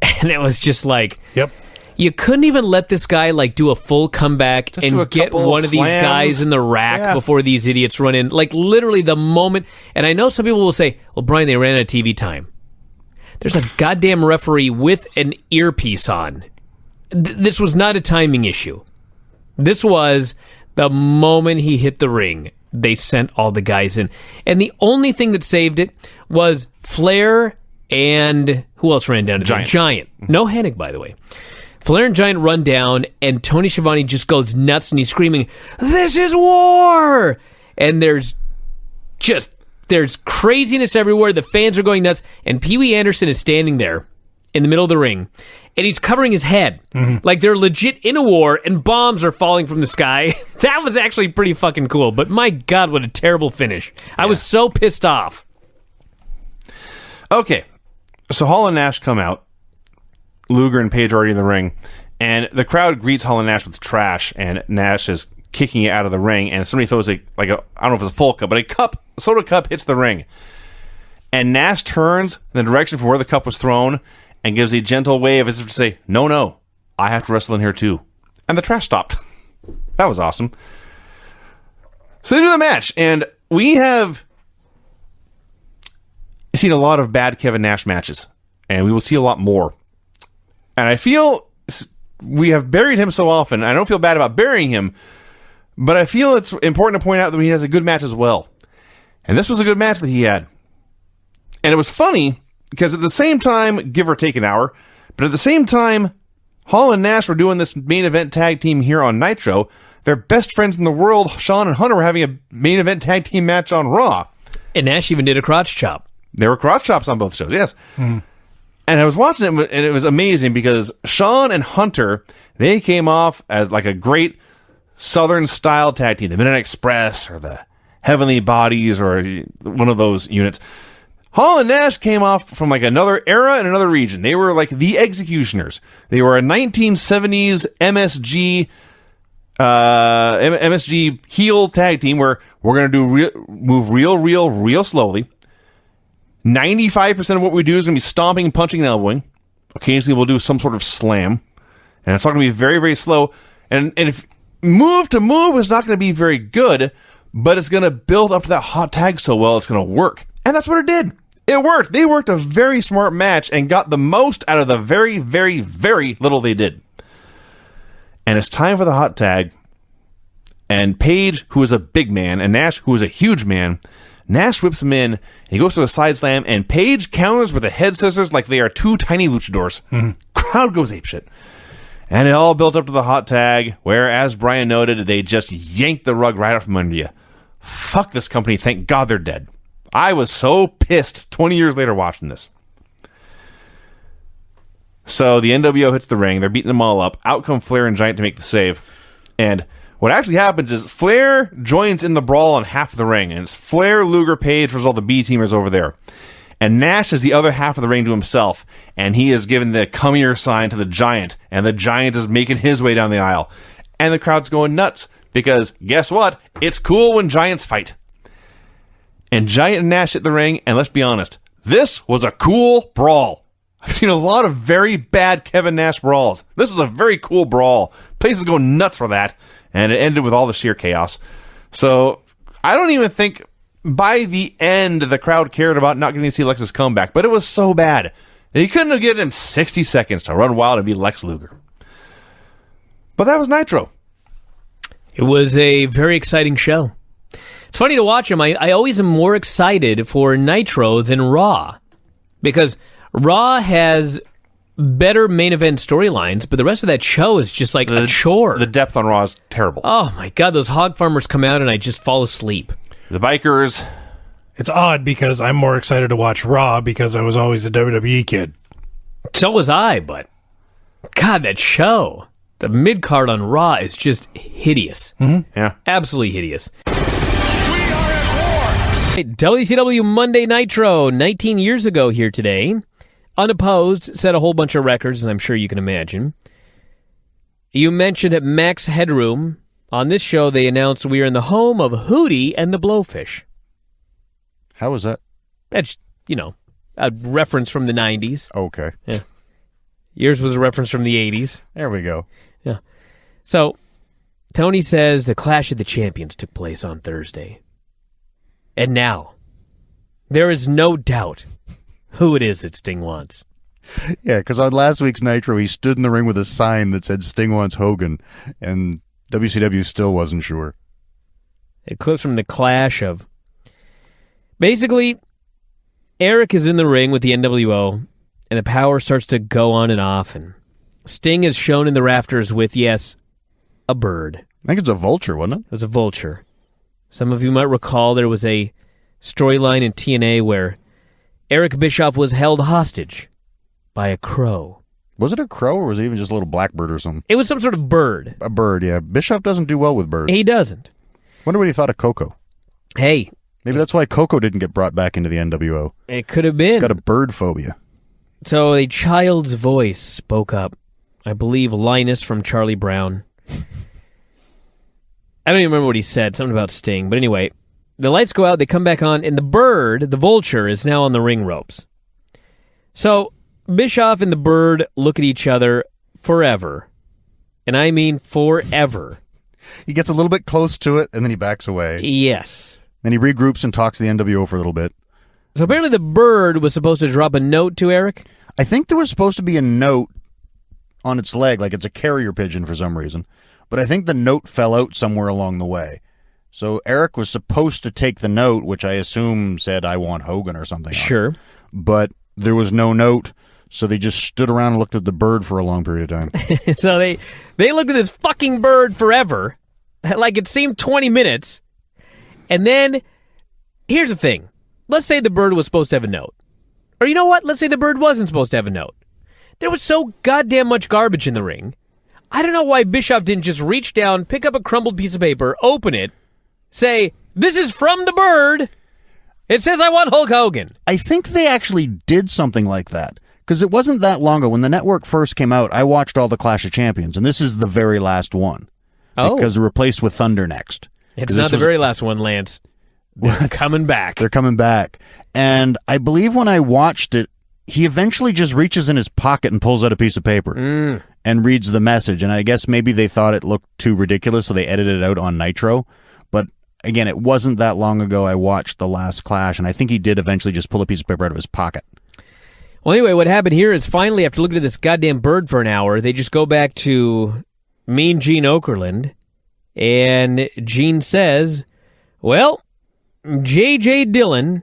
And it was just like, Yep. You couldn't even let this guy like do a full comeback Just do a and get couple one of these slams. guys in the rack Yeah. before these idiots run in. Like literally the moment. And I know some people will say, well, Brian, they ran out of TV time. There's a goddamn referee with an earpiece on. This was not a timing issue. This was the moment he hit the ring. They sent all the guys in. And the only thing that saved it was Flair and who else ran down to Giant. Giant. No Hennig, by the way. Flair and Giant run down, and Tony Schiavone just goes nuts, and he's screaming, "This is war!" And there's craziness everywhere. The fans are going nuts, and Pee Wee Anderson is standing there in the middle of the ring, and he's covering his head. Like they're legit in a war, and bombs are falling from the sky. That was actually pretty fucking cool, but my God, what a terrible finish. I was so pissed off. Okay, so Hall and Nash come out. Luger and Page are already in the ring, and the crowd greets Hall and Nash with trash, and Nash is kicking it out of the ring, and somebody throws I don't know if it's a full cup, but a soda cup hits the ring. And Nash turns in the direction from where the cup was thrown and gives a gentle wave as if to say, no, I have to wrestle in here too. And the trash stopped. That was awesome. So they do the match, and we have seen a lot of bad Kevin Nash matches, and we will see a lot more. And I feel we have buried him so often. I don't feel bad about burying him, but I feel it's important to point out that he has a good match as well. And this was a good match that he had. And it was funny because at the same time, give or take an hour, but at the same time, Hall and Nash were doing this main event tag team here on Nitro. Their best friends in the world, Shawn and Hunter, were having a main event tag team match on Raw. And Nash even did a crotch chop. There were crotch chops on both shows, yes. And I was watching it, and it was amazing because Shawn and Hunter, they came off as like a great Southern-style tag team, the Midnight Express or the Heavenly Bodies or one of those units. Hall and Nash came off from like another era and another region. They were like the Executioners. They were a 1970s MSG heel tag team where we're going to move real slowly. 95% of what we do is going to be stomping, punching, and elbowing. Occasionally, we'll do some sort of slam. And it's not going to be very, very slow. And if move to move is not going to be very good, but it's going to build up to that hot tag so well, it's going to work. And that's what it did. It worked. They worked a very smart match and got the most out of the very, very, very little they did. And it's time for the hot tag. And Page, who is a big man, and Nash, who is a huge man, Nash whips him in, and he goes to a side slam, and Page counters with the head scissors like they are two tiny luchadors. Crowd goes apeshit. And it all built up to the hot tag, where, as Brian noted, they just yanked the rug right out from under you. Fuck this company, thank God they're dead. I was so pissed 20 years later watching this. So the NWO hits the ring. They're beating them all up. Out come Flair and Giant to make the save. And what actually happens is Flair joins in the brawl on half of the ring. And it's Flair, Luger, Page versus all the B-teamers over there. And Nash is the other half of the ring to himself. And he is given the come here sign to the Giant. And the Giant is making his way down the aisle. And the crowd's going nuts. Because guess what? It's cool when Giants fight. And Giant and Nash hit the ring. And let's be honest. This was a cool brawl. I've seen a lot of very bad Kevin Nash brawls. This is a very cool brawl. Places go nuts for that. And it ended with all the sheer chaos. So, I don't even think by the end the crowd cared about not getting to see Lex's comeback. But it was so bad. He couldn't have given him 60 seconds to run wild and be Lex Luger. But that was Nitro. It was a very exciting show. It's funny to watch him. I always am more excited for Nitro than Raw. Because Raw has better main event storylines, but the rest of that show is just like a chore. The depth on Raw is terrible. Oh my God, those hog farmers come out and I just fall asleep. The bikers. It's odd because I'm more excited to watch Raw because I was always a WWE kid. So was I, but God, that show, the mid-card on Raw is just hideous. Mm-hmm. Yeah. Absolutely hideous. WCW Monday Nitro, 19 years ago here today. Unopposed, set a whole bunch of records, as I'm sure you can imagine. You mentioned Max Headroom. On this show, they announced we are in the home of Hootie and the Blowfish. How was that? That's, a reference from the 90s. Okay. Yeah. Yours was a reference from the 80s. There we go. Yeah. So, Tony says the Clash of the Champions took place on Thursday. And now, there is no doubt who it is that Sting wants. Yeah, because on last week's Nitro, he stood in the ring with a sign that said Sting wants Hogan, and WCW still wasn't sure. It clips from the Clash of... Basically, Eric is in the ring with the NWO, and the power starts to go on and off, and Sting is shown in the rafters with, yes, a bird. I think it's a vulture, wasn't it? It was a vulture. Some of you might recall there was a storyline in TNA where Eric Bischoff was held hostage by a crow. Was it a crow, or was it even just a little blackbird or something? It was some sort of bird. A bird, yeah. Bischoff doesn't do well with birds. He doesn't. Wonder what he thought of Coco. Hey. Maybe that's why Coco didn't get brought back into the NWO. It could have been. He's got a bird phobia. So a child's voice spoke up. I believe Linus from Charlie Brown. I don't even remember what he said. Something about Sting. But anyway, the lights go out, they come back on, and the bird, the vulture, is now on the ring ropes. So Bischoff and the bird look at each other forever. And I mean forever. He gets a little bit close to it, and then he backs away. Yes. Then he regroups and talks to the NWO for a little bit. So apparently the bird was supposed to drop a note to Eric. I think there was supposed to be a note on its leg, like it's a carrier pigeon for some reason. But I think the note fell out somewhere along the way. So Eric was supposed to take the note, which I assume said, I want Hogan or something. Sure. But there was no note, so they just stood around and looked at the bird for a long period of time. So they looked at this fucking bird forever. Like it seemed 20 minutes. And then, here's the thing. Let's say the bird was supposed to have a note. Or you know what? Let's say the bird wasn't supposed to have a note. There was so goddamn much garbage in the ring. I don't know why Bischoff didn't just reach down, pick up a crumbled piece of paper, open it, say, this is from the bird. It says I want Hulk Hogan. I think they actually did something like that. Because it wasn't that long ago. When the network first came out, I watched all the Clash of Champions, and this is the very last one. Oh. Because they're replaced with Thunder next. It's not the very last one, Lance. They're coming back. They're coming back. And I believe when I watched it, he eventually just reaches in his pocket and pulls out a piece of paper and reads the message. And I guess maybe they thought it looked too ridiculous, so they edited it out on Nitro. But again, it wasn't that long ago I watched the last Clash, and I think he did eventually just pull a piece of paper out of his pocket. Well, anyway, what happened here is finally, after looking at this goddamn bird for an hour, they just go back to Mean Gene Okerlund, and Gene says, well, J.J. Dillon,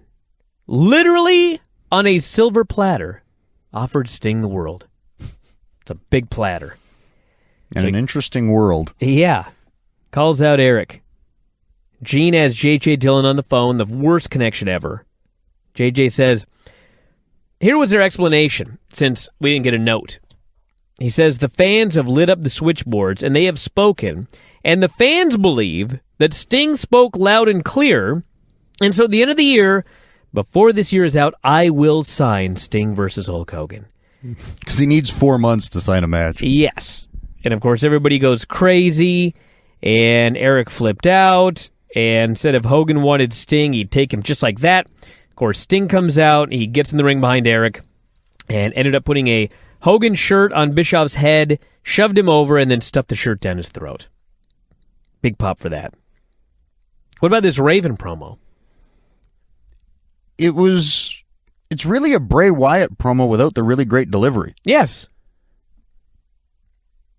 literally on a silver platter, offered Sting the world. It's a big platter. And an interesting world. Yeah. Calls out Eric. Gene has J.J. Dillon on the phone, the worst connection ever. J.J. says, here was their explanation, since we didn't get a note. He says the fans have lit up the switchboards, and they have spoken, and the fans believe that Sting spoke loud and clear, and so at the end of the year, before this year is out, I will sign Sting versus Hulk Hogan. Because he needs 4 months to sign a match. Yes. And of course, everybody goes crazy, and Eric flipped out, and said if Hogan wanted Sting, he'd take him just like that. Of course, Sting comes out, he gets in the ring behind Eric, and ended up putting a Hogan shirt on Bischoff's head, shoved him over, and then stuffed the shirt down his throat. Big pop for that. What about this Raven promo? It's really a Bray Wyatt promo without the really great delivery. Yes.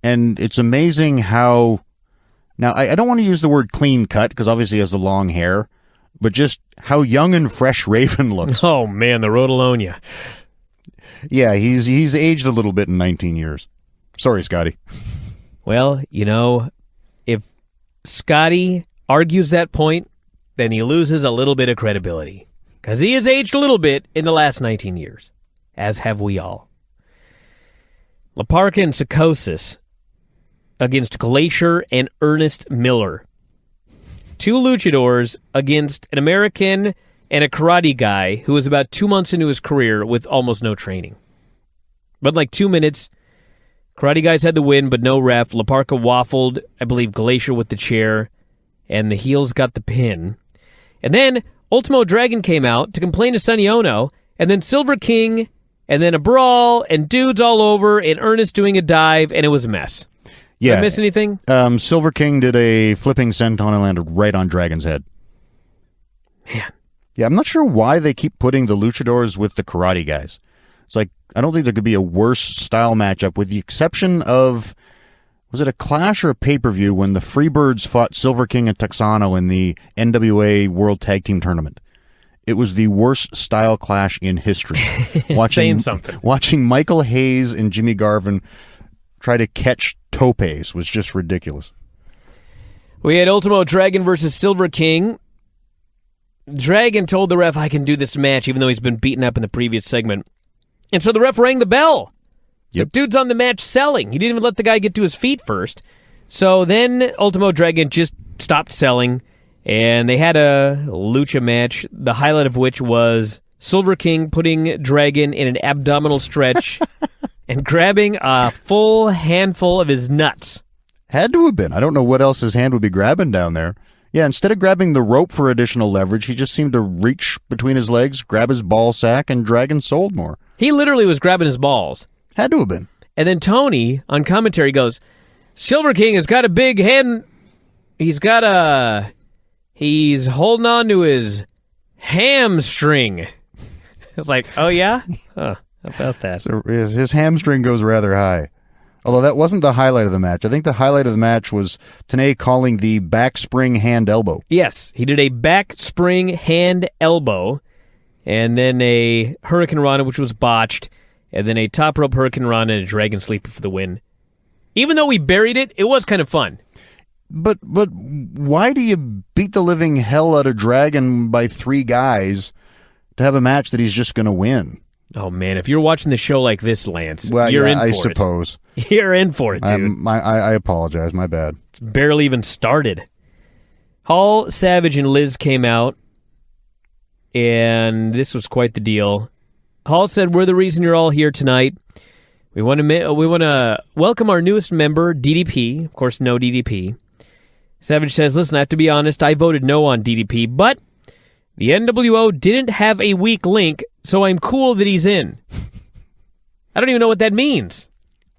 And it's amazing how, now I don't want to use the word clean cut, because obviously he has the long hair, but just how young and fresh Raven looks. Oh man, the Rotalonia. Yeah, he's aged a little bit in 19 years. Sorry, Scotty. Well, if Scotty argues that point, then he loses a little bit of credibility. Because he has aged a little bit in the last 19 years, as have we all. La Parka and Psychosis against Glacier and Ernest Miller. 2 luchadors against an American and a karate guy who was about 2 months into his career with almost no training. But in like 2 minutes, karate guys had the win, but no ref. La Parka waffled, I believe, Glacier with the chair, and the heels got the pin. And then Ultimo Dragon came out to complain to Sonny Ono, and then Silver King, and then a brawl, and dudes all over, and Ernest doing a dive, and it was a mess. Yeah. Did I miss anything? Silver King did a flipping senton and landed right on Dragon's head. Man. Yeah, I'm not sure why they keep putting the luchadors with the karate guys. It's like, I don't think there could be a worse style matchup, with the exception of, was it a Clash or a pay-per-view when the Freebirds fought Silver King and Texano in the NWA World Tag Team Tournament? It was the worst style clash in history. Saying something. Watching Michael Hayes and Jimmy Garvin try to catch topes was just ridiculous. We had Ultimo Dragon versus Silver King. Dragon told the ref, I can do this match, even though he's been beaten up in the previous segment. And so the ref rang the bell. Yep. The dude's on the match selling. He didn't even let the guy get to his feet first. So then Ultimo Dragon just stopped selling, and they had a lucha match, the highlight of which was Silver King putting Dragon in an abdominal stretch and grabbing a full handful of his nuts. Had to have been. I don't know what else his hand would be grabbing down there. Yeah, instead of grabbing the rope for additional leverage, he just seemed to reach between his legs, grab his ball sack, and Dragon sold more. He literally was grabbing his balls. Had to have been. And then Tony, on commentary, goes, Silver King has got a big hand. He's holding on to his hamstring. It's like, oh yeah? Huh, how about that? So his hamstring goes rather high. Although that wasn't the highlight of the match. I think the highlight of the match was Tenay calling the back spring hand elbow. Yes, he did a back spring hand elbow, and then a Hurricane Rana, which was botched, and then a top rope Hurricane Rana and a Dragon Sleeper for the win. Even though we buried it, it was kind of fun. But why do you beat the living hell out of Dragon by 3 guys to have a match that he's just going to win? Oh, man, if you're watching the show like this, Lance, well, you're in for I it. suppose. You're in for it, dude. I apologize. My bad. It's barely even started. Hall, Savage, and Liz came out, and this was quite the deal. Hall said, we're the reason you're all here tonight. We want to welcome our newest member, DDP. Of course, no DDP. Savage says, listen, I have to be honest, I voted no on DDP, but the NWO didn't have a weak link, so I'm cool that he's in. I don't even know what that means.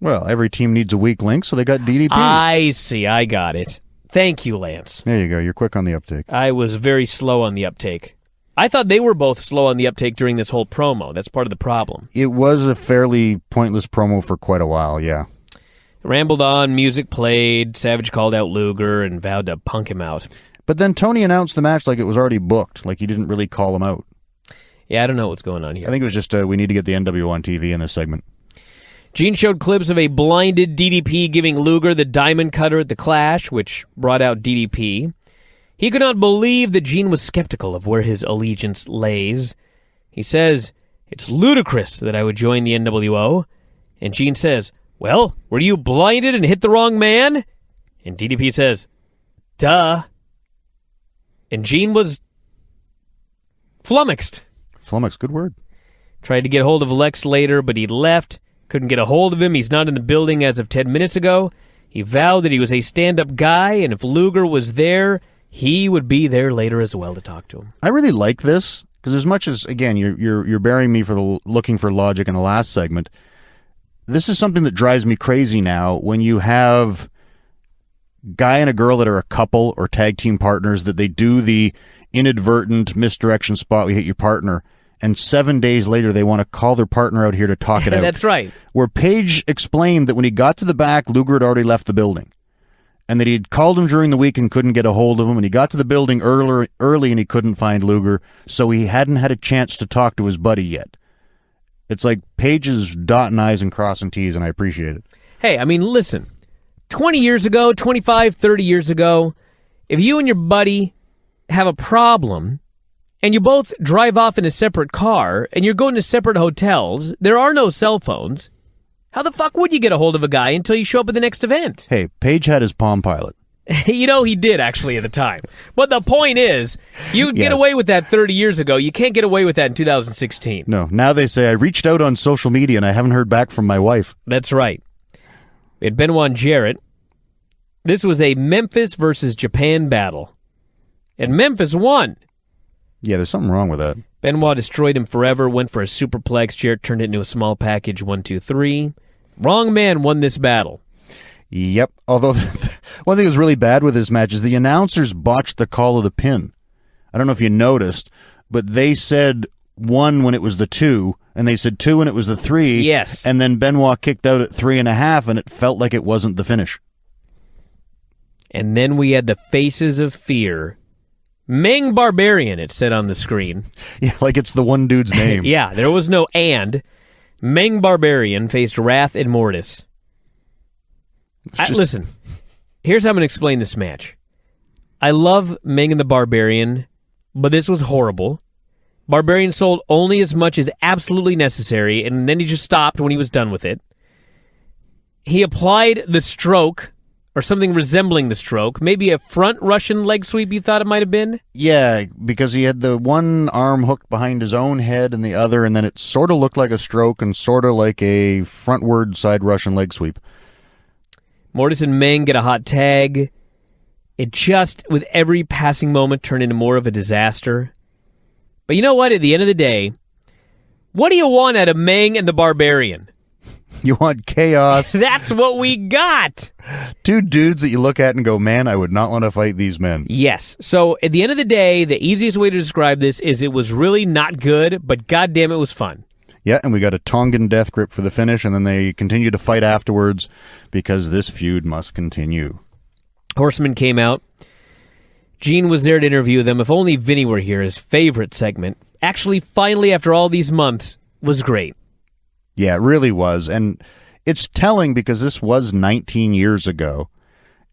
Well, every team needs a weak link, so they got DDP. I see. I got it. Thank you, Lance. There you go. You're quick on the uptake. I was very slow on the uptake. I thought they were both slow on the uptake during this whole promo. That's part of the problem. It was a fairly pointless promo for quite a while, yeah. Rambled on, music played, Savage called out Luger and vowed to punk him out. But then Tony announced the match like it was already booked, like he didn't really call him out. Yeah, I don't know what's going on here. I think it was just we need to get the NWO on TV in this segment. Gene showed clips of a blinded DDP giving Luger the diamond cutter at the Clash, which brought out DDP. He could not believe that Gene was skeptical of where his allegiance lays. He says, it's ludicrous that I would join the NWO. And Gene says, well, were you blinded and hit the wrong man? And DDP says, duh. And Gene was flummoxed. Flummox, good word. Tried to get hold of Lex later, but he left. Couldn't get a hold of him. He's not in the building as of 10 minutes ago. He vowed that he was a stand-up guy, and if Luger was there, he would be there later as well to talk to him. I really like this, because as much as, again, you're burying me for looking for logic in the last segment, this is something that drives me crazy now when you have guy and a girl that are a couple or tag team partners, that they do the inadvertent misdirection spot, we hit your partner, and 7 days later they want to call their partner out here to talk it out. That's right. Where Page explained that when he got to the back, Luger had already left the building, and that he had called him during the week and couldn't get a hold of him, and he got to the building early and he couldn't find Luger, so he hadn't had a chance to talk to his buddy yet. It's like Page is dotting I's and crossing T's, and I appreciate it. Hey, I mean, listen, 20 years ago, 25, 30 years ago, if you and your buddy have a problem and you both drive off in a separate car and you're going to separate hotels, there are no cell phones. How the fuck would you get a hold of a guy until you show up at the next event? Hey, Page had his Palm Pilot. You know, he did actually at the time. But the point is, you could get Yes. away with that 30 years ago. You can't get away with that in 2016. No, now they say, I reached out on social media and I haven't heard back from my wife. That's right. We had Benoit and Jarrett. This was a Memphis versus Japan battle. And Memphis won. Yeah, there's something wrong with that. Benoit destroyed him forever, went for a superplex. Jarrett turned it into a small package, 1, 2, 3. Wrong man won this battle. Yep. Although, one thing that was really bad with this match is the announcers botched the call of the pin. I don't know if you noticed, but they said 1 when it was the 2, and they said 2 when it was the 3. Yes. And then Benoit kicked out at 3.5, and it felt like it wasn't the finish. And then we had the Faces of Fear. Meng Barbarian, it said on the screen. Yeah, like it's the one dude's name. Yeah, there was no and. Meng Barbarian faced Wrath and Mortis. Listen, here's how I'm going to explain this match. I love Meng and the Barbarian, but this was horrible. Barbarian sold only as much as absolutely necessary, and then he just stopped when he was done with it. He applied the stroke, or something resembling the stroke, maybe a front Russian leg sweep you thought it might have been? Yeah, because he had the one arm hooked behind his own head and the other, and then it sort of looked like a stroke and sort of like a frontward side Russian leg sweep. Mortis and Meng get a hot tag. It just, with every passing moment, turned into more of a disaster. But you know what? At the end of the day, what do you want out of Meng and the Barbarian? You want chaos. That's what we got. Two dudes that you look at and go, man, I would not want to fight these men. Yes. So at the end of the day, the easiest way to describe this is it was really not good, but goddamn, it was fun. Yeah, and we got a Tongan death grip for the finish, and then they continue to fight afterwards because this feud must continue. Horseman came out. Gene was there to interview them. If only Vinny were here, his favorite segment. Actually, finally, after all these months, was great. Yeah, it really was. And it's telling because this was 19 years ago.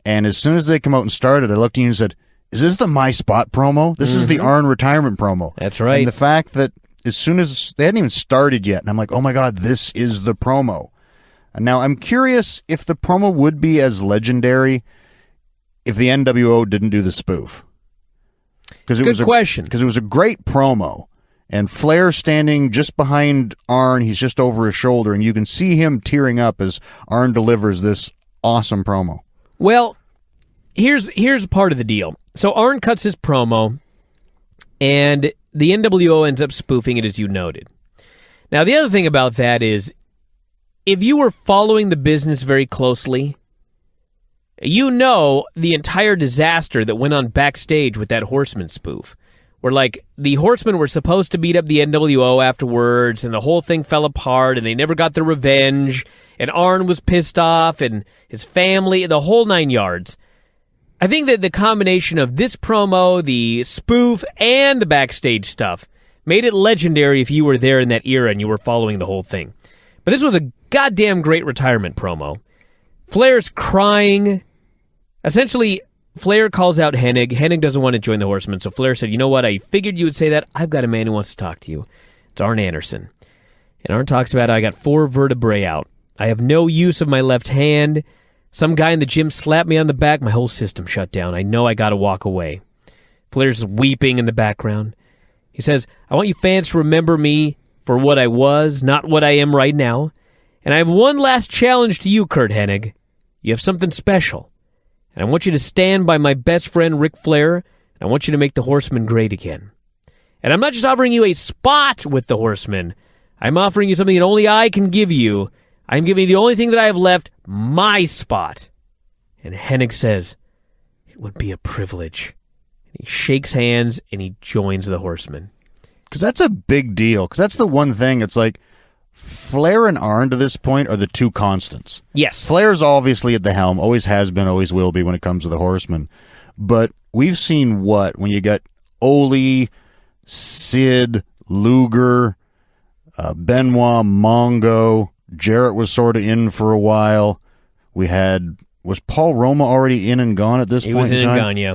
And as soon as they come out and started, I looked at you and said, is this the My Spot promo? This is the Arn retirement promo. That's right. And the fact that as soon as they hadn't even started yet, and I'm like, oh my God, this is the promo. And now I'm curious if the promo would be as legendary if the NWO didn't do the spoof. Good question. Because it was a great promo. And Flair standing just behind Arn, he's just over his shoulder, and you can see him tearing up as Arn delivers this awesome promo. Well, here's part of the deal. So Arn cuts his promo, and the NWO ends up spoofing it, as you noted. Now, the other thing about that is, if you were following the business very closely, you know the entire disaster that went on backstage with that Horseman spoof. Where, like, the Horsemen were supposed to beat up the NWO afterwards, and the whole thing fell apart, and they never got their revenge, and Arn was pissed off, and his family, the whole 9 yards. I think that the combination of this promo, the spoof, and the backstage stuff made it legendary if you were there in that era and you were following the whole thing. But this was a goddamn great retirement promo. Flair's crying. Essentially, Flair calls out Hennig. Hennig doesn't want to join the Horsemen, so Flair said, you know what, I figured you would say that. I've got a man who wants to talk to you. It's Arn Anderson. And Arn talks about, I got 4 vertebrae out. I have no use of my left hand. Some guy in the gym slapped me on the back. My whole system shut down. I know I got to walk away. Flair's weeping in the background. He says, I want you fans to remember me for what I was, not what I am right now. And I have one last challenge to you, Curt Hennig. You have something special. And I want you to stand by my best friend, Ric Flair, and I want you to make the Horsemen great again. And I'm not just offering you a spot with the Horsemen. I'm offering you something that only I can give you. I'm giving you the only thing that I have left, my spot. And Hennig says, it would be a privilege. And he shakes hands and he joins the Horsemen. Because that's a big deal. Because that's the one thing. It's like Flair and Arn to this point are the two constants. Yes. Flair's obviously at the helm, always has been, always will be when it comes to the Horsemen. But we've seen what? When you got Ole, Sid, Luger, Benoit, Mongo, Jarrett was sort of in for a while. Was Paul Roma already in and gone at this point in time? He was in and gone, yeah.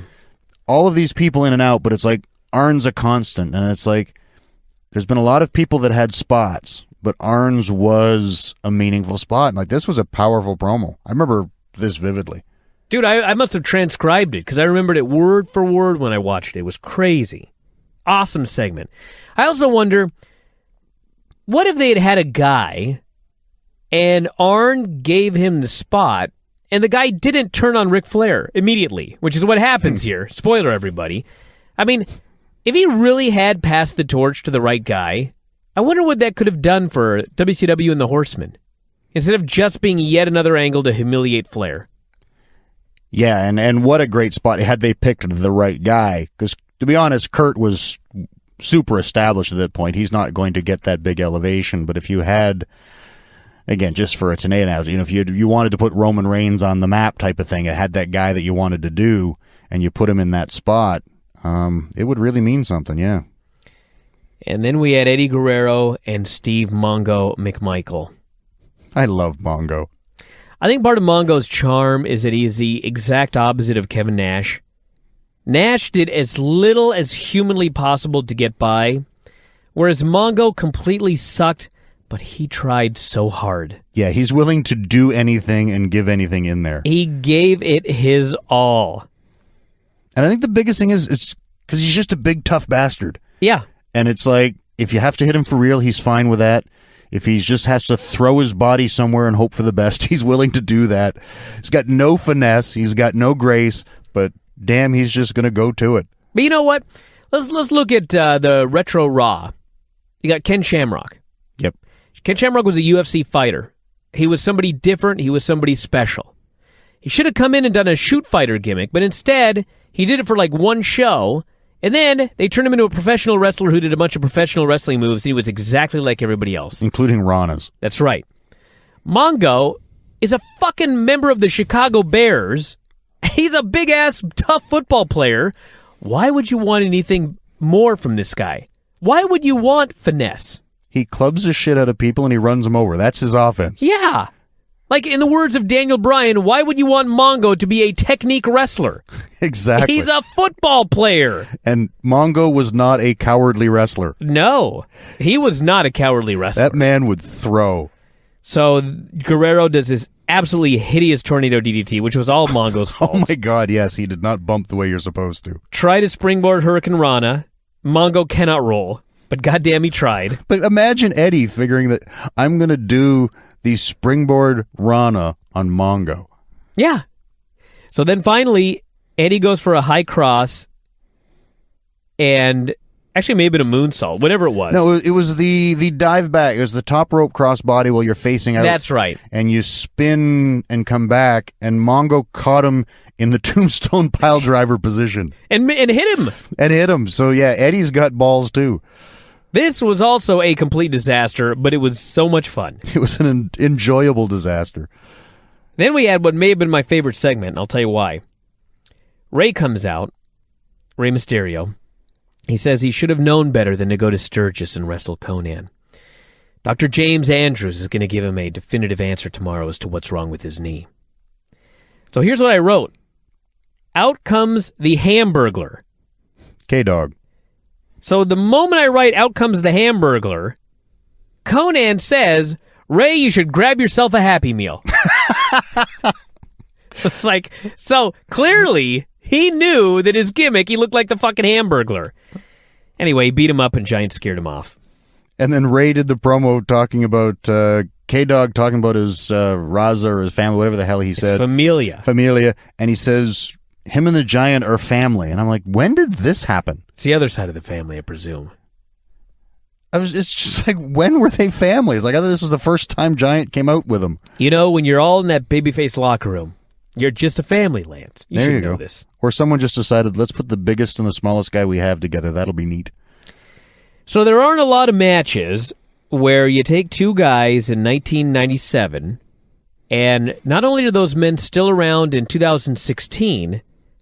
All of these people in and out, but it's like Arn's a constant, and it's like there's been a lot of people that had spots, but Arn's was a meaningful spot. And like this was a powerful promo. I remember this vividly. Dude, I must have transcribed it because I remembered it word for word when I watched it. It was crazy. Awesome segment. I also wonder, what if they had had a guy and Arn gave him the spot and the guy didn't turn on Ric Flair immediately, which is what happens here. Spoiler, everybody. I mean, if he really had passed the torch to the right guy, I wonder what that could have done for WCW and the Horsemen, instead of just being yet another angle to humiliate Flair. Yeah, and what a great spot had they picked the right guy. Because, to be honest, Curt was super established at that point. He's not going to get that big elevation. But if you had, again, just for a today analogy, if you wanted to put Roman Reigns on the map type of thing, it had that guy that you wanted to do, and you put him in that spot, it would really mean something, yeah. And then we had Eddie Guerrero and Steve Mongo McMichael. I love Mongo. I think part of Mongo's charm is that he is the exact opposite of Kevin Nash. Nash did as little as humanly possible to get by, whereas Mongo completely sucked, but he tried so hard. Yeah, he's willing to do anything and give anything in there. He gave it his all. And I think the biggest thing is it's because he's just a big, tough bastard. Yeah. And it's like, if you have to hit him for real, he's fine with that. If he just has to throw his body somewhere and hope for the best, he's willing to do that. He's got no finesse. He's got no grace. But damn, he's just going to go to it. But you know what? Let's look at the Retro Raw. You got Ken Shamrock. Yep. Ken Shamrock was a UFC fighter. He was somebody different. He was somebody special. He should have come in and done a shoot fighter gimmick, but instead, he did it for like one show, and then they turned him into a professional wrestler who did a bunch of professional wrestling moves, and he was exactly like everybody else. Including Rana's. That's right. Mongo is a fucking member of the Chicago Bears. He's a big-ass, tough football player. Why would you want anything more from this guy? Why would you want finesse? He clubs the shit out of people and he runs them over. That's his offense. Yeah. Like, in the words of Daniel Bryan, why would you want Mongo to be a technique wrestler? Exactly. He's a football player. And Mongo was not a cowardly wrestler. No, he was not a cowardly wrestler. That man would throw. So Guerrero does this absolutely hideous tornado DDT, which was all Mongo's fault. Oh my God, yes, he did not bump the way you're supposed to. Try to springboard Hurricane Rana. Mongo cannot roll, but goddamn he tried. But imagine Eddie figuring that I'm going to do the springboard Rana on Mongo. Yeah. So then finally, Eddie goes for a high cross and actually maybe a moonsault, whatever it was. No, it was the dive back. It was the top rope crossbody while you're facing out. That's right. And you spin and come back, and Mongo caught him in the tombstone pile driver position. And hit him. And hit him. So yeah, Eddie's got balls too. This was also a complete disaster, but it was so much fun. It was an enjoyable disaster. Then we had what may have been my favorite segment, and I'll tell you why. Rey comes out, Rey Mysterio. He says he should have known better than to go to Sturgis and wrestle Conan. Dr. James Andrews is going to give him a definitive answer tomorrow as to what's wrong with his knee. So here's what I wrote. Out comes the Hamburglar. K-Dog. So the moment I write, out comes the Hamburglar, Conan says, Ray, you should grab yourself a Happy Meal. It's like, so clearly he knew that his gimmick, he looked like the fucking Hamburglar. Anyway, he beat him up and Giant scared him off. And then Ray did the promo talking about K-Dog talking about his Raza or his family, whatever the hell he said. Familia. And he says, him and the Giant are family. And I'm like, when did this happen? It's the other side of the family, I presume. It's just like, when were they family? It's like, I thought this was the first time Giant came out with them. You know, when you're all in that babyface locker room, you're just a family, Lance. You There should you know go. this. Or someone just decided, let's put the biggest and the smallest guy we have together. That'll be neat. So there aren't a lot of matches where you take two guys in 1997, and not only are those men still around in 2016,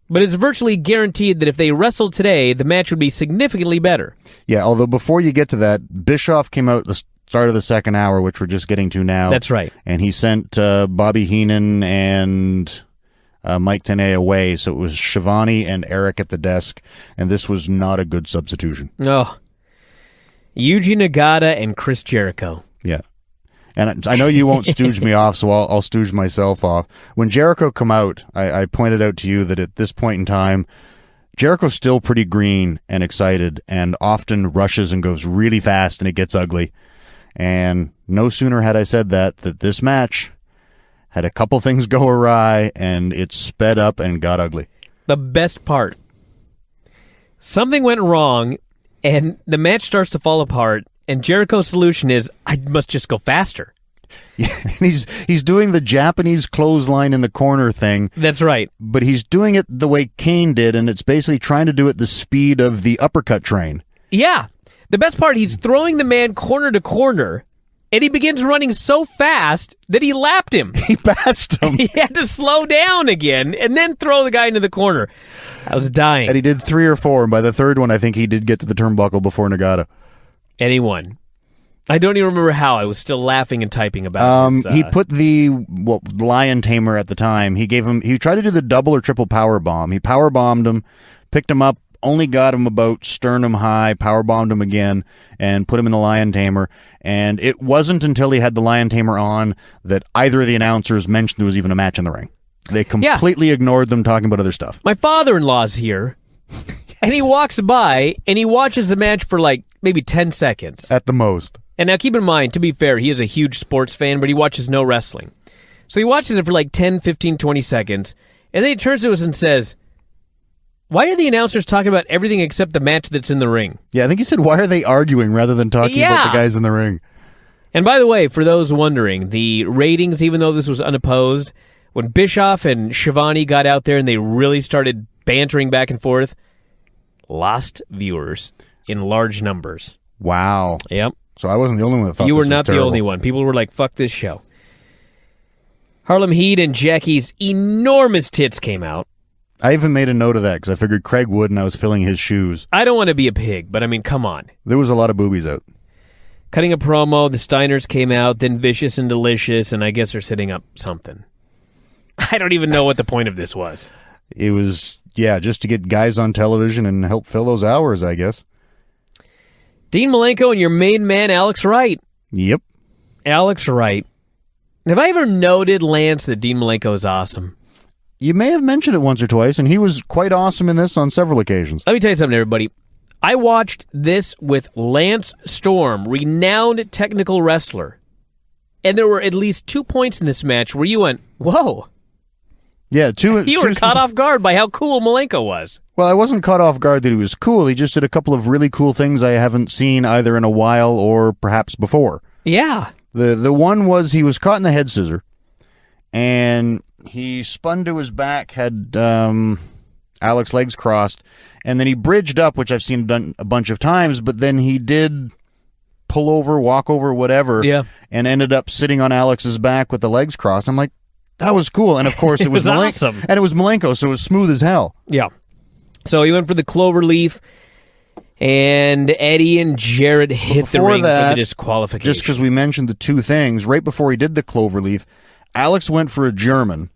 but it's virtually guaranteed that if they wrestled today, the match would be significantly better. Yeah, although before you get to that, Bischoff came out the start of the second hour, which we're just getting to now. That's right. And he sent Bobby Heenan and Mike Tenay away, so it was Shivani and Eric at the desk, and this was not a good substitution. Oh, Yuji Nagata and Chris Jericho. Yeah. And I know you won't stooge me off, so I'll stooge myself off. When Jericho come out, I pointed out to you that at this point in time, Jericho's still pretty green and excited and often rushes and goes really fast and it gets ugly. And no sooner had I said that this match had a couple things go awry and it sped up and got ugly. The best part. Something went wrong and the match starts to fall apart. And Jericho's solution is, I must just go faster. Yeah, and he's doing the Japanese clothesline in the corner thing. That's right. But he's doing it the way Kane did, and it's basically trying to do it the speed of the uppercut train. Yeah. The best part, he's throwing the man corner to corner, and he begins running so fast that he lapped him. He passed him. He had to slow down again and then throw the guy into the corner. I was dying. And he did 3 or 4, and by the third one, I think he did get to the turnbuckle before Nagata. Anyone. I don't even remember how. I was still laughing and typing about it. He put the Lion Tamer at the time. He tried to do the double or triple power bomb. He power bombed him, picked him up, only got him about sternum high, power bombed him again, and put him in the Lion Tamer. And it wasn't until he had the Lion Tamer on that either of the announcers mentioned there was even a match in the ring. They completely ignored them talking about other stuff. My father-in-law's here, and he walks by, and he watches the match for like maybe 10 seconds. At the most. And now keep in mind, to be fair, he is a huge sports fan, but he watches no wrestling. So he watches it for like 10, 15, 20 seconds, and then he turns to us and says, why are the announcers talking about everything except the match that's in the ring? Yeah, I think he said, why are they arguing rather than talking about the guys in the ring? And by the way, for those wondering, the ratings, even though this was unopposed, when Bischoff and Shivani got out there and they really started bantering back and forth, lost viewers in large numbers. Wow. Yep. So I wasn't the only one that thought you this were was not terrible. the only one. People were like, fuck this show. Harlem Heat and Jackie's enormous tits came out. I even made a note of that because I figured Craig would and I was filling his shoes. I don't want to be a pig, but I mean, come on. There was a lot of boobies out. Cutting a promo, the Steiners came out, then Vicious and Delicious, and I guess they're setting up something. I don't even know what the point of this was. It was, just to get guys on television and help fill those hours, I guess. Dean Malenko and your main man, Alex Wright. Yep. Alex Wright. Have I ever noted, Lance, that Dean Malenko is awesome? You may have mentioned it once or twice, and he was quite awesome in this on several occasions. Let me tell you something, everybody. I watched this with Lance Storm, renowned technical wrestler. And there were at least 2 points in this match where you went, whoa. Yeah, You were caught off guard by how cool Malenko was. Well, I wasn't caught off guard that he was cool. He just did a couple of really cool things I haven't seen either in a while or perhaps before. Yeah. The one was he was caught in the head scissor, and he spun to his back, had Alex's legs crossed, and then he bridged up, which I've seen done a bunch of times, but then he did pull over, walk over, whatever, and ended up sitting on Alex's back with the legs crossed. I'm like, that was cool. And of course it was Malenko. Awesome. And it was Malenko, so it was smooth as hell. Yeah. So he went for the cloverleaf, and Eddie and Jarrett hit the ring for the disqualification. Just because we mentioned the two things, right before he did the cloverleaf, Alex went for a German,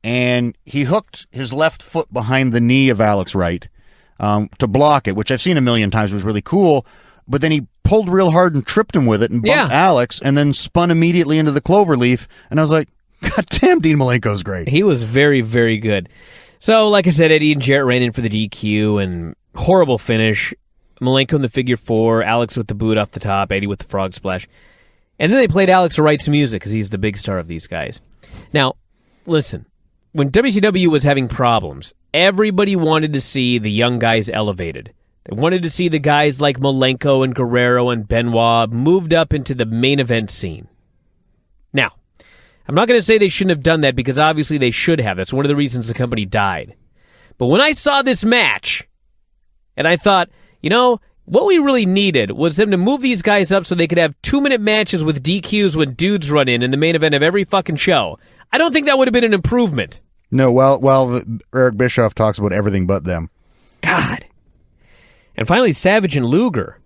and he hooked his left foot behind the knee of Alex Wright to block it, which I've seen a million times, was really cool. But then he pulled real hard and tripped him with it and bumped Alex and then spun immediately into the cloverleaf. And I was like, God damn, Dean Malenko's great. He was very, very good. So, like I said, Eddie and Jarrett ran in for the DQ and horrible finish. Malenko in the figure 4, Alex with the boot off the top, Eddie with the frog splash. And then they played Alex to write some music because he's the big star of these guys. Now, listen, when WCW was having problems, everybody wanted to see the young guys elevated. They wanted to see the guys like Malenko and Guerrero and Benoit moved up into the main event scene. Now, I'm not going to say they shouldn't have done that because obviously they should have. That's one of the reasons the company died. But when I saw this match, and I thought, you know, what we really needed was them to move these guys up so they could have 2-minute matches with DQs when dudes run in the main event of every fucking show. I don't think that would have been an improvement. No, well, Eric Bischoff talks about everything but them. God. And finally, Savage and Luger.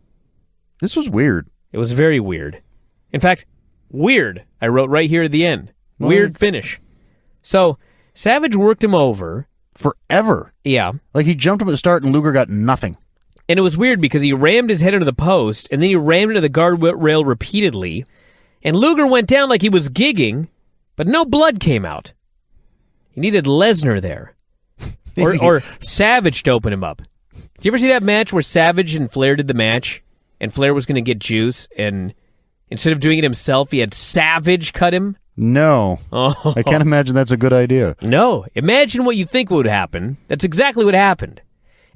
This was weird. It was very weird. In fact, weird, I wrote right here at the end. Weird finish. So, Savage worked him over. Forever. Yeah. Like, he jumped him at the start and Luger got nothing. And it was weird because he rammed his head into the post, and then he rammed into the guardrail repeatedly, and Luger went down like he was gigging, but no blood came out. He needed Lesnar there. Or Savage to open him up. Did you ever see that match where Savage and Flair did the match, and Flair was going to get juice, and instead of doing it himself, he had Savage cut him? No. Oh. I can't imagine that's a good idea. No. Imagine what you think would happen. That's exactly what happened.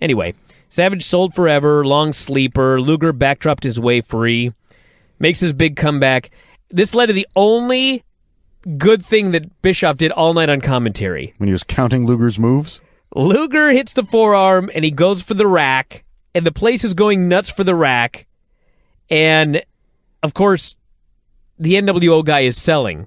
Anyway, Savage sold forever, long sleeper, Luger backdropped his way free, makes his big comeback. This led to the only good thing that Bischoff did all night on commentary. When he was counting Luger's moves? Luger hits the forearm, and he goes for the rack, and the place is going nuts for the rack, and, of course, the NWO guy is selling.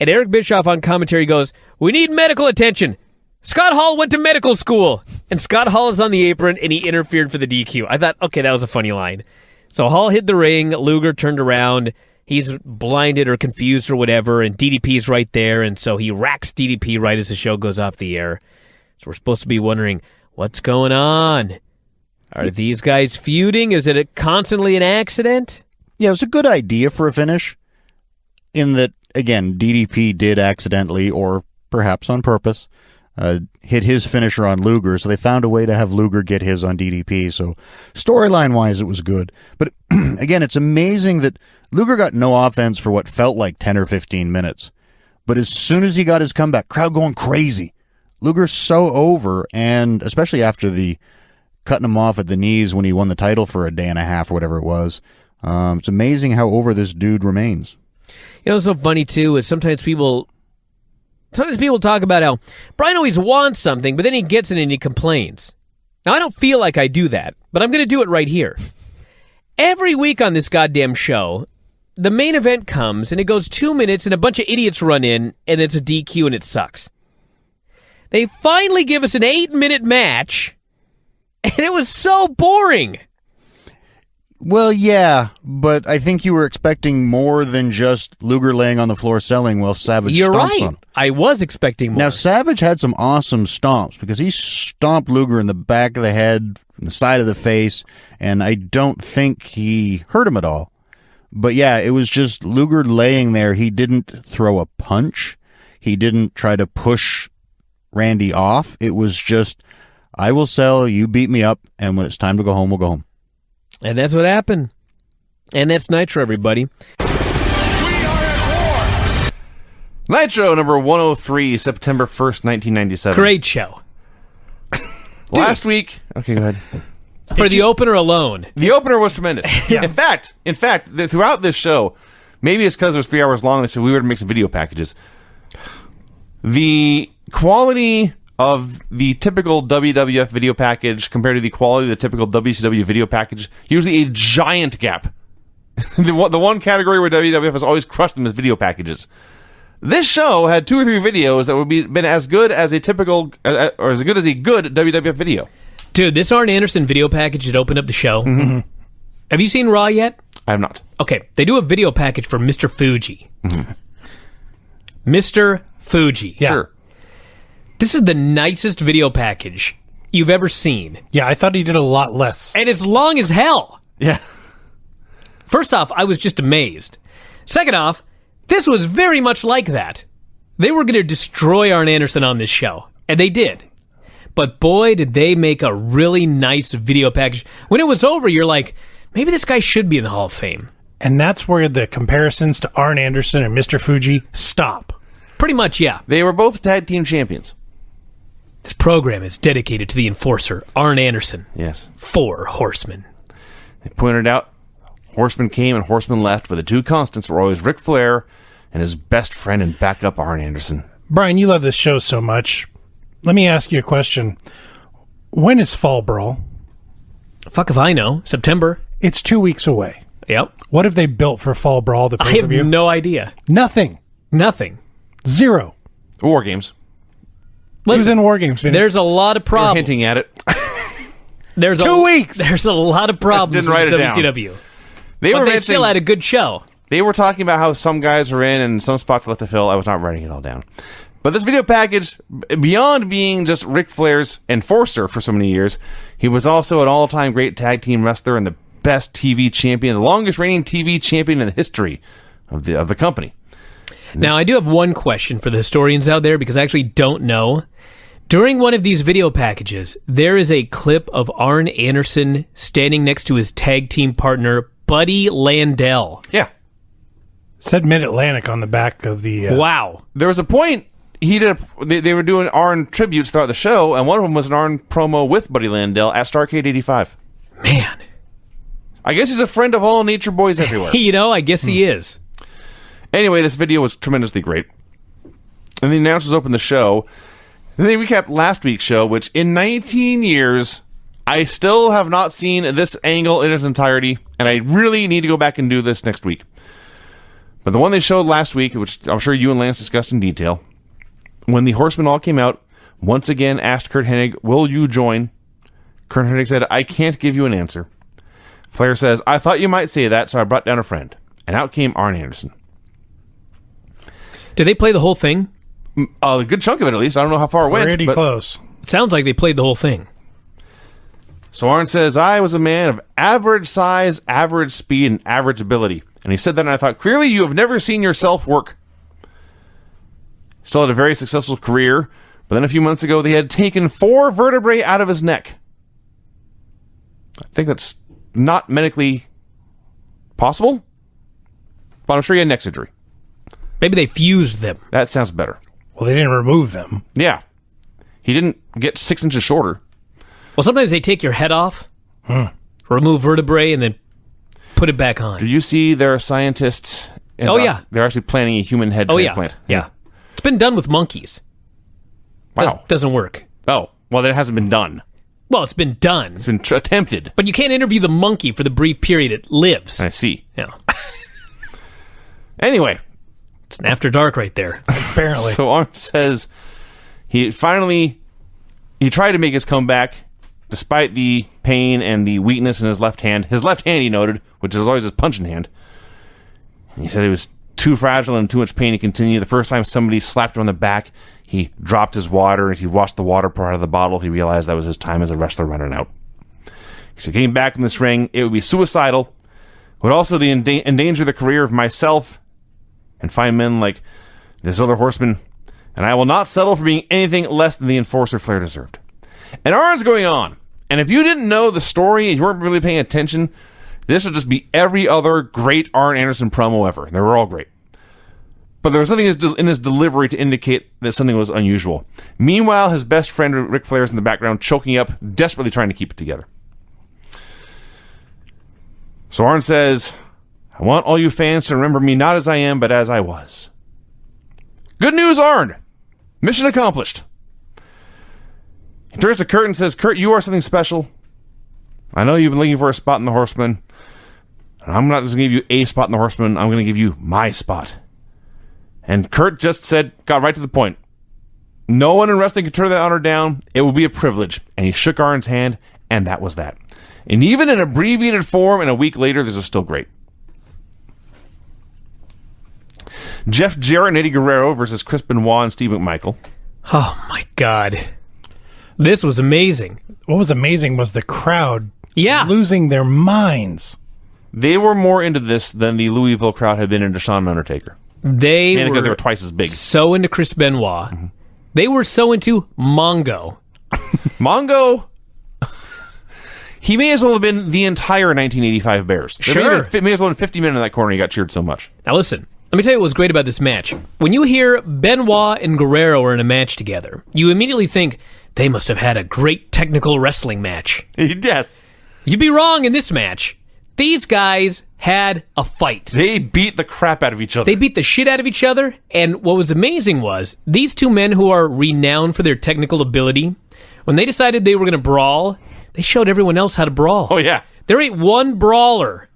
And Eric Bischoff on commentary goes, "We need medical attention. Scott Hall went to medical school." And Scott Hall is on the apron, and he interfered for the DQ. I thought, okay, that was a funny line. So Hall hit the ring, Luger turned around, he's blinded or confused or whatever, and DDP's right there, and so he racks DDP right as the show goes off the air. So we're supposed to be wondering, what's going on? Are these guys feuding? Is it constantly an accident? Yeah, it was a good idea for a finish, in that, again, DDP did accidentally, or perhaps on purpose, hit his finisher on Luger, so they found a way to have Luger get his on DDP, so storyline-wise, it was good. But, again, it's amazing that Luger got no offense for what felt like 10 or 15 minutes. But as soon as he got his comeback, crowd going crazy. Luger's so over, and especially after the cutting him off at the knees when he won the title for a day and a half or whatever it was, it's amazing how over this dude remains. You know what's so funny, too, is sometimes people talk about how Bryan always wants something, but then he gets it and he complains. Now, I don't feel like I do that, but I'm going to do it right here. Every week on this goddamn show, the main event comes, and it goes 2 minutes, and a bunch of idiots run in, and it's a DQ, and it sucks. They finally give us an 8-minute match, and it was so boring. Well, yeah, but I think you were expecting more than just Luger laying on the floor selling while Savage You're stomps right. on him. I was expecting more. Now, Savage had some awesome stomps because he stomped Luger in the back of the head, from the side of the face, and I don't think he hurt him at all. But yeah, it was just Luger laying there. He didn't throw a punch. He didn't try to push Randy off. It was just, I will sell, you beat me up, and when it's time to go home, we'll go home. And that's what happened. And that's Nitro, everybody. Nitro number 103, September 1st, 1997. Great show. Last week, okay, go ahead. For the opener alone. The opener was tremendous. Yeah. In fact, throughout this show, maybe it's because it was 3 hours long, so we were to make some video packages. The quality of the typical WWF video package compared to the quality of the typical WCW video package, usually a giant gap. the one category where WWF has always crushed them is video packages. This show had 2 or 3 videos that would been as good as a typical, or as good as a good WWF video. Dude, this Arn Anderson video package that opened up the show. Mm-hmm. Have you seen Raw yet? I have not. Okay, they do a video package for Mr. Fuji. Mm-hmm. Mr. Fuji. Yeah. Sure. This is the nicest video package you've ever seen. Yeah, I thought he did a lot less. And it's long as hell. Yeah. First off, I was just amazed. Second off, this was very much like that. They were going to destroy Arn Anderson on this show, and they did. But boy, did they make a really nice video package. When it was over, you're like, maybe this guy should be in the Hall of Fame. And that's where the comparisons to Arn Anderson and Mr. Fuji stop. Pretty much, yeah. They were both tag team champions. This program is dedicated to the enforcer, Arn Anderson. Yes. 4 horsemen. They pointed out horsemen came and horsemen left, but the two constants were always Ric Flair and his best friend and backup, Arn Anderson. Brian, you love this show so much. Let me ask you a question. When is Fall Brawl? Fuck if I know. September. It's 2 weeks away. Yep. What have they built for Fall Brawl, the I have pay-per-view? no idea. Nothing. Nothing. Zero. War Games. Who's Listen, in War Games? Vinny? there's a lot of We're problems. hinting at it. There's 2 weeks. There's a lot of problems Didn't write with it down. WCW. They But were they mentioning- still had a good show. They were talking about how some guys are in and some spots left to fill. I was not writing it all down. But this video package, beyond being just Ric Flair's enforcer for so many years, he was also an all-time great tag team wrestler and the best TV champion, the longest reigning TV champion in the history of the company. Now, I do have one question for the historians out there because I actually don't know. During one of these video packages, there is a clip of Arn Anderson standing next to his tag team partner, Buddy Landell. Yeah. Said Mid-Atlantic on the back of the... Wow. There was a point they were doing Arn tributes throughout the show, and one of them was an Arn promo with Buddy Landell at Starrcade 85. Man. I guess he's a friend of all Nature Boys everywhere. You know, I guess he is. Anyway, this video was tremendously great. And the announcers opened the show. And they recapped last week's show, which in 19 years, I still have not seen this angle in its entirety, and I really need to go back and do this next week. But the one they showed last week, which I'm sure you and Lance discussed in detail, when the Horsemen all came out, once again asked Kurt Hennig, will you join? Kurt Hennig said, I can't give you an answer. Flair says, I thought you might say that, so I brought down a friend. And out came Arn Anderson. Did they play the whole thing? A good chunk of it, at least. I don't know how far it went. Pretty but- close. It sounds like they played the whole thing. So Arn says, I was a man of average size, average speed, and average ability. And he said that, and I thought, clearly you have never seen yourself work. Still had a very successful career, but then a few months ago, they had taken 4 vertebrae out of his neck. I think that's not medically possible, but I'm sure he had neck surgery. Maybe they fused them. That sounds better. Well, they didn't remove them. Yeah. He didn't get 6 inches shorter. Well, sometimes they take your head off, remove vertebrae, and then put it back on. Did you see there are scientists? Oh, yeah. They're actually planning a human head transplant. Yeah. It's been done with monkeys. Wow. Doesn't work. Oh, well, that hasn't been done. Well, it's been done. It's been attempted. But you can't interview the monkey for the brief period it lives. I see. Yeah. Anyway, It's an after dark right there. Apparently. so Arn says he tried to make his comeback despite the pain and the weakness in his left hand. His left hand, he noted, which is always his punching hand. And he said he was too fragile and too much pain to continue. The first time somebody slapped him on the back, he dropped his water. As he watched the water pour out of the bottle, he realized that was his time as a wrestler running out. He said, getting back in this ring, it would be suicidal, would also endanger the career of myself and fine men like this other horseman, and I will not settle for being anything less than the enforcer Flair deserved. And Arn's going on. And if you didn't know the story and you weren't really paying attention, this would just be every other great Arn Anderson promo ever. They were all great. But there was nothing in his delivery to indicate that something was unusual. Meanwhile, his best friend Ric Flair is in the background, choking up, desperately trying to keep it together. So Arn says, I want all you fans to remember me not as I am, but as I was. Good news, Arn! Mission accomplished. He turns to Kurt and says, Kurt, you are something special. I know you've been looking for a spot in the Horsemen. And I'm not just going to give you a spot in the Horsemen, I'm going to give you my spot. And Kurt just got right to the point. No one in wrestling could turn that honor down. It would be a privilege. And he shook Arn's hand, and that was that. And even in abbreviated form, and a week later, this was still great. Jeff Jarrett and Eddie Guerrero versus Chris Benoit and Steve McMichael. Oh, my God. This was amazing. What was amazing was the crowd Yeah. losing their minds. They were more into this than the Louisville crowd had been into Shawn and Undertaker. They Mainly because they were were twice as big. so into Chris Benoit. They were so into Mongo. Mongo, he may as well have been the entire 1985 Bears. There Sure. may as well have been 50 men in that corner. He got cheered so much. Now listen, let me tell you what was great about this match. When you hear Benoit and Guerrero are in a match together, you immediately think they must have had a great technical wrestling match. Yes. You'd be wrong in this match. These guys had a fight. They beat the crap out of each other. They beat the shit out of each other, and what was amazing was these two men who are renowned for their technical ability, when they decided they were going to brawl, they showed everyone else how to brawl. Oh, yeah. There ain't one brawler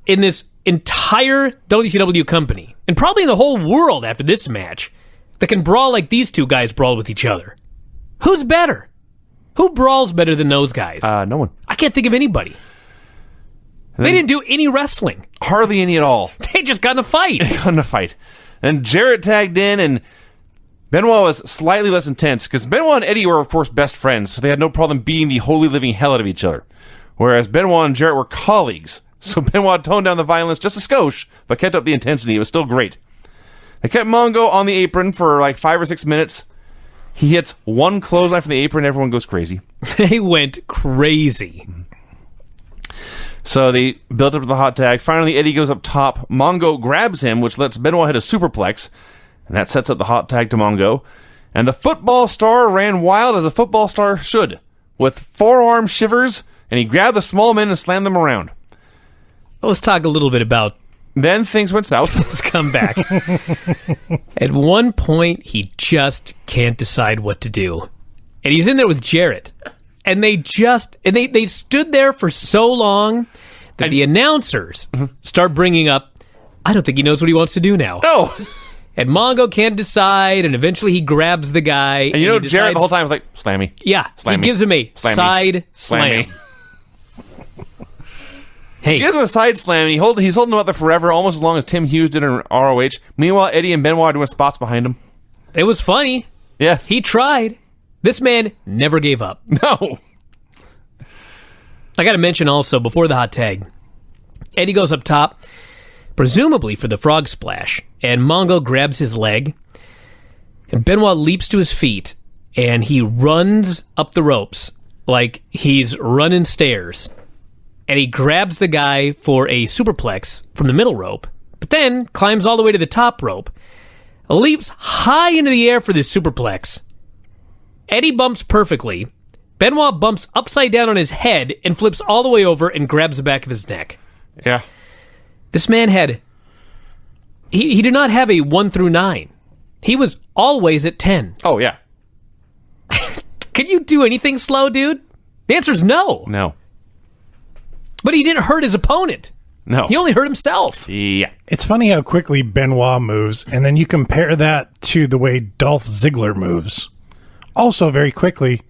in this entire WCW company, and probably in the whole world after this match, that can brawl like these two guys brawled with each other. Who's better? Who brawls better than those guys? No one. I can't think of anybody. They didn't do any wrestling. Hardly any at all. They just got in a fight. In a fight. And Jarrett tagged in, and Benoit was slightly less intense, because Benoit and Eddie were, of course, best friends, so they had no problem beating the holy living hell out of each other. Whereas Benoit and Jarrett were colleagues, so Benoit toned down the violence just a skosh, but kept up the intensity. It was still great. They kept Mongo on the apron for like 5 or 6 minutes. He hits one clothesline from the apron, everyone goes crazy. They went crazy. So they built up to the hot tag. Finally, Eddie goes up top. Mongo grabs him, which lets Benoit hit a superplex. And that sets up the hot tag to Mongo. And the football star ran wild as a football star should, with forearm shivers, and he grabbed the small men and slammed them around. Well, let's talk a little bit about Then things went south. his comeback. At one point, he just can't decide what to do. And he's in there with Jarrett. And they stood there for so long that the announcers start bringing up, I don't think he knows what he wants to do now. No! And Mongo can't decide, and eventually he grabs the guy. And you know, he Jarrett decides- the whole time was like, slam me. Yeah, Slam he me. gives him a Slam me. side Slam slam. me. Hey, He gives him a side slam, and he's holding him out there forever, almost as long as Tim Hughes did in ROH. Meanwhile, Eddie and Benoit are doing spots behind him. it was funny. Yes. He tried. This man never gave up. No. I got to mention also, before the hot tag, Eddie goes up top, presumably for the frog splash, and Mongo grabs his leg, and Benoit leaps to his feet, and he runs up the ropes like he's running stairs, and he grabs the guy for a superplex from the middle rope, but then climbs all the way to the top rope, leaps high into the air for this superplex. Eddie bumps perfectly. Benoit bumps upside down on his head and flips all the way over and grabs the back of his neck. Yeah. This man had... He did not have a 1 through 9. He was always at 10. Oh, yeah. Can you do anything slow, dude? The answer's no. No. But he didn't hurt his opponent. No. He only hurt himself. Yeah. It's funny how quickly Benoit moves, and then you compare that to the way Dolph Ziggler moves. Also very quickly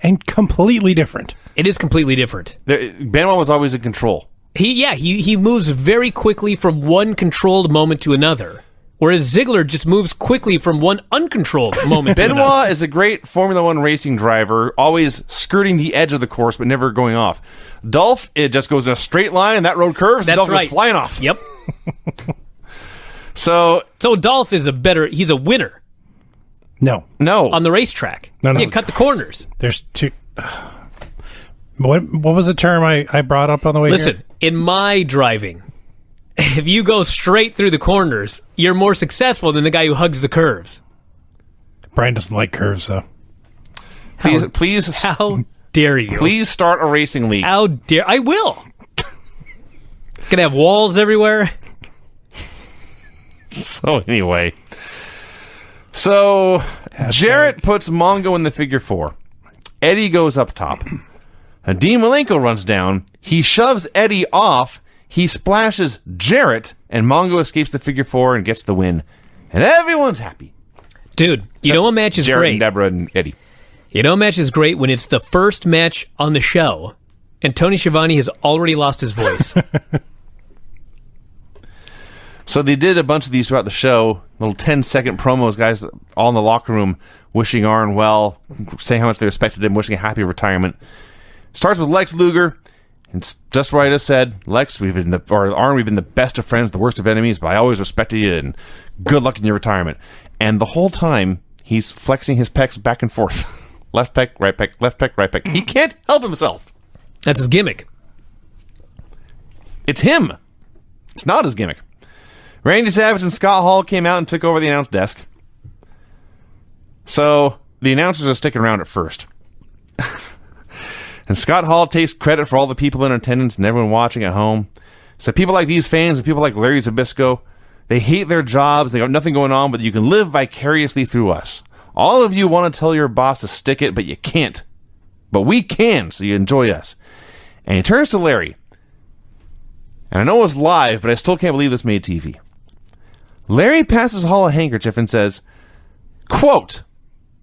and completely different. It is completely different. Benoit was always in control. He moves very quickly from one controlled moment to another, whereas Ziggler just moves quickly from one uncontrolled moment to another. Benoit is a great Formula One racing driver, always skirting the edge of the course but never going off. Dolph, it just goes in a straight line and that road curves and That's Dolph right. goes flying off. Yep. So Dolph is he's a winner No. no. on the racetrack. No. He can cut the corners. There's two... What was the term I brought up on the way Listen, here? in my driving, if you go straight through the corners, you're more successful than the guy who hugs the curves. Brian doesn't like curves, though. Please How dare you? please start a racing league. How dare... I will. Gonna have walls everywhere. So anyway. So Jarrett puts Mongo in the figure 4. Eddie goes up top. Dean Malenko runs down. He shoves Eddie off. He splashes Jarrett, and Mongo escapes the figure 4 and gets the win. And everyone's happy. Dude, you know what match is Jarrett great? and Deborah and Eddie. You know what match is great? When it's the first match on the show, and Tony Schiavone has already lost his voice. So they did a bunch of these throughout the show, little 10-second promos, guys all in the locker room wishing Arn well, saying how much they respected him, wishing a happy retirement. Starts with Lex Luger. It's just what I just said. Lex, we've been the best of friends, the worst of enemies, but I always respected you, and good luck in your retirement. And the whole time, he's flexing his pecs back and forth. Left pec, right pec, left pec, right pec. He can't help himself. That's his gimmick. It's him. It's not his gimmick. Randy Savage and Scott Hall came out and took over the announce desk. So, the announcers are sticking around at first. And Scott Hall takes credit for all the people in attendance and everyone watching at home. So people like these fans and people like Larry Zbyszko, they hate their jobs, they got nothing going on, but you can live vicariously through us. All of you want to tell your boss to stick it, but you can't. But we can, so you enjoy us. And he turns to Larry. And I know it was live, but I still can't believe this made TV. Larry passes Hall a handkerchief and says, quote,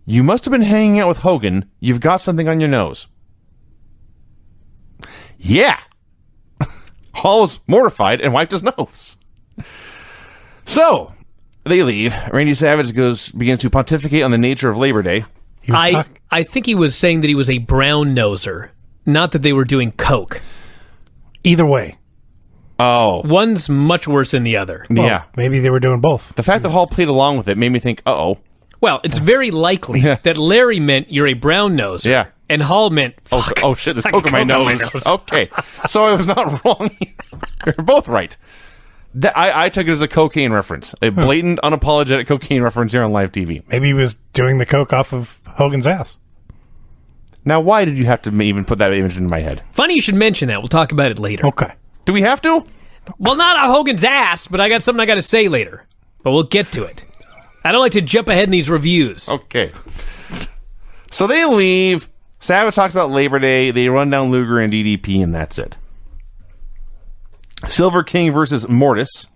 "You must have been hanging out with Hogan. You've got something on your nose." Yeah. Hall was mortified and wiped his nose. So, they leave. Randy Savage begins to pontificate on the nature of Labor Day. I think he was saying that he was a brown noser, not that they were doing coke. Either way. Oh. One's much worse than the other. Well, Yeah. maybe they were doing both. The fact that Hall played along with it made me think, uh-oh. Well, it's very likely that Larry meant you're a brown noser. Yeah. And Hall meant, fuck. Oh shit, there's I coke in my coke on my nose. nose. Okay. So I was not wrong. You're both right. I took it as a cocaine reference. A blatant, unapologetic cocaine reference here on live TV. Maybe he was doing the coke off of Hogan's ass. Now, why did you have to even put that image in my head? Funny you should mention that. We'll talk about it later. Okay. Do we have to? Well, not on Hogan's ass, but I got something I got to say later. But we'll get to it. I don't like to jump ahead in these reviews. Okay. So they leave. Savage talks about Labor Day. They run down Luger and DDP, and that's it. Silver King versus Mortis.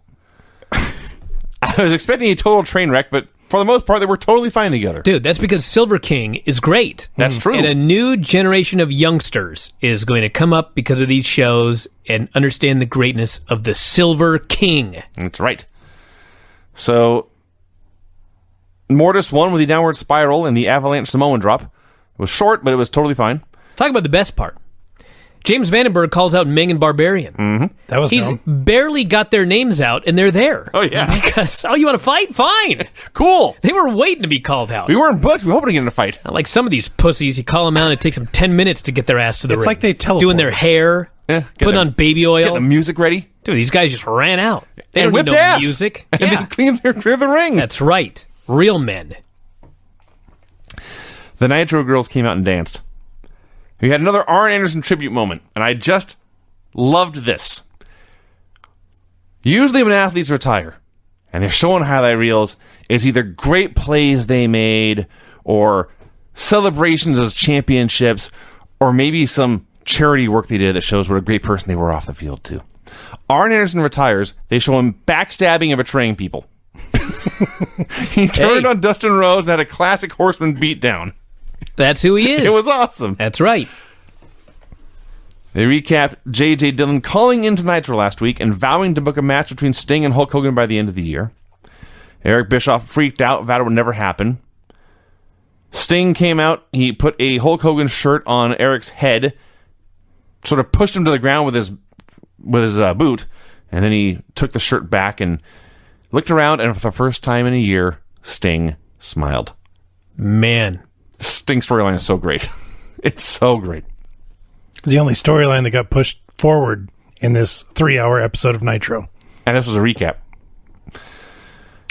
I was expecting a total train wreck, but for the most part, they were totally fine together. Dude, that's because Silver King is great. That's true. And a new generation of youngsters is going to come up because of these shows and understand the greatness of the Silver King. That's right. So, Mortis won with the downward spiral and the avalanche Samoan drop. It was short, but it was totally fine. Talk about the best part. James Vandenberg calls out Meng and Barbarian. Mm-hmm. That was He's known. barely got their names out, and they're there. Oh, yeah. Because, you want to fight? Fine. Cool. They were waiting to be called out. We weren't booked. We were hoping to get in a fight. Not like some of these pussies, you call them out, and it takes them 10 minutes to get their ass to the ring. It's like they teleport. Doing their hair, putting on baby oil. Getting the music ready. Dude, these guys just ran out. They And don't need whipped no ass. music. And Yeah, then clear the ring. that's right. Real men. The Nitro girls came out and danced. We had another Arn Anderson tribute moment, and I just loved this. Usually when athletes retire, and they're showing highlight reels, it's either great plays they made, or celebrations as championships, or maybe some charity work they did that shows what a great person they were off the field, too. Arn Anderson retires, they show him backstabbing and betraying people. He turned on Dustin Rhodes and had a classic Horseman beatdown. That's who he is. It was awesome. That's right. They recapped J.J. Dillon calling into Nitro last week and vowing to book a match between Sting and Hulk Hogan by the end of the year. Eric Bischoff freaked out, vowed it would never happen. Sting came out, he put a Hulk Hogan shirt on Eric's head, sort of pushed him to the ground with his boot, and then he took the shirt back and looked around, and for the first time in a year, Sting smiled. Man. The Sting storyline is so great. It's so great. It's the only storyline that got pushed forward in this 3-hour episode of Nitro. And this was a recap.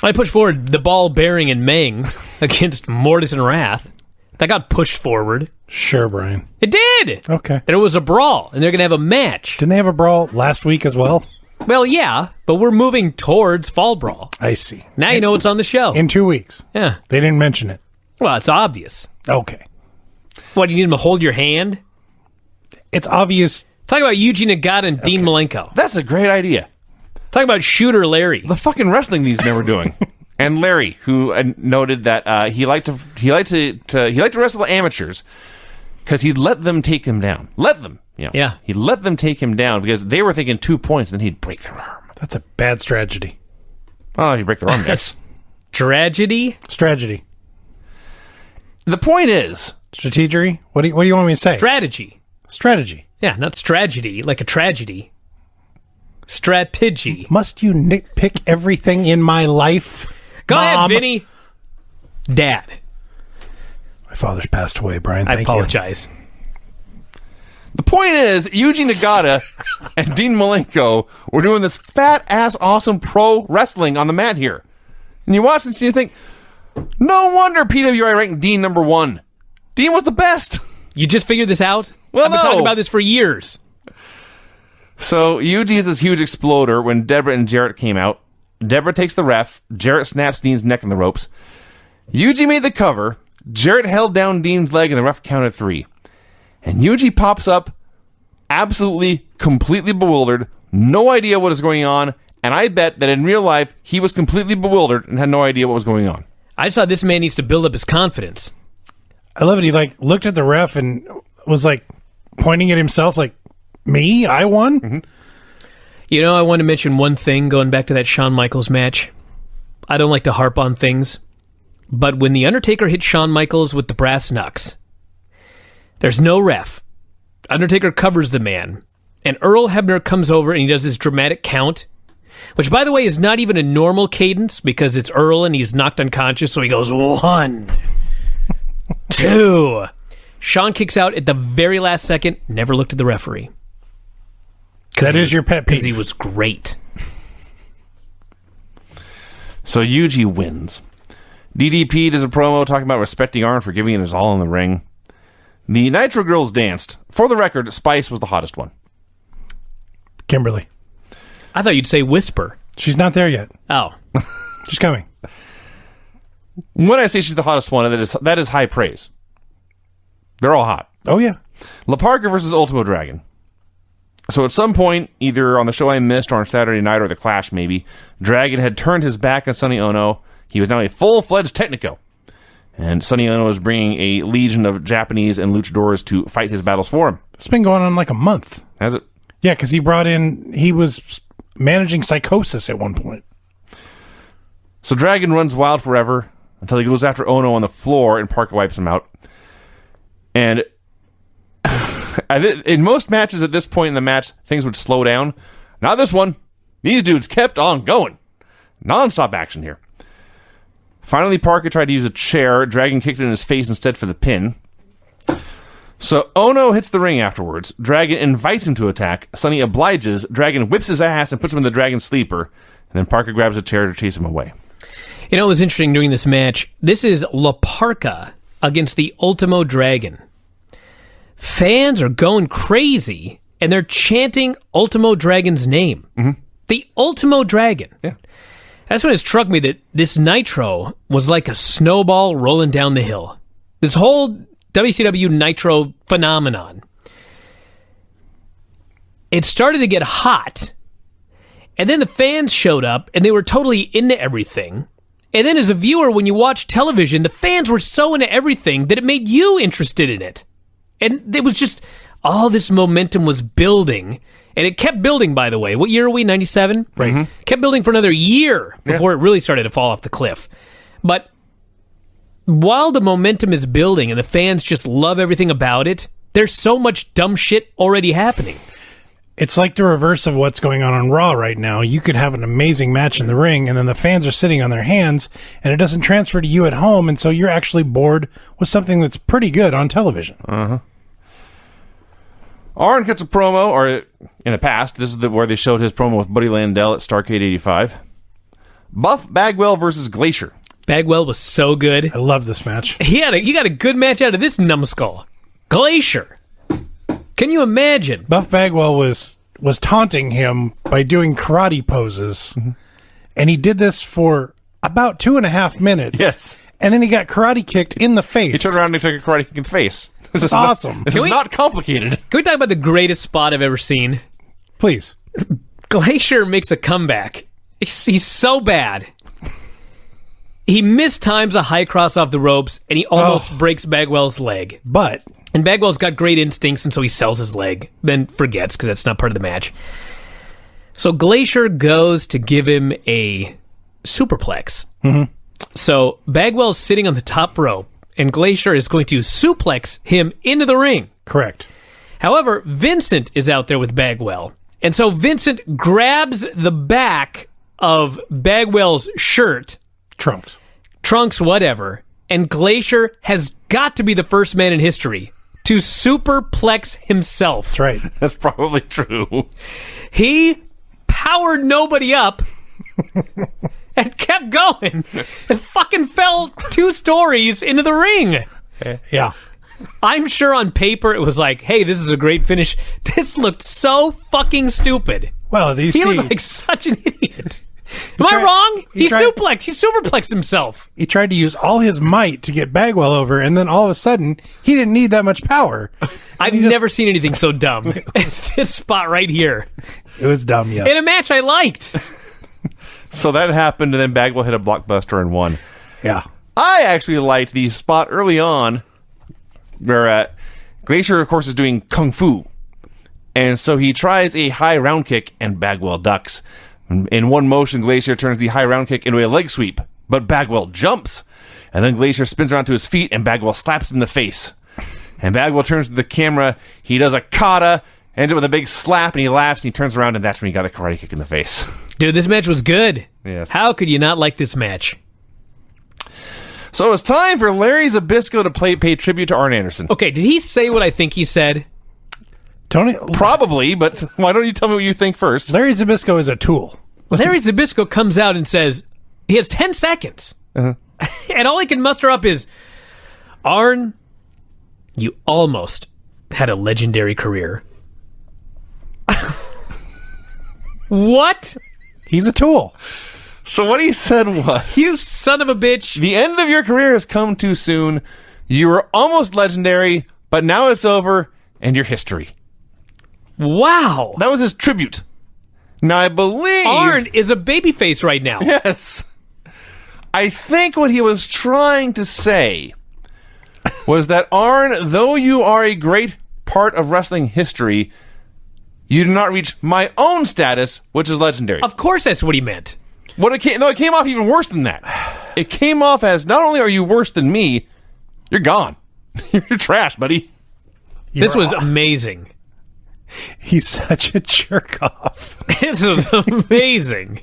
I pushed forward the ball bearing and Meng against Mortis and Wrath. That got pushed forward. Sure, Brian. It did. Okay. There was a brawl, and they're going to have a match. Didn't they have a brawl last week as well? Well, yeah, but we're moving towards Fall Brawl. I see. Now you know what's on the show. In 2 weeks. Yeah. They didn't mention it. Well, it's obvious. Okay. What, you need him to hold your hand? It's obvious. Talk about Yuji Nagata and Dean Malenko. That's a great idea. Talk about Shooter Larry. The fucking wrestling these men were doing. And Larry, who noted that he liked to wrestle amateurs because he'd let them take him down. Let them, Yeah. He'd let them take him down because they were thinking 2 points, and then he'd break their arm. That's a bad strategy. Oh, he'd break their arm next. Tragedy? Strategy. The point is, Strategery? What do you want me to say? Strategy. Strategy. Yeah, not strategy, like a tragedy. Strategy. Must you nitpick everything in my life? Go ahead, Mom? Vinny. Dad. My father's passed away, Brian. I Thank you. apologize. The point is, Yuji Nagata and Dean Malenko were doing this fat-ass awesome pro wrestling on the mat here. And you watch this and you think, no wonder PWI ranked Dean number 1. Dean was the best. You just figured this out? Well, I've been no. talking about this for years. So Yuji is this huge exploder when Deborah and Jarrett came out. Deborah takes the ref. Jarrett snaps Dean's neck in the ropes. Yuji made the cover. Jarrett held down Dean's leg and the ref counted 3. And Yuji pops up absolutely, completely bewildered, no idea what is going on, and I bet that in real life, he was completely bewildered and had no idea what was going on. I just thought this man needs to build up his confidence. I love it. He looked at the ref and was pointing at himself like, me? I won? Mm-hmm. You know, I want to mention one thing going back to that Shawn Michaels match. I don't like to harp on things, but when The Undertaker hit Shawn Michaels with the brass knucks, there's no ref. Undertaker covers the man, and Earl Hebner comes over and he does this dramatic count, which, by the way, is not even a normal cadence because it's Earl and he's knocked unconscious, so he goes 1, 2. Shawn kicks out at the very last second, never looked at the referee. That is your pet peeve. Because he was great. So Yuji wins. DDP does a promo talking about respecting Arn for giving it his all in the ring. The Nitro girls danced. For the record, Spice was the hottest one. Kimberly. I thought you'd say Whisper. She's not there yet. Oh. She's coming. When I say she's the hottest one, that is high praise. They're all hot. Oh, yeah. La Parka versus Ultimo Dragon. So at some point, either on the show I missed or on Saturday night or the Clash maybe, Dragon had turned his back on Sonny Ono. He was now a full-fledged Technico. And Sonny Ono is bringing a legion of Japanese and luchadors to fight his battles for him. It's been going on like a month. Has it? Yeah, because he was managing Psychosis at one point. So Dragon runs wild forever until he goes after Ono on the floor and Parker wipes him out. And in most matches at this point in the match, things would slow down. Not this one. These dudes kept on going. Non-stop action here. Finally, Parker tried to use a chair. Dragon kicked it in his face instead for the pin. So Ono hits the ring afterwards. Dragon invites him to attack. Sonny obliges. Dragon whips his ass and puts him in the Dragon Sleeper. And then Parker grabs a chair to chase him away. You know what was interesting during this match? This is La Parka against the Ultimo Dragon. Fans are going crazy, and they're chanting Ultimo Dragon's name. Mm-hmm. The Ultimo Dragon. Yeah. That's when it struck me that this Nitro was like a snowball rolling down the hill. This whole WCW Nitro phenomenon. It started to get hot, and then the fans showed up, and they were totally into everything. And then as a viewer, when you watch television, the fans were so into everything that it made you interested in it. And it was just, all this momentum was building. And it kept building, by the way. What year are we? 97? Right. Mm-hmm. Kept building for another year before it really started to fall off the cliff. But while the momentum is building and the fans just love everything about it, there's so much dumb shit already happening. It's like the reverse of what's going on Raw right now. You could have an amazing match in the ring, and then the fans are sitting on their hands, and it doesn't transfer to you at home, and so you're actually bored with something that's pretty good on television. Uh-huh. Arn cuts a promo, or in the past, this is where they showed his promo with Buddy Landell at Starrcade 85. Buff Bagwell versus Glacier. Bagwell was so good. I love this match. He got a good match out of this numbskull. Glacier. Can you imagine? Buff Bagwell was taunting him by doing karate poses, and he did this for about 2.5 minutes. Yes. And then he got karate kicked in the face. He turned around and took a karate kick in the face. This is awesome. This is not complicated. Can we talk about the greatest spot I've ever seen? Please. Glacier makes a comeback. He's so bad. He mistimes a high cross off the ropes, and he almost breaks Bagwell's leg. But... And Bagwell's got great instincts, and so he sells his leg, then forgets, because that's not part of the match. So Glacier goes to give him a superplex. Mm-hmm. So Bagwell's sitting on the top rope, and Glacier is going to suplex him into the ring. Correct. However, Vincent is out there with Bagwell. And so Vincent grabs the back of Bagwell's shirt, trunks, whatever, and Glacier has got to be the first man in history to superplex himself. That's right. That's probably true. He powered nobody up and kept going and fucking fell 2 stories into the ring. Yeah. I'm sure on paper it was like, hey, this is a great finish. This looked so fucking stupid. Well, you He see, looked like such an idiot. Am I wrong? He superplexed himself. he tried to use all his might to get Bagwell over, and then all of a sudden, he didn't need that much power. I've never seen anything so dumb as this spot right here. It was dumb, yes. In a match I liked. So that happened, and then Bagwell hit a blockbuster and won. Yeah. I actually liked the spot early on where Glacier, of course, is doing kung fu. And so he tries a high round kick, and Bagwell ducks. In one motion, Glacier turns the high round kick into a leg sweep, but Bagwell jumps. And then Glacier spins around to his feet, and Bagwell slaps him in the face. And Bagwell turns to the camera. He does a kata, ends it with a big slap, and he laughs, and he turns around, and that's when he got a karate kick in the face. Dude, this match was good. Yes. How could you not like this match? So it's time for Larry Zbyszko to pay tribute to Arn Anderson. Okay, did he say what I think he said? Tony, Probably, but why don't you tell me what you think first? Larry Zbyszko is a tool. Larry Zbyszko comes out and says, he has 10 seconds. And all he can muster up is, Arn, you almost had a legendary career. What? He's a tool. So what he said was, You son of a bitch. the end of your career has come too soon. You were almost legendary, but now it's over, and you're history. Wow. That was his tribute. Now, I believe... Arn is a babyface right now. Yes. I think what he was trying to say was that, Arn, though you are a great part of wrestling history, you do not reach my own status, which is legendary. Of course that's what he meant. It came off even worse than that. It came off as, not only are you worse than me, you're gone. You're trash, buddy. This was amazing. He's such a jerk off. This was amazing.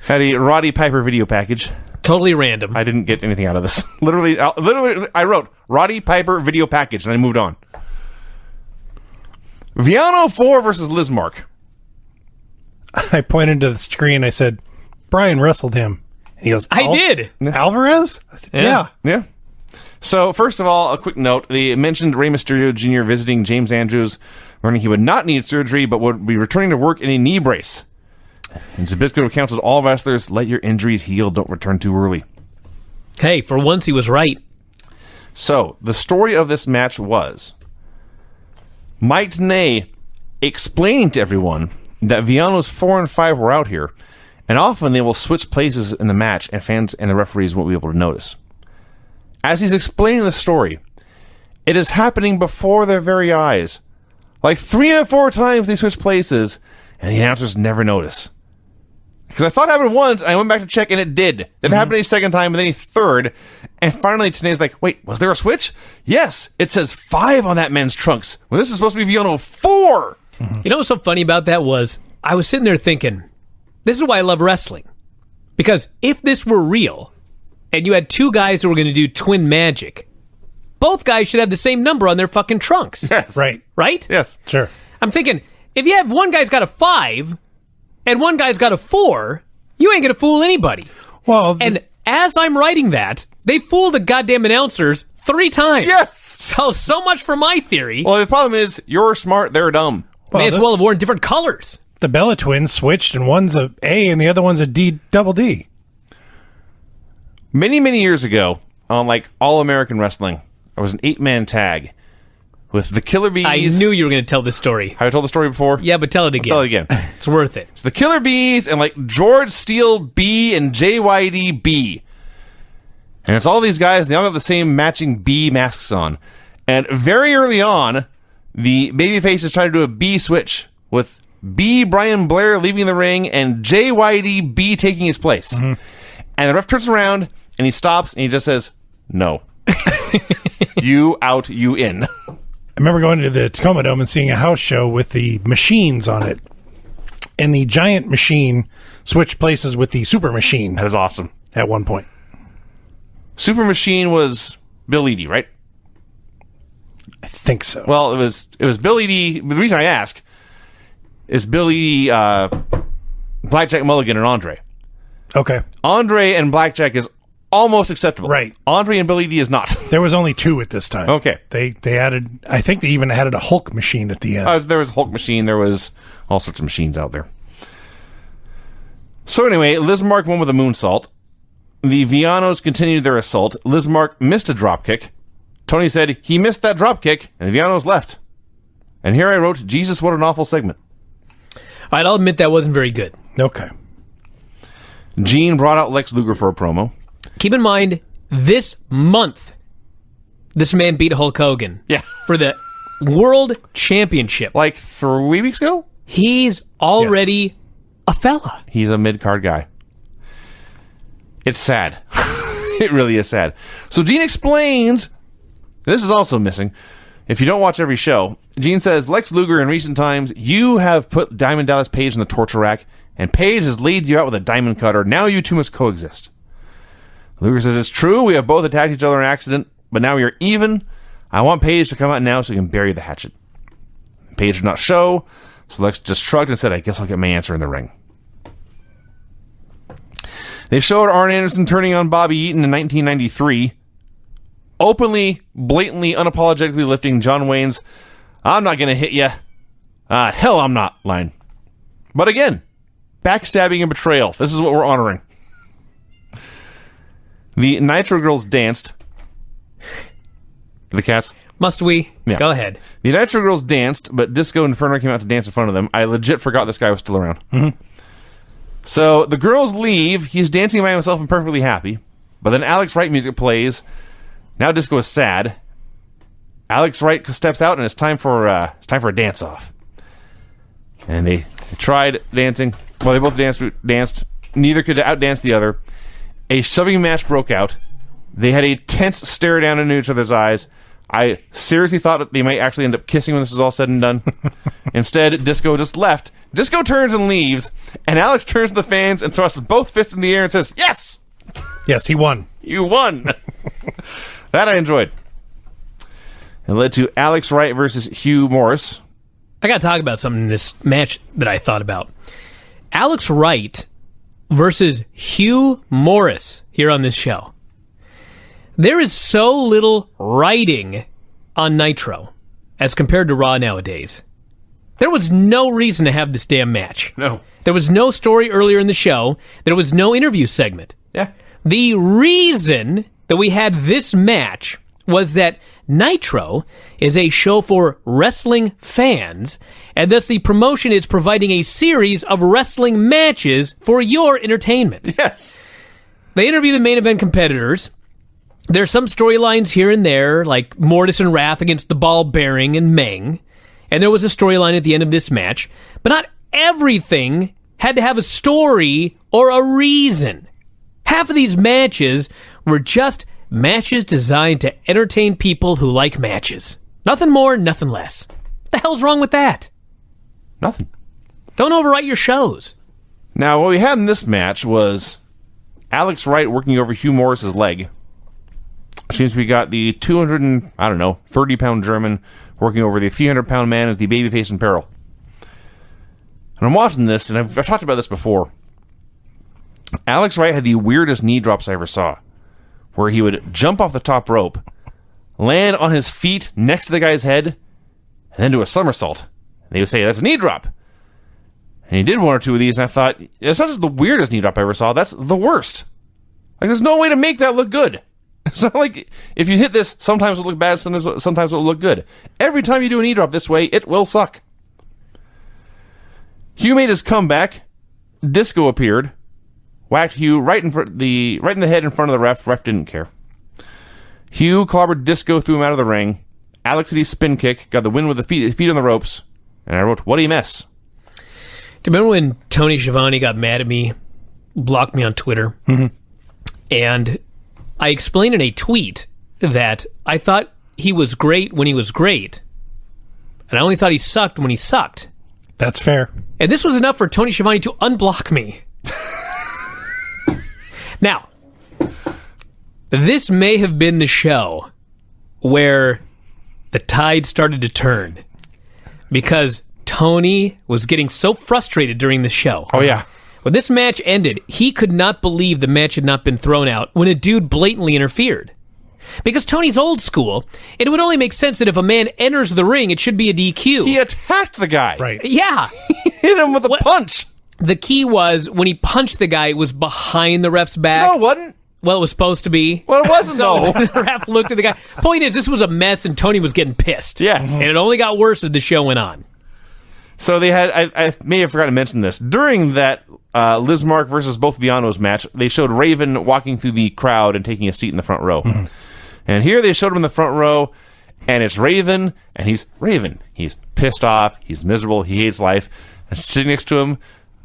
Had a Roddy Piper video package. Totally random. I didn't get anything out of this. Literally, I wrote Roddy Piper video package, and I moved on. Viano 4 versus Lizmark. I pointed to the screen. I said, Bryan wrestled him. And he goes, I did. Alvarez? I said, yeah. Yeah. So, first of all, a quick note. They mentioned Rey Mysterio Jr. visiting James Andrews, learning he would not need surgery, but would be returning to work in a knee brace. And Zbyszko counseled all wrestlers, let your injuries heal, don't return too early. Hey, for once he was right. So, the story of this match was Mike Tenay explaining to everyone that Viano's 4 and 5 were out here, and often they will switch places in the match, and fans and the referees won't be able to notice. As he's explaining the story, it is happening before their very eyes. Like 3 or 4 times they switch places, and the announcers never notice. Because I thought it happened once, and I went back to check, and it did. Then it happened a second time, and then a third. And finally, Tenay's like, wait, was there a switch? Yes, it says 5 on that man's trunks. Well, this is supposed to be Viano 4. You know what's so funny about that was, I was sitting there thinking, this is why I love wrestling. Because if this were real, and you had 2 guys who were going to do twin magic, both guys should have the same number on their fucking trunks. Yes. Right. Right? Yes. Sure. I'm thinking, if you have one guy's got a 5, and one guy's got a 4, you ain't going to fool anybody. Well, And as I'm writing that, they fooled the goddamn announcers 3 times. Yes. So much for my theory. Well, the problem is, you're smart, they're dumb. May as well have worn different colors. the Bella twins switched, and one's a A and the other one's a D double D. Many, many years ago, on like All American Wrestling, there was an 8-man tag with the Killer Bees. I knew you were going to tell this story. Have I told the story before? Yeah, but tell it again. Tell it again. It's worth it. It's the Killer Bees and like George Steele B and JYD B. And it's all these guys, they all have the same matching B masks on. And very early on, the babyfaces tried to do a B switch with B Brian Blair leaving the ring and JYD B taking his place. Mm-hmm. And the ref turns around and he stops and he just says, "No. You out, you in." remember going to the Tacoma Dome and seeing a house show with the machines on it. And the giant machine switched places with the super machine That is awesome. at one point. Super Machine was Bill Eadie, right? I think so. Well, it was Bill Eadie. The reason I ask is Bill Eadie, Blackjack Mulligan, and Andre. Okay. Andre and Blackjack is almost acceptable. Right. Andre and Bill Eadie is not. There was only 2 at this time. Okay. They added, I think they even added a Hulk machine at the end. There was Hulk Machine. There was all sorts of machines out there. So anyway, Lizmark won with a moonsault. The Vianos continued their assault. Lizmark missed a dropkick. Tony said he missed that dropkick, and the Vianos left. And here I wrote, Jesus, what an awful segment. All right, I'll admit that wasn't very good. Okay. Gene brought out Lex Luger for a promo. Keep in mind, this month, this man beat Hulk Hogan Yeah. for the World Championship. Like 3 weeks ago? He's already a fella. He's a mid-card guy. It's sad. It really is sad. So Gene explains, this is also missing, if you don't watch every show, Gene says, Lex Luger, in recent times, you have put Diamond Dallas Page in the torture rack, and Page has laid you out with a diamond cutter. Now you two must coexist. Luger says, it's true, we have both attacked each other in an accident, but now we are even. I want Page to come out now so he can bury the hatchet. Page did not show, so Lex just shrugged and said, I guess I'll get my answer in the ring. They showed Arn Anderson turning on Bobby Eaton in 1993, openly, blatantly, unapologetically lifting John Wayne's I'm not going to hit you. Hell, I'm not line. But again, backstabbing and betrayal. This is what we're honoring. The Nitro Girls danced. The cats? Must we? Yeah. Go ahead. The Nitro Girls danced, but Disco Inferno came out to dance in front of them. I legit forgot this guy was still around. Mm-hmm. So the girls leave. He's dancing by himself and perfectly happy. But then Alex Wright music plays. Now Disco is sad. Alex Wright steps out, and it's time for a dance-off. And they tried dancing. Well, they both danced. Neither could outdance the other. A shoving match broke out. They had a tense stare down into each other's eyes. I seriously thought that they might actually end up kissing when this was all said and done. Instead, Disco just left. Disco turns and leaves, and Alex turns to the fans and thrusts both fists in the air and says, yes! Yes, he won. You won! That I enjoyed. It led to Alex Wright versus Hugh Morris. I got to talk about something in this match that I thought about. Alex Wright versus Hugh Morris here on this show. There is so little writing on Nitro as compared to Raw nowadays. There was no reason to have this damn match. No. There was no story earlier in the show. There was no interview segment. Yeah. The reason that we had this match was that Nitro is a show for wrestling fans, and thus the promotion is providing a series of wrestling matches for your entertainment. Yes. They interview the main event competitors. There's some storylines here and there, like Mortis and Wrath against the Ball Bearing and Meng, and there was a storyline at the end of this match, but not everything had to have a story or a reason. Half of these matches were just matches designed to entertain people who like matches. Nothing more, nothing less. What the hell's wrong with that? Nothing. Don't overwrite your shows. Now, what we had in this match was Alex Wright working over Hugh Morris's leg. Which means we got the 30-pound German working over the 300-pound man as the babyface in peril. And I'm watching this, and I've talked about this before. Alex Wright had the weirdest knee drops I ever saw, where he would jump off the top rope, land on his feet next to the guy's head, and then do a somersault. And they would say, that's a knee drop. And he did one or two of these, and I thought, it's not just the weirdest knee drop I ever saw, that's the worst. Like, there's no way to make that look good. It's not like if you hit this, sometimes it'll look bad, sometimes it'll look good. Every time you do a knee drop this way, it will suck. Hugh made his comeback. Disco appeared, whacked Hugh right in the head in front of the ref. Ref didn't care. Hugh clobbered Disco, threw him out of the ring. Alex hit his spin kick, got the win with the feet on the ropes. And I wrote, what a mess. Do you remember when Tony Schiavone got mad at me, blocked me on Twitter? Mm-hmm. And I explained in a tweet that I thought he was great when he was great, and I only thought he sucked when he sucked. That's fair. And this was enough for Tony Schiavone to unblock me. Now, this may have been the show where the tide started to turn because Tony was getting so frustrated during the show. Oh, yeah. When this match ended, he could not believe the match had not been thrown out when a dude blatantly interfered. Because Tony's old school, it would only make sense that if a man enters the ring, it should be a DQ. He attacked the guy. Right. Yeah. He hit him with a punch. The key was when he punched the guy, it was behind the ref's back. No, it wasn't. Well, it was supposed to be. Well, it wasn't, So though. the ref looked at the guy. Point is, this was a mess, and Tony was getting pissed. Yes. And it only got worse as the show went on. So they had, I may have forgotten to mention this. During that Lizmark versus both Vianos match, they showed Raven walking through the crowd and taking a seat in the front row. Mm-hmm. And here they showed him in the front row, and it's Raven, and he's Raven. He's pissed off, he's miserable, he hates life. And sitting next to him,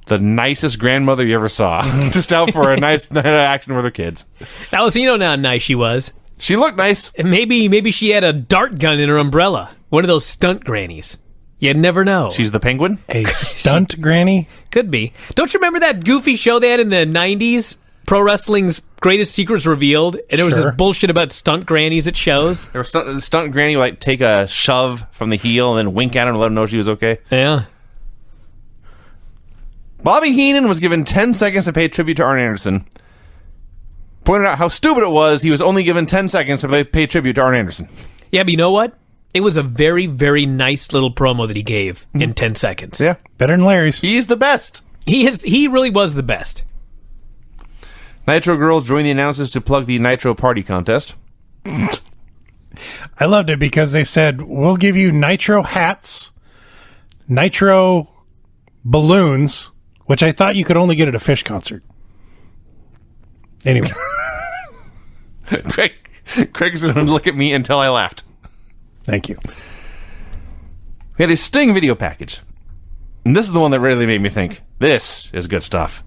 the nicest grandmother you ever saw. Just out for a nice night of action with her kids. That was, you know how nice she was. She looked nice. And maybe she had a dart gun in her umbrella. One of those stunt grannies. You never know. She's the penguin. A stunt granny? Could be. Don't you remember that goofy show they had in the 90s? Pro Wrestling's Greatest Secrets Revealed? And there was Sure. this bullshit about stunt grannies at shows? There was stunt granny would, like take a shove from the heel and then wink at him and let him know she was okay. Yeah. Bobby Heenan was given 10 seconds to pay tribute to Arn Anderson. Pointed out how stupid it was he was only given 10 seconds to pay tribute to Arn Anderson. Yeah, but you know what? It was a very, very nice little promo that he gave in 10 seconds. Yeah. Better than Larry's. He's the best. He really was the best. Nitro girls joined the announcers to plug the Nitro Party contest. I loved it because they said, we'll give you Nitro hats, Nitro balloons, which I thought you could only get at a Fish concert. Anyway. Craig's going to look at me until I laughed. Thank you. We had a Sting video package. And this is the one that really made me think, this is good stuff.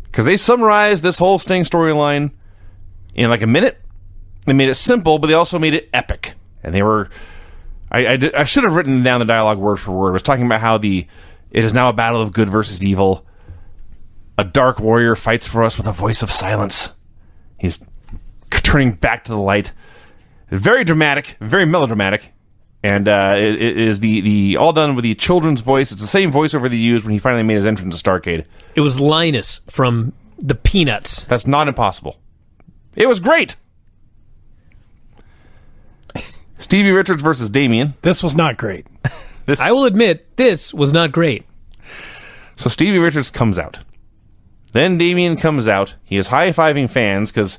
Because they summarized this whole Sting storyline in like a minute. They made it simple, but they also made it epic. And they were... I should have written down the dialogue word for word. It was talking about how it is now a battle of good versus evil. A dark warrior fights for us with a voice of silence. He's turning back to the light. Very dramatic, very melodramatic. And it is the all done with the children's voice. It's the same voiceover they used when he finally made his entrance to Starrcade. It was Linus from the Peanuts. That's not impossible. It was great. Stevie Richards versus Damien. This was not great. I will admit, this was not great. So Stevie Richards comes out. Then Damien comes out. He is high-fiving fans because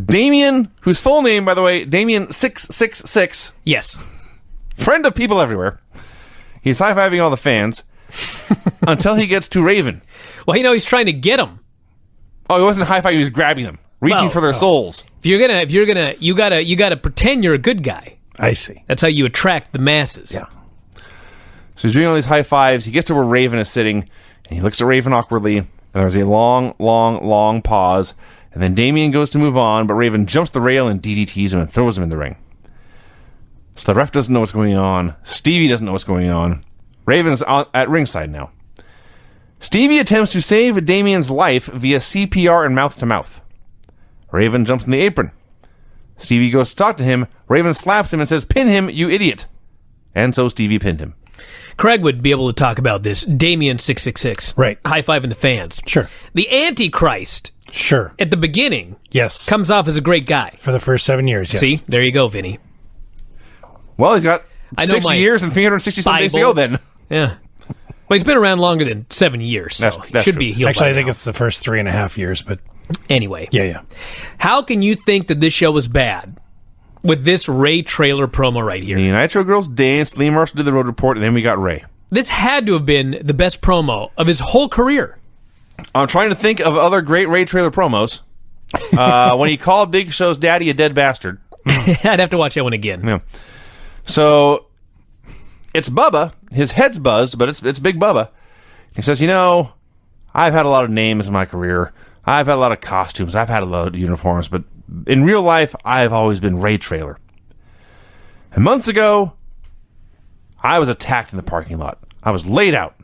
Damien, whose full name, by the way, Damien 666, Yes. friend of people everywhere. He's high-fiving all the fans until he gets to Raven. Well, he's trying to get them. Oh, he wasn't high-fiving, he was grabbing them, reaching for their souls. If you're gonna, you gotta pretend you're a good guy. I see. That's how you attract the masses. Yeah. So he's doing all these high fives. He gets to where Raven is sitting, and he looks at Raven awkwardly, and there's a long, long, long pause, and then Damien goes to move on, but Raven jumps the rail and DDTs him and throws him in the ring. So the ref doesn't know what's going on. Stevie doesn't know what's going on. Raven's at ringside now. Stevie attempts to save Damien's life via CPR and mouth-to-mouth. Raven jumps in the apron. Stevie goes to talk to him. Raven slaps him and says, "Pin him, you idiot." And so Stevie pinned him. Craig would be able to talk about this. Damien 666. Right. High-fiving the fans. Sure. The Antichrist, Sure. at the beginning, Yes. comes off as a great guy. For the first 7 years, yes. See? There you go, Vinny. Well, he's got I know 60 my years and 360-some days to Bible. go then. Yeah. Well, he's been around longer than 7 years, so That's he should true. be healed Actually, by I think now. it's the first 3.5 years, but Anyway. yeah. How can you think that this show was bad with this Ray trailer promo right here? The Nitro Girls danced, Lee Marshall did the road report, and then we got Ray. This had to have been the best promo of his whole career. I'm trying to think of other great Ray trailer promos. When he called Big Show's daddy a dead bastard. I'd have to watch that one again. Yeah. So, it's Bubba. His head's buzzed, but it's Big Bubba. He says, I've had a lot of names in my career. I've had a lot of costumes. I've had a lot of uniforms. But in real life, I've always been Ray Trailer. And months ago, I was attacked in the parking lot. I was laid out.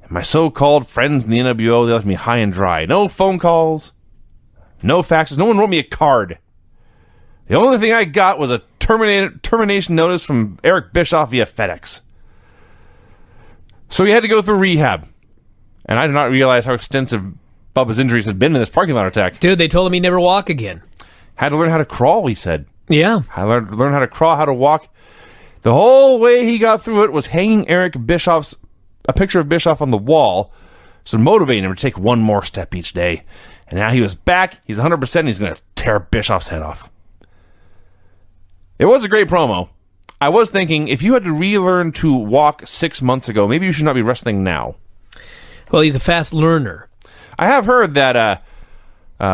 And my so-called friends in the NWO, they left me high and dry. No phone calls, no faxes. No one wrote me a card. The only thing I got was a termination notice from Eric Bischoff via FedEx. So he had to go through rehab. And I did not realize how extensive Bubba's injuries had been in this parking lot attack. Dude, they told him he'd never walk again. Had to learn how to crawl, he said. Yeah. I learned how to crawl, how to walk. The whole way he got through it was hanging a picture of Bischoff on the wall, so motivating him to take one more step each day. And now he was back. He's 100%. And he's going to tear Bischoff's head off. It was a great promo. I was thinking, if you had to relearn to walk 6 months ago, maybe you should not be wrestling now. Well, he's a fast learner. I have heard that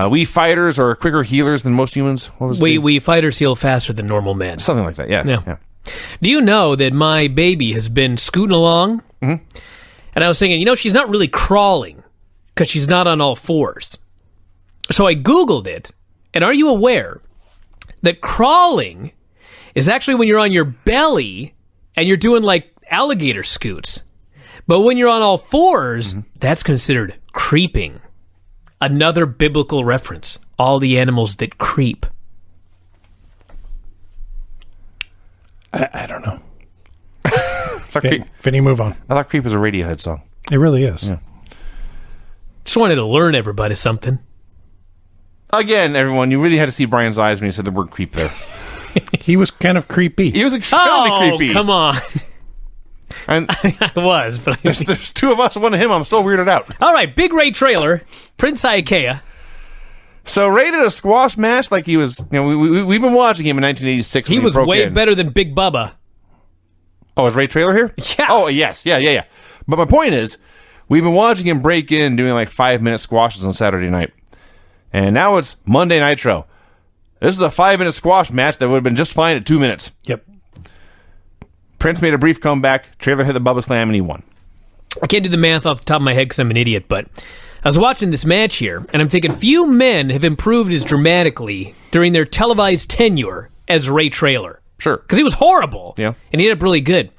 we fighters are quicker healers than most humans. What was we fighters heal faster than normal men. something like that? Yeah. Do you know that my baby has been scooting along? Mm-hmm. And I was thinking, she's not really crawling because she's not on all fours. So I Googled it. And are you aware that crawling is actually when you're on your belly and you're doing like alligator scoots? But when you're on all fours, that's considered creeping. Another biblical reference. All the animals that creep. I don't know. Creep, Vinny, move on. I thought Creep was a Radiohead song. It really is. Yeah. Just wanted to learn everybody something. Again, everyone, you really had to see Brian's eyes when he said the word creep there. He was kind of creepy. He was extremely creepy. Come on. And I was, but there's two of us, one of him. I'm still weirded out. All right, Big Ray trailer, Prince Ikea. So Ray did a squash match like he was, we've been watching him in 1986. He when was broke way in. better than Big Bubba. Oh, is Ray Traylor here? Yeah. Oh, yes. Yeah. But my point is, we've been watching him break in doing like 5-minute squashes on Saturday night. And now it's Monday Nitro. This is a 5-minute squash match that would have been just fine at 2 minutes. Yep. Prince made a brief comeback. Traylor hit the Bubba Slam and he won. I can't do the math off the top of my head because I'm an idiot, but I was watching this match here, and I'm thinking few men have improved as dramatically during their televised tenure as Ray Traylor. Sure. Because he was horrible. Yeah. And he ended up really good.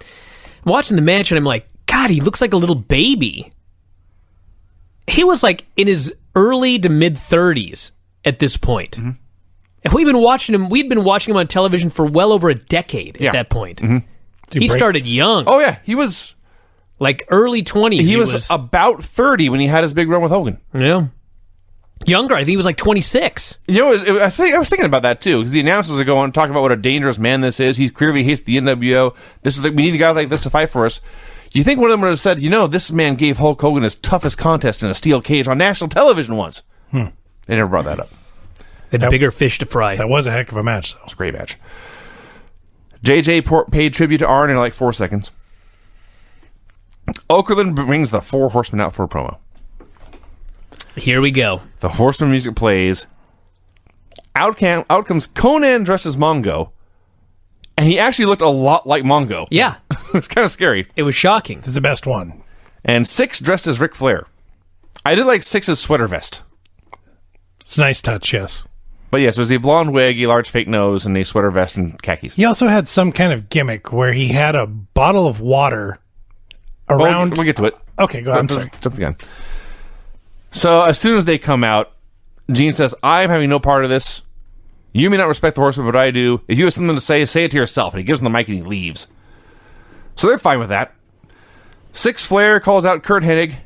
I'm watching the match, and I'm like, God, he looks like a little baby. He was like in his early to mid-30s at this point. Mm-hmm. And we'd been watching him on television for well over a decade at that point. Mm-hmm. He started young. Oh, yeah. He was like early 20s. He was about 30 when he had his big run with Hogan. Yeah. Younger. I think he was like 26. I was thinking about that too, because the announcers are going talking about what a dangerous man this is. He clearly hates the NWO. We need a guy like this to fight for us. You think one of them would have said, this man gave Hulk Hogan his toughest contest in a steel cage on national television once. They never brought that up. They had bigger fish to fry. That was a heck of a match, though. It was a great match. JJ paid tribute to Arn in like 4 seconds. Okerlund brings the Four Horsemen out for a promo. Here we go. The Horseman music plays. Out comes Conan dressed as Mongo. And he actually looked a lot like Mongo. Yeah. It was kind of scary. It was shocking. This is the best one. And Six dressed as Ric Flair. I did like Six's sweater vest. It's a nice touch, yes. But yes, it was a blonde wig, a large fake nose, and a sweater vest and khakis. He also had some kind of gimmick where he had a bottle of water around... We'll get to it. Okay, go ahead. I'm sorry. Jump the gun. So as soon as they come out, Gene says, I'm having no part of this. You may not respect the Horsemen, but I do. If you have something to say it to yourself. And he gives them the mic and he leaves. So they're fine with that. Six Flair calls out Kurt Hennig.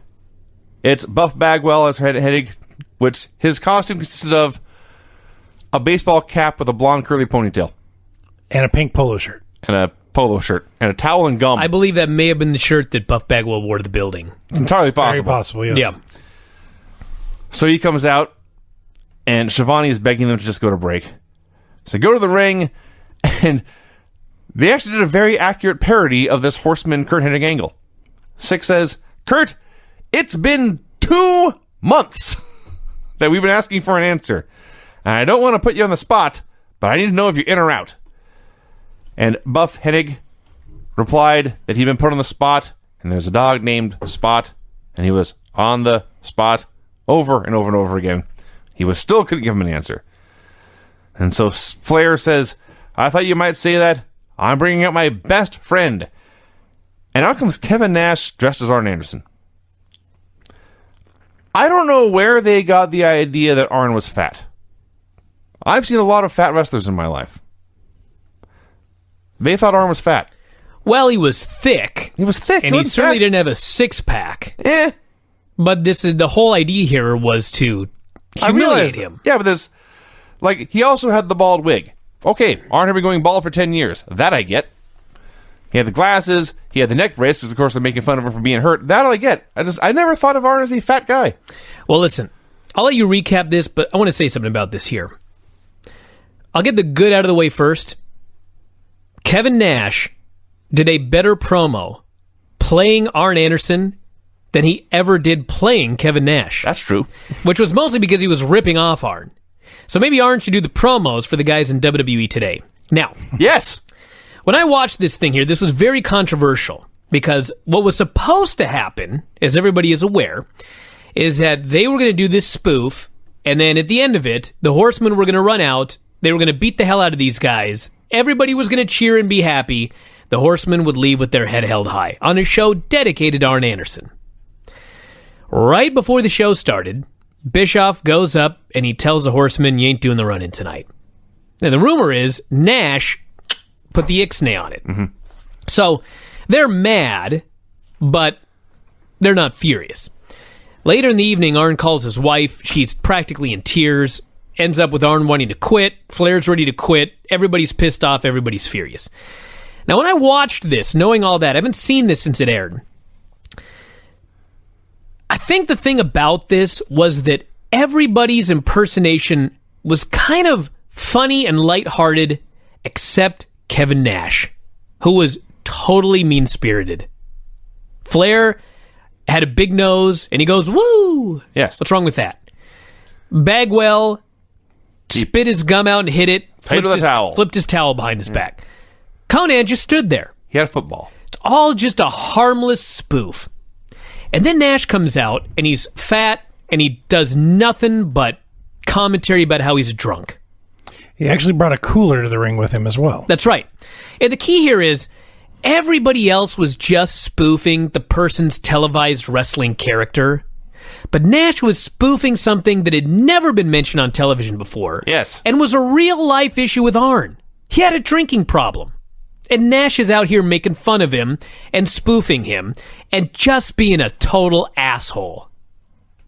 It's Buff Bagwell as Hennig, which his costume consisted of a baseball cap with a blonde curly ponytail. And a pink polo shirt. And a polo shirt. And a towel and gum. I believe that may have been the shirt that Buff Bagwell wore to the building. It's entirely possible. Very possible, yes. Yeah. So he comes out, and Shivani is begging them to just go to break. So go to the ring, and they actually did a very accurate parody of this Horseman Kurt Hennig angle. Six says, Kurt, it's been 2 months that we've been asking for an answer. And I don't want to put you on the spot, but I need to know if you're in or out. And Buff Hennig replied that he'd been put on the spot, and there's a dog named Spot, and he was on the spot over and over and over again. He couldn't give him an answer. And so Flair says, I thought you might say that. I'm bringing out my best friend. And out comes Kevin Nash dressed as Arn Anderson. I don't know where they got the idea that Arn was fat. I've seen a lot of fat wrestlers in my life. They thought Arn was fat. Well, he was thick. He was thick. And he certainly didn't have a six-pack. But the whole idea here was to humiliate him. Yeah, but there's... Like, he also had the bald wig. Okay, Arn had been going bald for 10 years. That I get. He had the glasses. He had the neck brace, because of course they're making fun of him for being hurt. That I get. I never thought of Arn as a fat guy. Well, listen, I'll let you recap this, but I want to say something about this here. I'll get the good out of the way first. Kevin Nash did a better promo playing Arn Anderson than he ever did playing Kevin Nash. That's true. Which was mostly because he was ripping off Arn. So maybe Arn should do the promos for the guys in WWE today. Now, yes. When I watched this thing here, this was very controversial because what was supposed to happen, as everybody is aware, is that they were going to do this spoof, and then at the end of it, the Horsemen were going to run out, they were going to beat the hell out of these guys, everybody was going to cheer and be happy, the Horsemen would leave with their head held high on a show dedicated to Arn Anderson. Right before the show started, Bischoff goes up and he tells the Horsemen, you ain't doing the run-in tonight. Now, the rumor is Nash put the ixnay on it. Mm-hmm. So they're mad, but they're not furious. Later in the evening, Arn calls his wife. She's practically in tears. Ends up with Arn wanting to quit. Flair's ready to quit. Everybody's pissed off. Everybody's furious. Now, when I watched this, knowing all that, I haven't seen this since it aired. I think the thing about this was that everybody's impersonation was kind of funny and lighthearted, except Kevin Nash, who was totally mean-spirited. Flair had a big nose, and he goes, woo! Yes. What's wrong with that? Bagwell spit his gum out and hit it, flipped his towel behind his back. Conan just stood there. He had a football. It's all just a harmless spoof. And then Nash comes out, and he's fat, and he does nothing but commentary about how he's drunk. He actually brought a cooler to the ring with him as well. That's right. And the key here is everybody else was just spoofing the person's televised wrestling character. But Nash was spoofing something that had never been mentioned on television before. Yes. And was a real-life issue with Arn. He had a drinking problem. And Nash is out here making fun of him and spoofing him and just being a total asshole.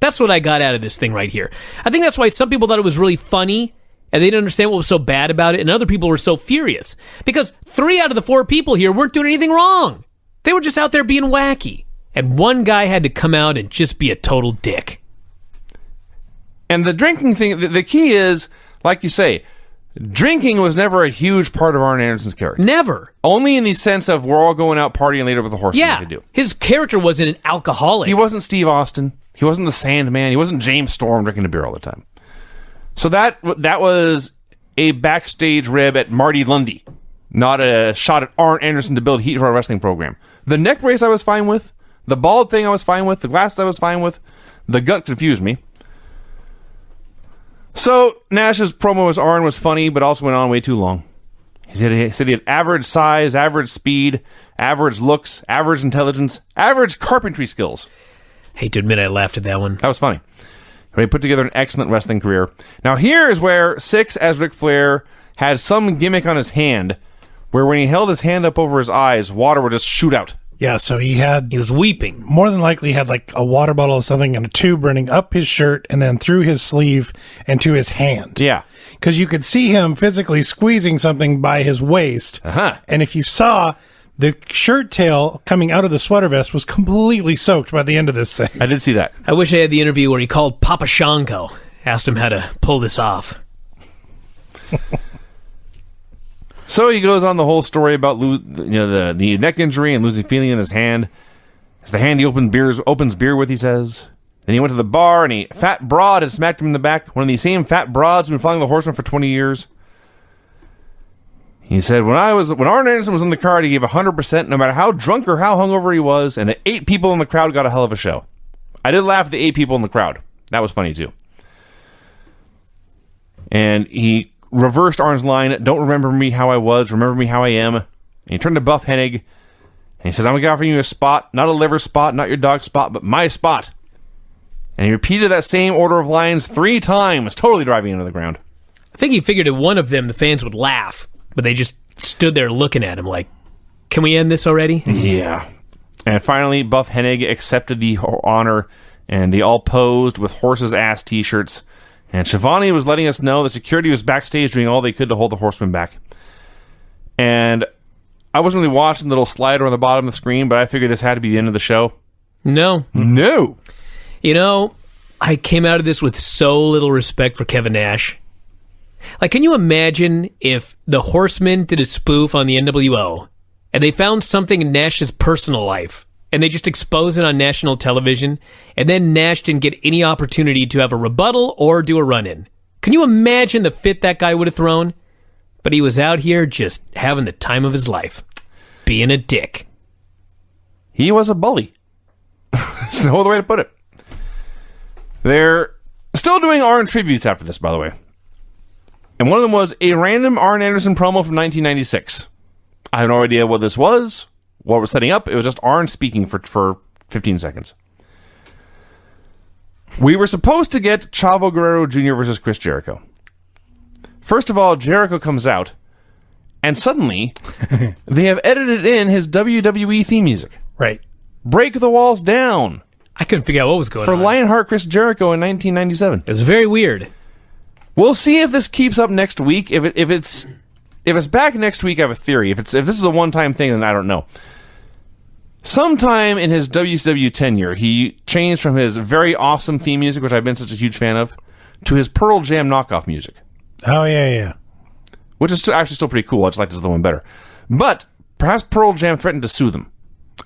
That's what I got out of this thing right here. I think that's why some people thought it was really funny and they didn't understand what was so bad about it, and other people were so furious. Because 3 out of the 4 people here weren't doing anything wrong. They were just out there being wacky. And one guy had to come out and just be a total dick. And the drinking thing, the key is, like you say, drinking was never a huge part of Arn Anderson's character. Never. Only in the sense of we're all going out partying later with the Horsemen. Yeah, his character wasn't an alcoholic. He wasn't Steve Austin. He wasn't the Sandman. He wasn't James Storm drinking a beer all the time. So that was a backstage rib at Marty Lundy, not a shot at Arn Anderson to build heat for a wrestling program. The neck brace I was fine with. The bald thing I was fine with. The glasses I was fine with. The gut confused me. So Nash's promo as Arn was funny, but also went on way too long. He said he had average size, average speed, average looks, average intelligence, average carpentry skills. Hate to admit I laughed at that one. That was funny. He put together an excellent wrestling career. Now here is where Six, as Ric Flair, had some gimmick on his hand, where when he held his hand up over his eyes, water would just shoot out. Yeah, so he was weeping. More than likely had like a water bottle or something and a tube running up his shirt and then through his sleeve and to his hand. Yeah. Because you could see him physically squeezing something by his waist. Uh-huh. And if you saw, the shirt tail coming out of the sweater vest was completely soaked by the end of this thing. I did see that. I wish I had the interview where he called Papa Shanko, asked him how to pull this off. So he goes on the whole story about the neck injury and losing feeling in his hand. It's the hand he opens beer with, he says. Then he went to the bar and a fat broad had smacked him in the back. One of these same fat broads who'd been following the Horseman for 20 years. He said, when Arn Anderson was on the card, he gave 100%, no matter how drunk or how hungover he was, and the 8 people in the crowd got a hell of a show. I did laugh at the 8 people in the crowd. That was funny, too. And he reversed Arn's line, don't remember me how I was, remember me how I am. And he turned to Buff Hennig, And he says, I'm going to offer you a spot, not a liver spot, not your dog spot, but my spot. And he repeated that same order of lines 3 times, totally driving into the ground. I think he figured at one of them the fans would laugh, but they just stood there looking at him like, can we end this already? Yeah. And finally, Buff Hennig accepted the honor, and they all posed with horse's ass t-shirts. And Shivani was letting us know that security was backstage doing all they could to hold the Horsemen back. And I wasn't really watching the little slider on the bottom of the screen, but I figured this had to be the end of the show. No. No. You know, I came out of this with so little respect for Kevin Nash. Like, can you imagine if the Horsemen did a spoof on the NWO and they found something in Nash's personal life and they just exposed it on national television and then Nash didn't get any opportunity to have a rebuttal or do a run-in? Can you imagine the fit that guy would have thrown? But he was out here just having the time of his life, being a dick. He was a bully. There's no other way to put it. They're still doing Arn tributes after this, by the way. And one of them was a random Arn Anderson promo from 1996. I have no idea what this was, what we're setting up. It was just Arn speaking for 15 seconds. We were supposed to get Chavo Guerrero Jr. versus Chris Jericho. First of all, Jericho comes out, and suddenly, they have edited in his WWE theme music. Right. Break the Walls Down. I couldn't figure out what was going For on. Lionheart Chris Jericho in 1997. It was very weird. We'll see if this keeps up next week. If it's back next week, I have a theory. If this is a one-time thing, then I don't know. Sometime in his WCW tenure, he changed from his very awesome theme music, which I've been such a huge fan of, to his Pearl Jam knockoff music. Oh, yeah. Which is actually still pretty cool. I just like this other one better. But perhaps Pearl Jam threatened to sue them.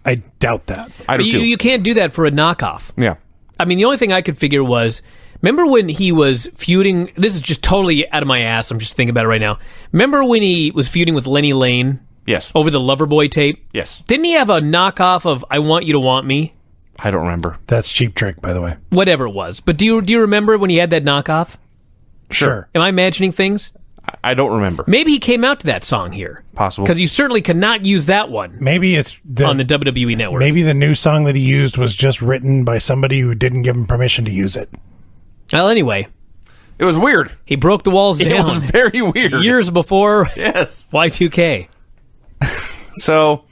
I doubt that. I do too. You can't do that for a knockoff. Yeah. I mean, the only thing I could figure was, remember when he was feuding, this is just totally out of my ass, I'm just thinking about it right now. Remember when he was feuding with Lenny Lane? Yes. Over the Loverboy tape? Yes. Didn't he have a knockoff of I Want You to Want Me? I don't remember. That's Cheap Trick, by the way. Whatever it was. But do you remember when he had that knockoff? Sure. Am I imagining things? I don't remember. Maybe he came out to that song here. Possible. Because you certainly cannot use that one Maybe it's on the WWE Network. Maybe the new song that he used was just written by somebody who didn't give him permission to use it. Well, anyway, It was weird. he broke the walls down It was very weird. years before Yes. Y2K. So,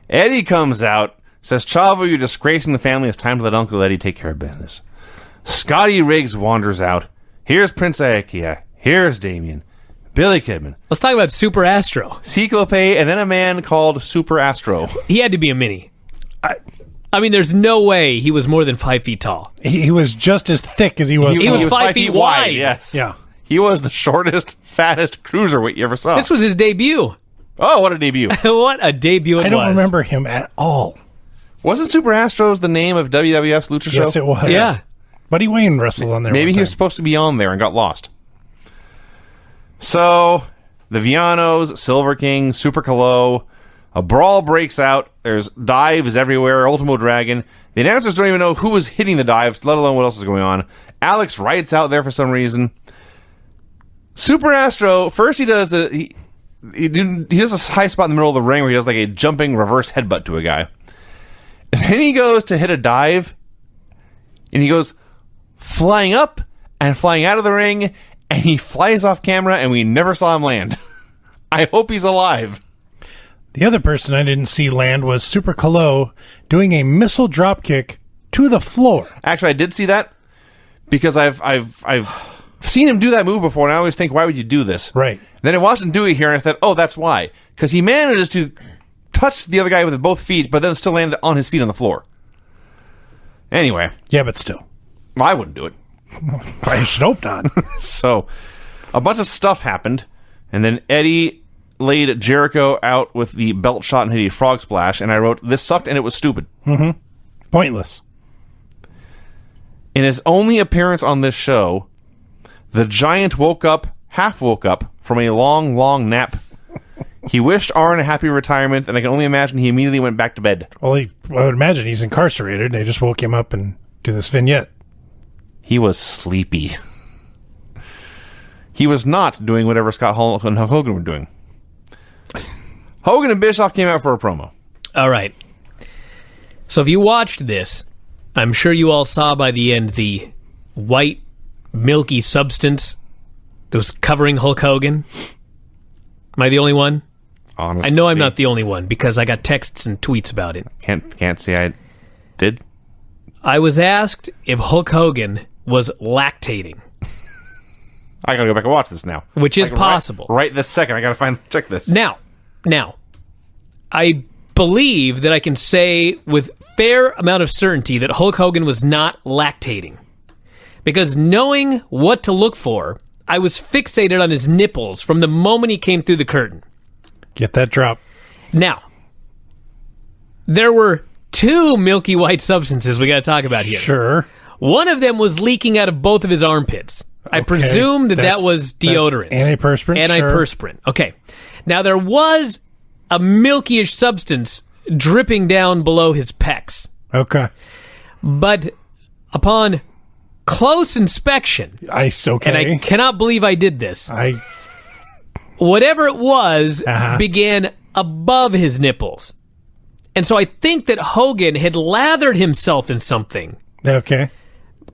Eddie comes out, says, Chavo, you're disgracing the family. It's time to let Uncle Eddie take care of business. Scotty Riggs wanders out. Here's Prince Iaukea. Here's Damien. Billy Kidman. Let's talk about Super Astro. Cyclope, and then a man called Super Astro. He had to be a mini. I mean, there's no way he was more than 5 feet tall. He was just as thick as he was. He tall. was 5 feet wide. Yes. Yeah. He was the shortest, fattest cruiserweight you ever saw. This was his debut. Oh, what a debut. What a debut it was. I don't remember him at all. Wasn't Super Astros the name of WWF's Lucha Show? Yes, it was. Yeah. Buddy Wayne wrestled on there. Maybe one he was time. supposed to be on there and got lost. So, the Villanos, Silver King, Super Calo, a brawl breaks out. There's dives everywhere, Ultimo Dragon. The announcers don't even know who was hitting the dives, let alone what else is going on. Alex Wright's out there for some reason. Super Astro, first he does he does a high spot in the middle of the ring where he does like a jumping reverse headbutt to a guy. And then he goes to hit a dive, and he goes flying up and flying out of the ring, and he flies off camera, and we never saw him land. I hope he's alive. The other person I didn't see land was Super Calo doing a missile drop kick to the floor. Actually, I did see that because I've seen him do that move before, and I always think, why would you do this? Right. Then I watched him do it here, and I thought, oh, that's why. Because he manages to touch the other guy with both feet, but then still land on his feet on the floor. Anyway, Yeah, but still. I wouldn't do it. I should hope not. So, a bunch of stuff happened, and then Eddie laid Jericho out with the belt shot and hit a frog splash, and I wrote, this sucked and it was stupid. Pointless. In his only appearance on this show, the Giant half woke up from a long, long nap. He wished Arn a happy retirement, and I can only imagine he immediately went back to bed. Well, I would imagine he's incarcerated. They just woke him up and do this vignette. He was sleepy. He was not doing whatever Scott Hall and Hogan were doing. Hogan and Bischoff came out for a promo. All right. So if you watched this, I'm sure you all saw by the end the white, milky substance that was covering Hulk Hogan. Am I the only one? Honestly, I know I'm not the only one because I got texts and tweets about it. Can't say I did. I was asked if Hulk Hogan was lactating, I gotta go back and watch this now. which is Like, possible. Right this second. I gotta check this. Now, I believe that I can say with fair amount of certainty that Hulk Hogan was not lactating. Because knowing what to look for, I was fixated on his nipples from the moment he came through the curtain. Get that drop. Now, there were two milky white substances we got to talk about here. Sure. One of them was leaking out of both of his armpits. I Okay. presume that That's- was deodorant. Antiperspirant, Antiperspirant. Okay. Now, there was a milky-ish substance dripping down below his pecs. Okay. But upon close inspection, Okay. and I cannot believe I did this, I whatever it was Uh-huh. began above his nipples. And so I think that Hogan had lathered himself in something, okay.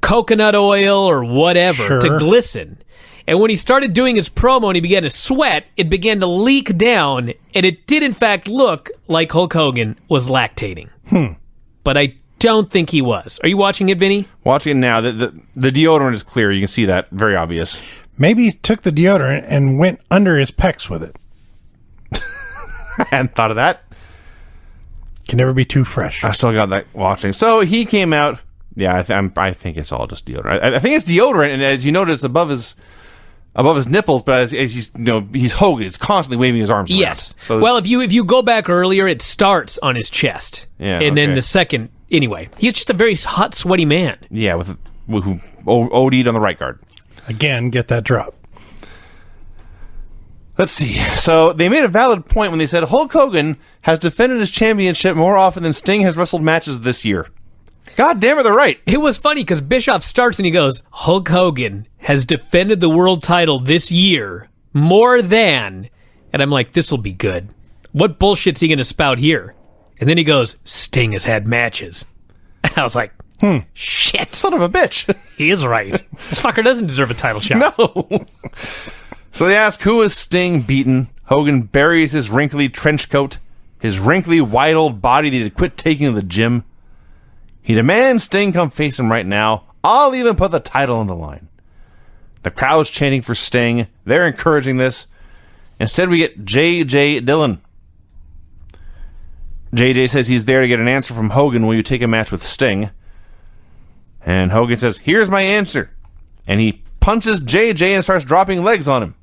coconut oil or whatever, to Sure. glisten. And when he started doing his promo and he began to sweat, it began to leak down, and it did in fact look like Hulk Hogan was lactating. But I don't think he was. Are you watching it, Vinny? Watching it now, the deodorant is clear. You can see that. Very obvious. Maybe he took the deodorant and went under his pecs with it. I hadn't thought of that. Can never be too fresh. I still got that watching. So he came out. Yeah, I think it's all just deodorant. I think it's deodorant, and as you notice, above his nipples. But as he's he's Hogan. He's constantly waving his arms. Yes. Around. So Well, if you go back earlier, it starts on his chest. Yeah, And then okay. the second, anyway, he's just a very hot, sweaty man. yeah, who OD'd on the right guard. Again, get that drop. Let's see. So they made a valid point when they said Hulk Hogan has defended his championship more often than Sting has wrestled matches this year. God damn it, they're right. It was funny because Bischoff starts and he goes, Hulk Hogan has defended the world title this year more than, and I'm like, this will be good. What bullshit's he going to spout here? And then he goes, Sting has had matches. And I was like, shit, Son of a bitch. he is right. This fucker doesn't deserve a title shot. No. So they ask, who is Sting beaten? Hogan buries his wrinkly trench coat, his wrinkly, white old body that he had quit taking to the gym. He demands Sting come face him right now. I'll even put the title on the line. The crowd's chanting for Sting. They're encouraging this. Instead, we get J.J. Dillon. J.J. says he's there to get an answer from Hogan. Will you take a match with Sting? And Hogan says, here's my answer. And he punches J.J. and starts dropping legs on him.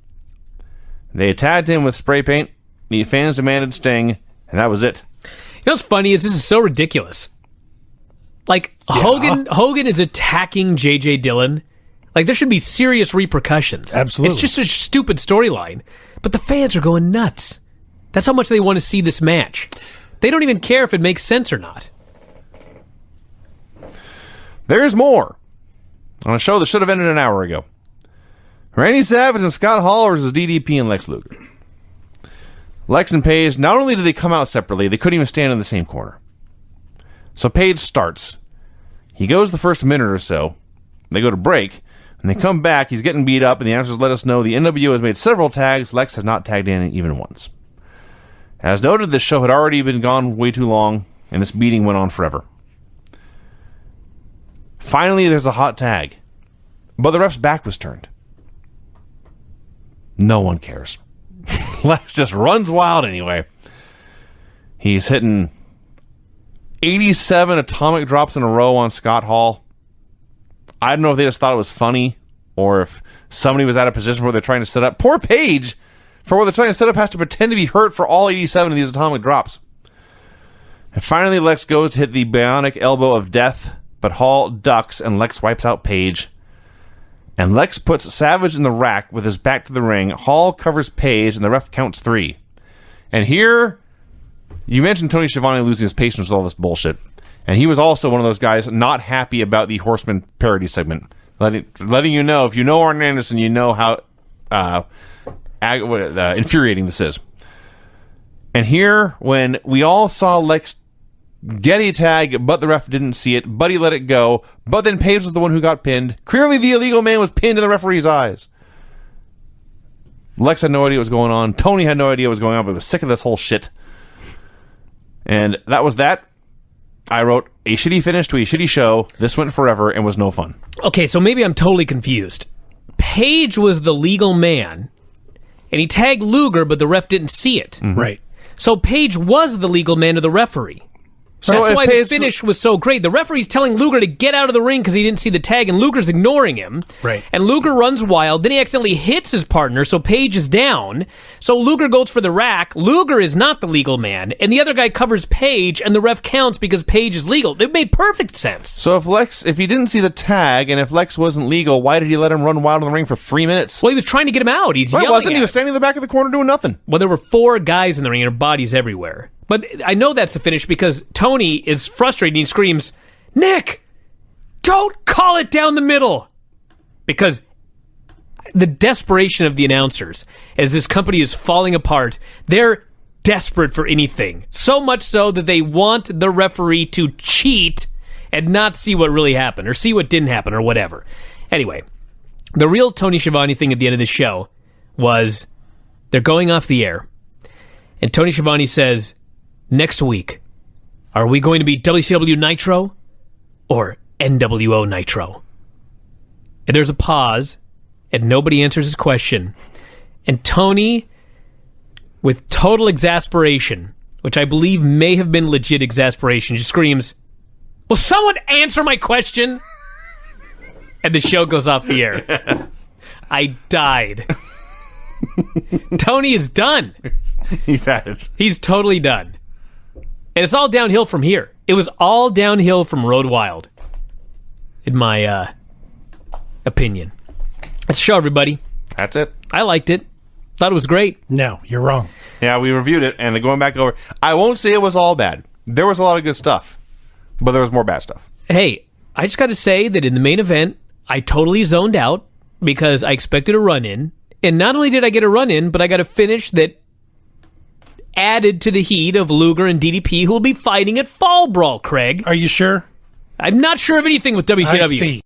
They attacked him with spray paint. The fans demanded Sting, and that was it. You know what's funny is this is so ridiculous. Like, Hogan is attacking J.J. Dillon. Like, there should be serious repercussions. Absolutely. It's just a stupid storyline. But the fans are going nuts. That's how much they want to see this match. They don't even care if it makes sense or not. There's more. On a show that should have ended an hour ago. Randy Savage and Scott Hall versus DDP and Lex Luger. Lex and Paige, not only did they come out separately, they couldn't even stand in the same corner. So Paige starts. He goes the first minute or so. They go to break, and they come back. He's getting beat up, and the announcers let us know the NWO has made several tags. Lex has not tagged in even once. As noted, this show had already been gone way too long, and this beating went on forever. Finally, there's a hot tag, but the ref's back was turned. No one cares. Lex just runs wild anyway. He's hitting 87 atomic drops in a row on Scott Hall. I don't know if they just thought it was funny or if somebody was out of position where they're trying to set up. Poor Paige, for what they're trying to set up, has to pretend to be hurt for all 87 of these atomic drops. And finally, Lex goes to hit the bionic elbow of death, but Hall ducks and Lex wipes out Paige. And Lex puts Savage in the rack with his back to the ring. Hall covers Paige, and the ref counts 3. And here, you mentioned Tony Schiavone losing his patience with all this bullshit. And he was also one of those guys not happy about the Horseman parody segment. Letting you know, if you know Arn Anderson, you know how infuriating this is. And here, when we all saw Lex Getty tag, but the ref didn't see it. Buddy let it go, but then Page was the one who got pinned. Clearly the illegal man was pinned in the referee's eyes. Lex had no idea what was going on. Tony had no idea what was going on, but was sick of this whole shit. And that was that. I wrote a shitty finish to a shitty show. This went forever and was no fun. Okay, so maybe I'm totally confused. Page was the legal man, and he tagged Luger, but the ref didn't see it. Mm-hmm. Right. So Page was the legal man to the referee. That's why the finish was so great. The referee's telling Luger to get out of the ring because he didn't see the tag, and Luger's ignoring him. Right. And Luger runs wild. Then he accidentally hits his partner, so Page is down. So Luger goes for the rack. Luger is not the legal man, and the other guy covers Page, and the ref counts because Page is legal. It made perfect sense. So if he didn't see the tag, and if Lex wasn't legal, why did he let him run wild in the ring for 3 minutes? Well, he was trying to get him out. He's yelling wasn't. at He was him. standing in the back of the corner doing nothing. Well, there were 4 guys in the ring and their bodies everywhere. But I know that's the finish because Tony is frustrated and he screams, "Nick, don't call it down the middle!" Because the desperation of the announcers as this company is falling apart, they're desperate for anything. So much so that they want the referee to cheat and not see what really happened or see what didn't happen or whatever. Anyway, the real Tony Schiavone thing at the end of the show was they're going off the air. And Tony Schiavone says, "Next week, are we going to be WCW Nitro or NWO Nitro?" And there's a pause, and nobody answers his question. And Tony, with total exasperation, which I believe may have been legit exasperation, just screams, "Will someone answer my question?" And the show goes off the air. Yes. I died. Tony is done. He's at it. He's totally done. And it's all downhill from here. It was all downhill from Road Wild, in my opinion. That's the show, everybody. That's it. I liked it. Thought it was great. No, you're wrong. Yeah, we reviewed it, and going back over, I won't say it was all bad. There was a lot of good stuff, but there was more bad stuff. Hey, I just got to say that in the main event, I totally zoned out because I expected a run-in. And not only did I get a run-in, but I got a finish that added to the heat of Luger and DDP, who will be fighting at Fall Brawl, Craig. Are you sure? I'm not sure of anything with WCW. I see.